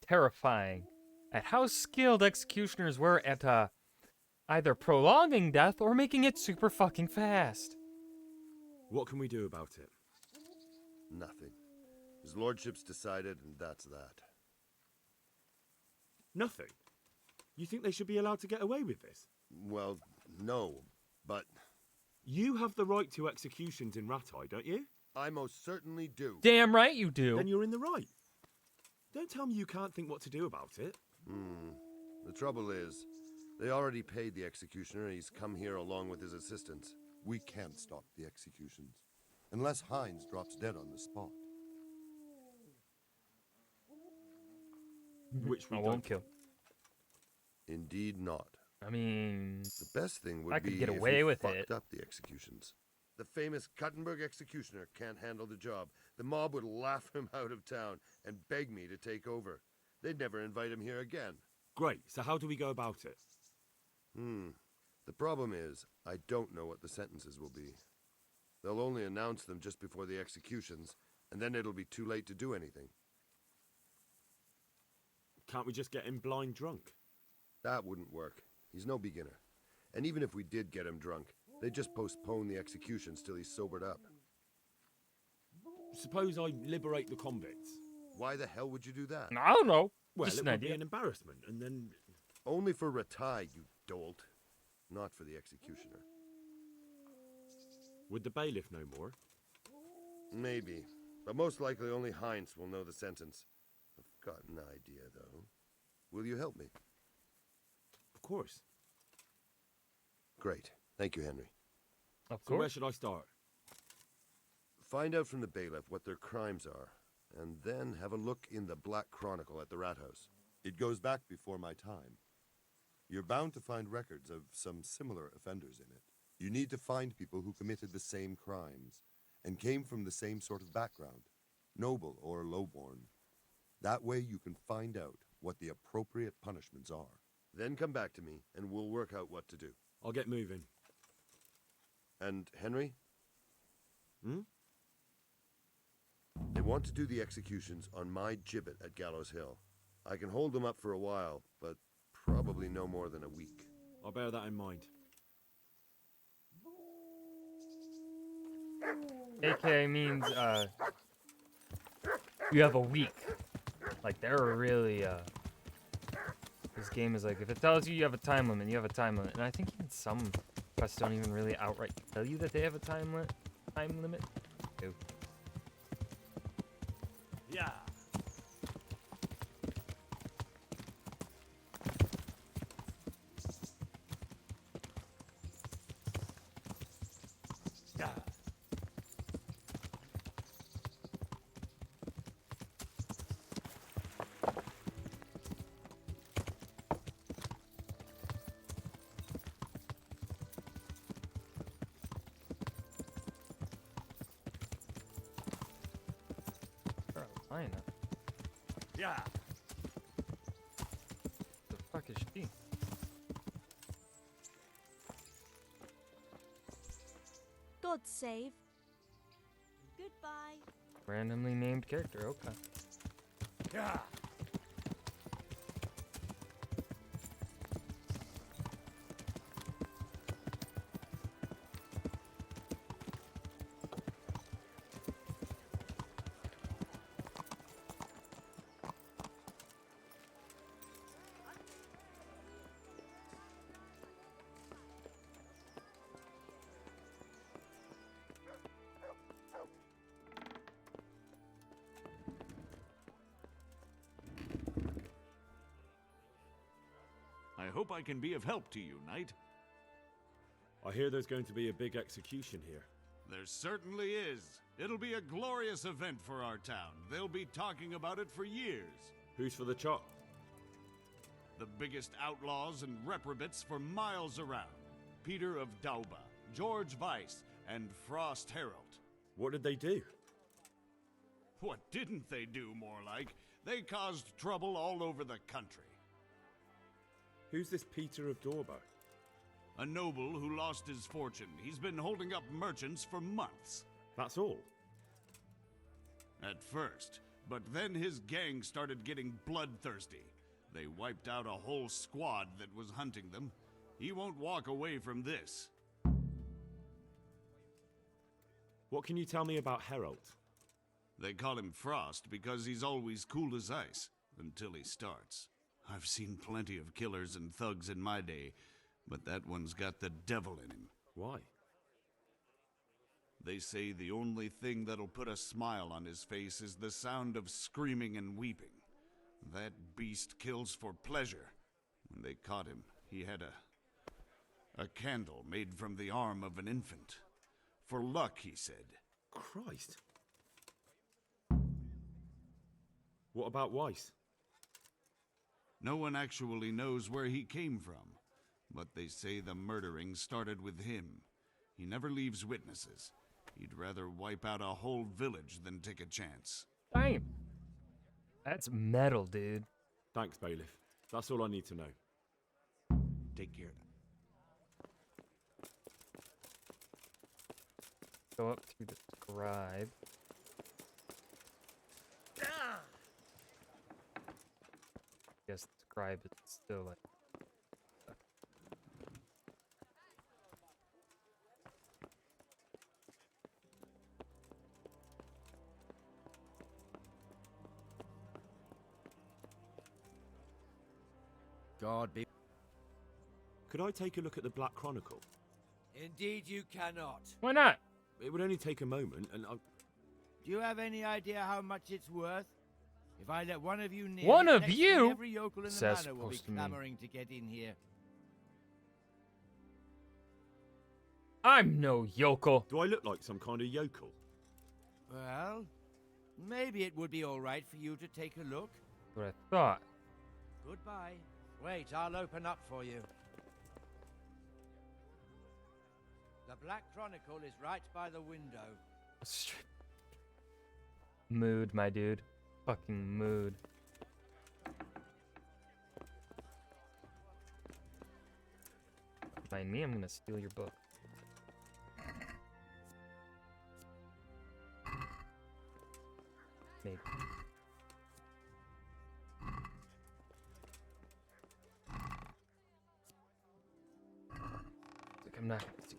terrifying at how skilled executioners were at either prolonging death or making it super fucking fast. What can we do about it? Nothing. His lordship's decided, and that's that. Nothing? You think they should be allowed to get away with this? Well, no, but... You have the right to executions in Rattay, don't you? I most certainly do. Damn right you do. Then you're in the right. Don't tell me you can't think what to do about it. The trouble is, they already paid the executioner and he's come here along with his assistants. We can't stop the executions, unless Hines drops dead on the spot. Which we won't kill. Indeed not. I mean... The best thing would I could be get if away we with fucked it. up the executions. The famous Cuttenberg executioner can't handle the job. The mob would laugh him out of town and beg me to take over. They'd never invite him here again. Great, so how do we go about it? The problem is, I don't know what the sentences will be. They'll only announce them just before the executions, and then it'll be too late to do anything. Can't we just get him blind drunk? That wouldn't work. He's no beginner. And even if we did get him drunk, they'd just postpone the executions till he's sobered up. Suppose I liberate the convicts. Why the hell would you do that? I don't know. Well, Just it an would be idea. an embarrassment, and then... Only for Rattay, you dolt. Not for the executioner. Would the bailiff know more? Maybe. But most likely only Heinz will know the sentence. I've got an idea, though. Will you help me? Of course. Great. Thank you, Henry. Of So where course. should I start? Find out from the bailiff what their crimes are, and then have a look in the Black Chronicle at the Rat House. It goes back before my time. You're bound to find records of some similar offenders in it. You need to find people who committed the same crimes and came from the same sort of background, noble or lowborn. That way you can find out what the appropriate punishments are. Then come back to me, and we'll work out what to do. I'll get moving. And, Henry? Hmm? They want to do the executions on my gibbet at Gallows Hill. I can hold them up for a while, but probably no more than a week. I'll bear that in mind. AK means, you have a week. Like, they're really, this game is like, if it tells you you have a time limit, you have a time limit. And I think even some quests don't even really outright tell you that they have a time limit. Ew. Yeah. Carolina. Yeah. The fuck is she? God save. Goodbye. Randomly named character, okay. Yeah. I hope I can be of help to you, Knight. I hear there's going to be a big execution here. There certainly is. It'll be a glorious event for our town. They'll be talking about it for years. Who's for the chop? The biggest outlaws and reprobates for miles around. Peter of Dauba, George Weiss, and Frost Herald. What did they do? What didn't they do, more like? They caused trouble all over the country. Who's this Peter of Dauba? A noble who lost his fortune. He's been holding up merchants for months. That's all? At first, but then his gang started getting bloodthirsty. They wiped out a whole squad that was hunting them. He won't walk away from this. What can you tell me about Harold? They call him Frost because he's always cool as ice, until he starts. I've seen plenty of killers and thugs in my day, but that one's got the devil in him. Why? They say the only thing that'll put a smile on his face is the sound of screaming and weeping. That beast kills for pleasure. When they caught him, he had a candle made from the arm of an infant. For luck, he said. Christ. What about Weiss? No one actually knows where he came from, but they say the murdering started with him. He never leaves witnesses. He'd rather wipe out a whole village than take a chance. Damn. That's metal, dude. Thanks, Bailiff. That's all I need to know. Take care. Go up to the scribe. Guess the scribe is still like. God be. Could I take a look at the Black Chronicle? Indeed, you cannot. Why not? It would only take a moment, and Do you have any idea how much it's worth? If I let one of you near One it, of next thing you? every yokel in the Says manor will be supposed to me. clamoring to get in here. I'm no yokel. Do I look like some kind of yokel? Well, maybe it would be all right for you to take a look. What I thought. Goodbye. Wait, I'll open up for you. The Black Chronicle is right by the window. Mood, my dude. Fucking mood. Mind me, I'm gonna steal your book. Maybe. Like I'm not gonna see.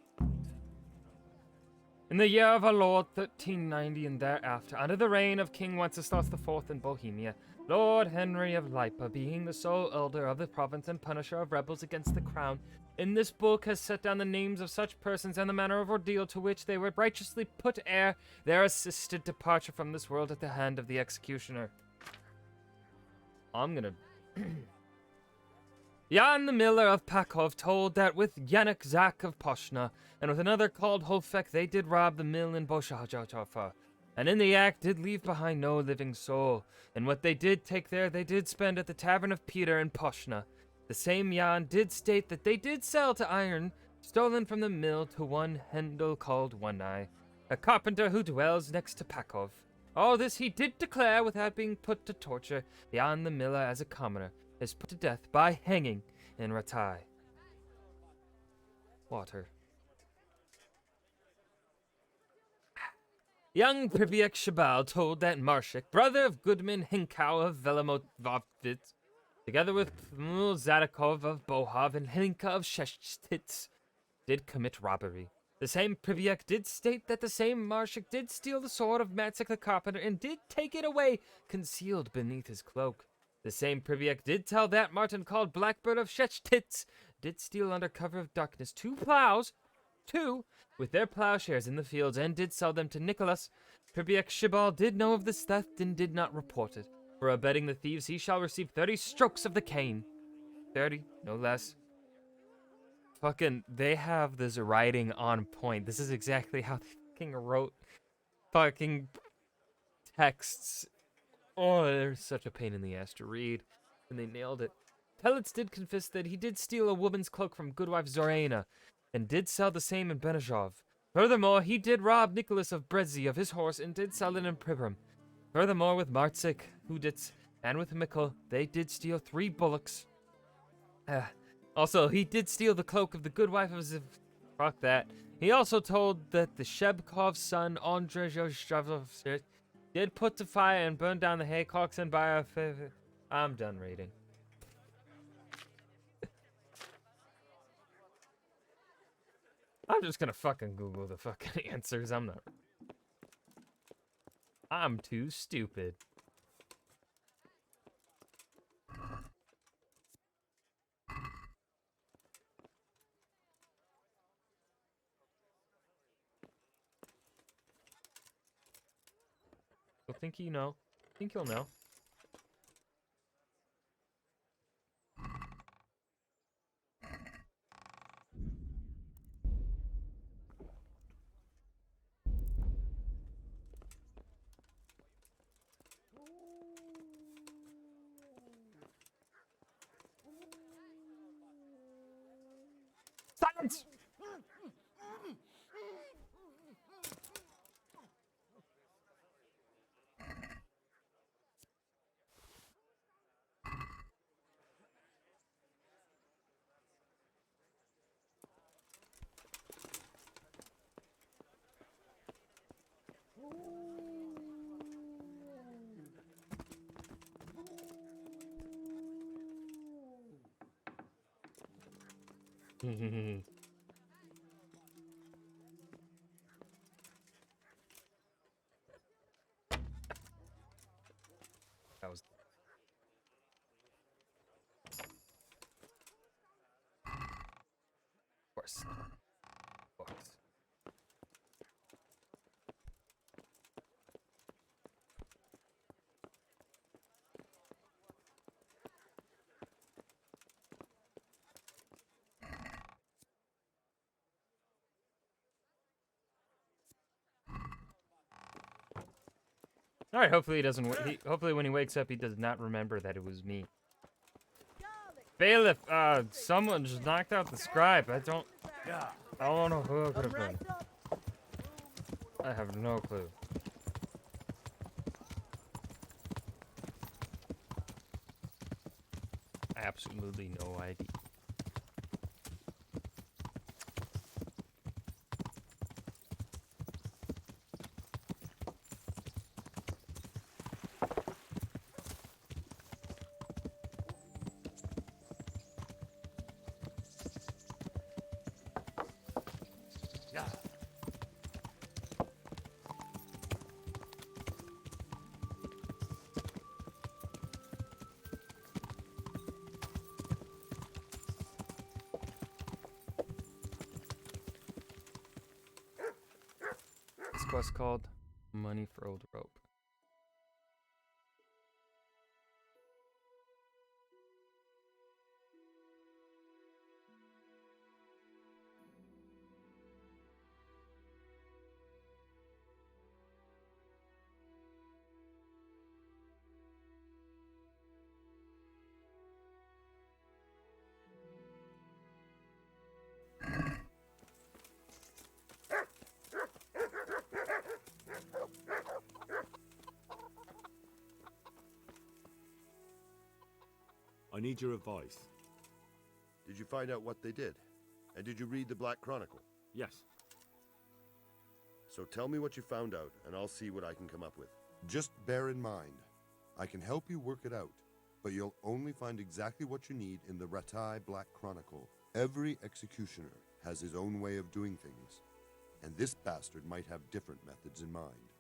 In the year of our Lord 1390 and thereafter, under the reign of King Wenceslas IV in Bohemia, Lord Henry of Lipa, being the sole elder of the province and punisher of rebels against the crown, in this book has set down the names of such persons and the manner of ordeal to which they were righteously put ere their assisted departure from this world at the hand of the executioner. I'm gonna... Jan the miller of Pakov told that with Yannick Zak of Poshna, and with another called Holfek, they did rob the mill in Boshajajafa, and in the act did leave behind no living soul, and what they did take there they did spend at the tavern of Peter in Poshna. The same Jan did state that they did sell to iron, stolen from the mill to one Hendel called One Eye, a carpenter who dwells next to Pakov. All this he did declare without being put to torture. Jan the miller, as a commoner, is put to death by hanging in Ratai. Water. Young Pribiak Shabal told that Marshik, brother of Goodman Hinkau of Velamovovitz, together with Pmul Zadakov of Bohov and Hinka of Sheshtitz, did commit robbery. The same Pribiak did state that the same Marshik did steal the sword of Matsik the carpenter and did take it away, concealed beneath his cloak. The same Pribiak did tell that Martin called Blackbird of Sheshtitz did steal under cover of darkness 2 plows, with their plowshares in the fields, and did sell them to Nicholas. Pribiak Shibal did know of this theft and did not report it. For abetting the thieves, he shall receive 30 strokes of the cane. 30, no less. Fucking, they have this writing on point. This is exactly how they fucking wrote fucking texts. Oh, they're such a pain in the ass to read. And they nailed it. Pellets did confess that he did steal a woman's cloak from goodwife Zorena, and did sell the same in Benishov. Furthermore, he did rob Nicholas of Brezi of his horse, and did sell it in Pribram. Furthermore, with Martzik, Huditz, and with Mikkel, they did steal 3 bullocks. Also, he did steal the cloak of the good wife of Ziv. Fuck that. He also told that the Shebkov's son, Andrei Zhozhavov, did put to fire and burn down the haycocks and buy a... I'm done reading. I'm just gonna fucking Google the fucking answers. I'm too stupid. I think you know. I think you'll know. Silence! That was. Of course. Of course. All right. Hopefully he doesn't. Hopefully when he wakes up, he does not remember that it was me. Bailiff, someone just knocked out the scribe. I don't know who it could have been. I have no clue. Absolutely no idea. This quest called Money for Old Rope. I need your advice. Did you find out what they did? And did you read the Black Chronicle? Yes. So tell me what you found out, and I'll see what I can come up with. Just bear in mind, I can help you work it out, but you'll only find exactly what you need in the Ratai Black Chronicle. Every executioner has his own way of doing things, and this bastard might have different methods in mind.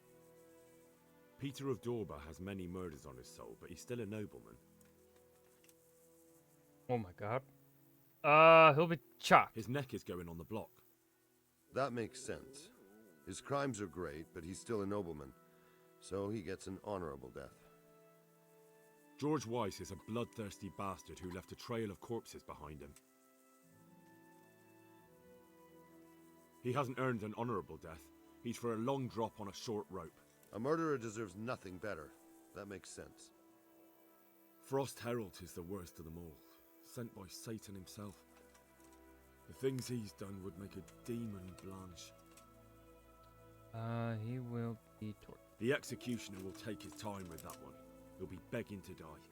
Peter of Dorba has many murders on his soul, but he's still a nobleman. Oh my god. He'll be chopped. His neck is going on the block. That makes sense. His crimes are great, but he's still a nobleman, so he gets an honorable death. George Weiss is a bloodthirsty bastard who left a trail of corpses behind him. He hasn't earned an honorable death. He's for a long drop on a short rope. A murderer deserves nothing better. That makes sense. Frost Herald is the worst of them all, sent by Satan himself. The things he's done would make a demon blanch. He will be tortured. The executioner will take his time with that one. He'll be begging to die.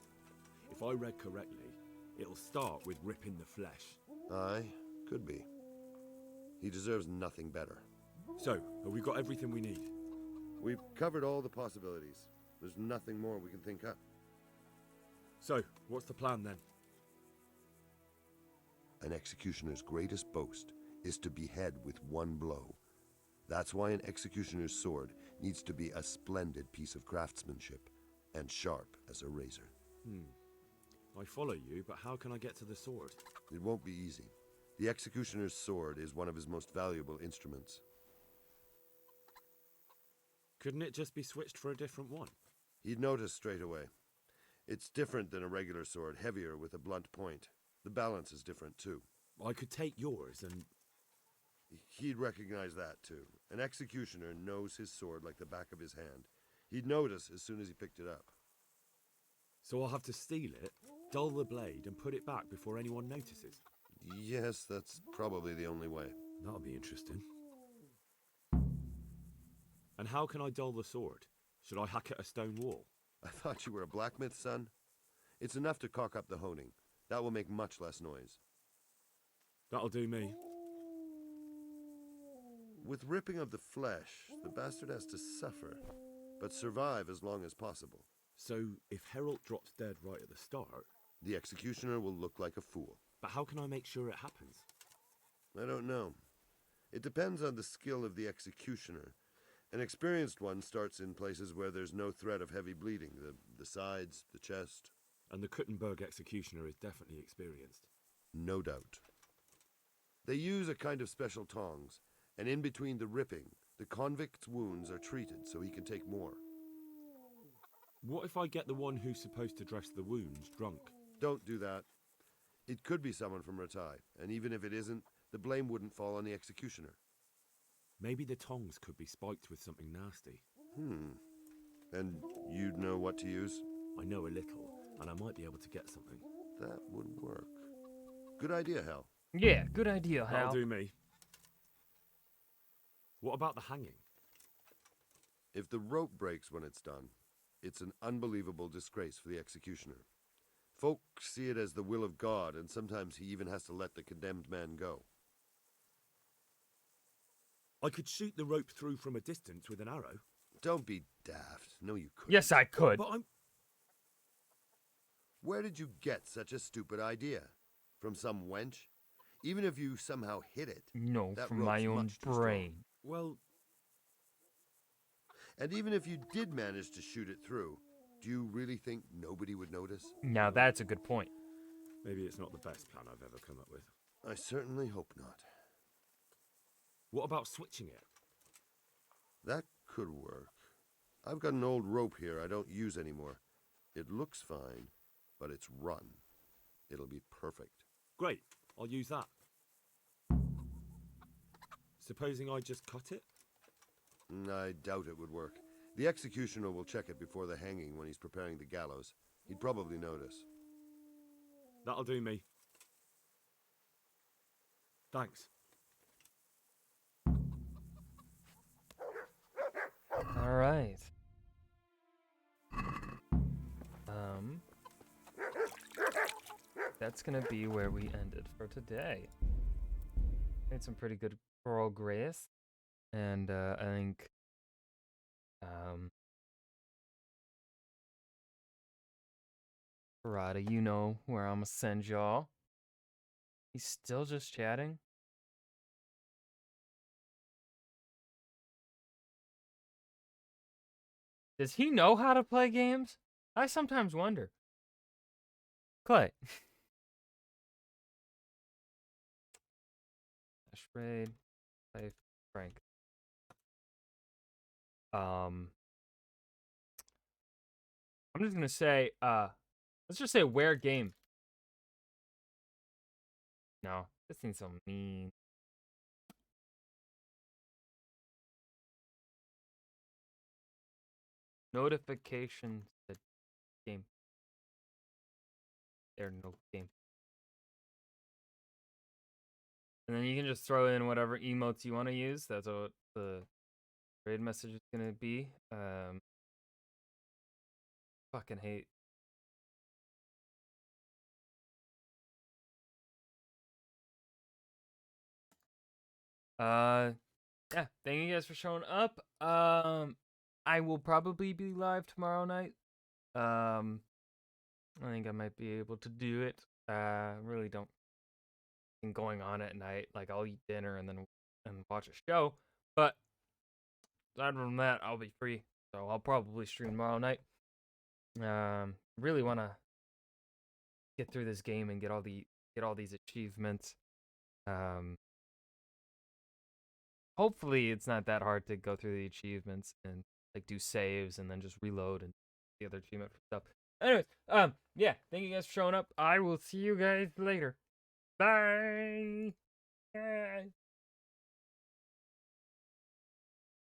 If I read correctly, it'll start with ripping the flesh. Aye, could be. He deserves nothing better. So, have we got everything we need? We've covered all the possibilities. There's nothing more we can think up. So, what's the plan then? An executioner's greatest boast is to behead with one blow. That's why an executioner's sword needs to be a splendid piece of craftsmanship and sharp as a razor. I follow you, but how can I get to the sword? It won't be easy. The executioner's sword is one of his most valuable instruments. Couldn't it just be switched for a different one? He'd notice straight away. It's different than a regular sword, heavier with a blunt point. The balance is different too. I could take yours and... He'd recognize that too. An executioner knows his sword like the back of his hand. He'd notice as soon as he picked it up. So I'll have to steal it, dull the blade, and put it back before anyone notices? Yes, that's probably the only way. That'll be interesting. And how can I dull the sword? Should I hack at a stone wall? I thought you were a blacksmith, son. It's enough to cock up the honing. That will make much less noise. That'll do me. With ripping of the flesh, the bastard has to suffer, but survive as long as possible. So, if Herald drops dead right at the start... The executioner will look like a fool. But how can I make sure it happens? I don't know. It depends on the skill of the executioner. An experienced one starts in places where there's no threat of heavy bleeding, the sides, the chest. And the Kuttenberg executioner is definitely experienced. No doubt. They use a kind of special tongs, and in between the ripping, the convict's wounds are treated so he can take more. What if I get the one who's supposed to dress the wounds drunk? Don't do that. It could be someone from Ratai, and even if it isn't, the blame wouldn't fall on the executioner. Maybe the tongs could be spiked with something nasty. And you'd know what to use? I know a little, and I might be able to get something. That would work. Good idea, Hal. Yeah, good idea, Hal. That'll do me. What about the hanging? If the rope breaks when it's done, it's an unbelievable disgrace for the executioner. Folk see it as the will of God, and sometimes he even has to let the condemned man go. I could shoot the rope through from a distance with an arrow. Don't be daft. No, you couldn't. Yes, I could. But I'm... Where did you get such a stupid idea? From some wench? Even if you somehow hit it. No, that from my rope's own much too strong. brain. Well... And even if you did manage to shoot it through, do you really think nobody would notice? Now that's a good point. Maybe it's not the best plan I've ever come up with. I certainly hope not. What about switching it? That could work. I've got an old rope here I don't use anymore. It looks fine, but it's rotten. It'll be perfect. Great, I'll use that. Supposing I just cut it? I doubt it would work. The executioner will check it before the hanging when he's preparing the gallows. He'd probably notice. That'll do me. Thanks. All right. That's gonna be where we ended for today. Made some pretty good progress, and I think Rada, you know where I'm gonna send y'all. He's still just chatting. Does he know how to play games? I sometimes wonder. Clay. Ashraid. Play Frank. I'm just gonna say, let's just say where game. No, this seems so mean. Notifications that game. There no game. And then you can just throw in whatever emotes you want to use. That's what the raid message is gonna be. Fucking hate. Yeah, thank you guys for showing up. I will probably be live tomorrow night. I think I might be able to do it. Really don't anything going on at night. Like I'll eat dinner and then watch a show. But aside from that, I'll be free. So I'll probably stream tomorrow night. Really want to get through this game and get all these achievements. Hopefully it's not that hard to go through the achievements and like do saves and then just reload and the other achievement stuff. Anyways, yeah, thank you guys for showing up. I will see you guys later. Bye. Bye.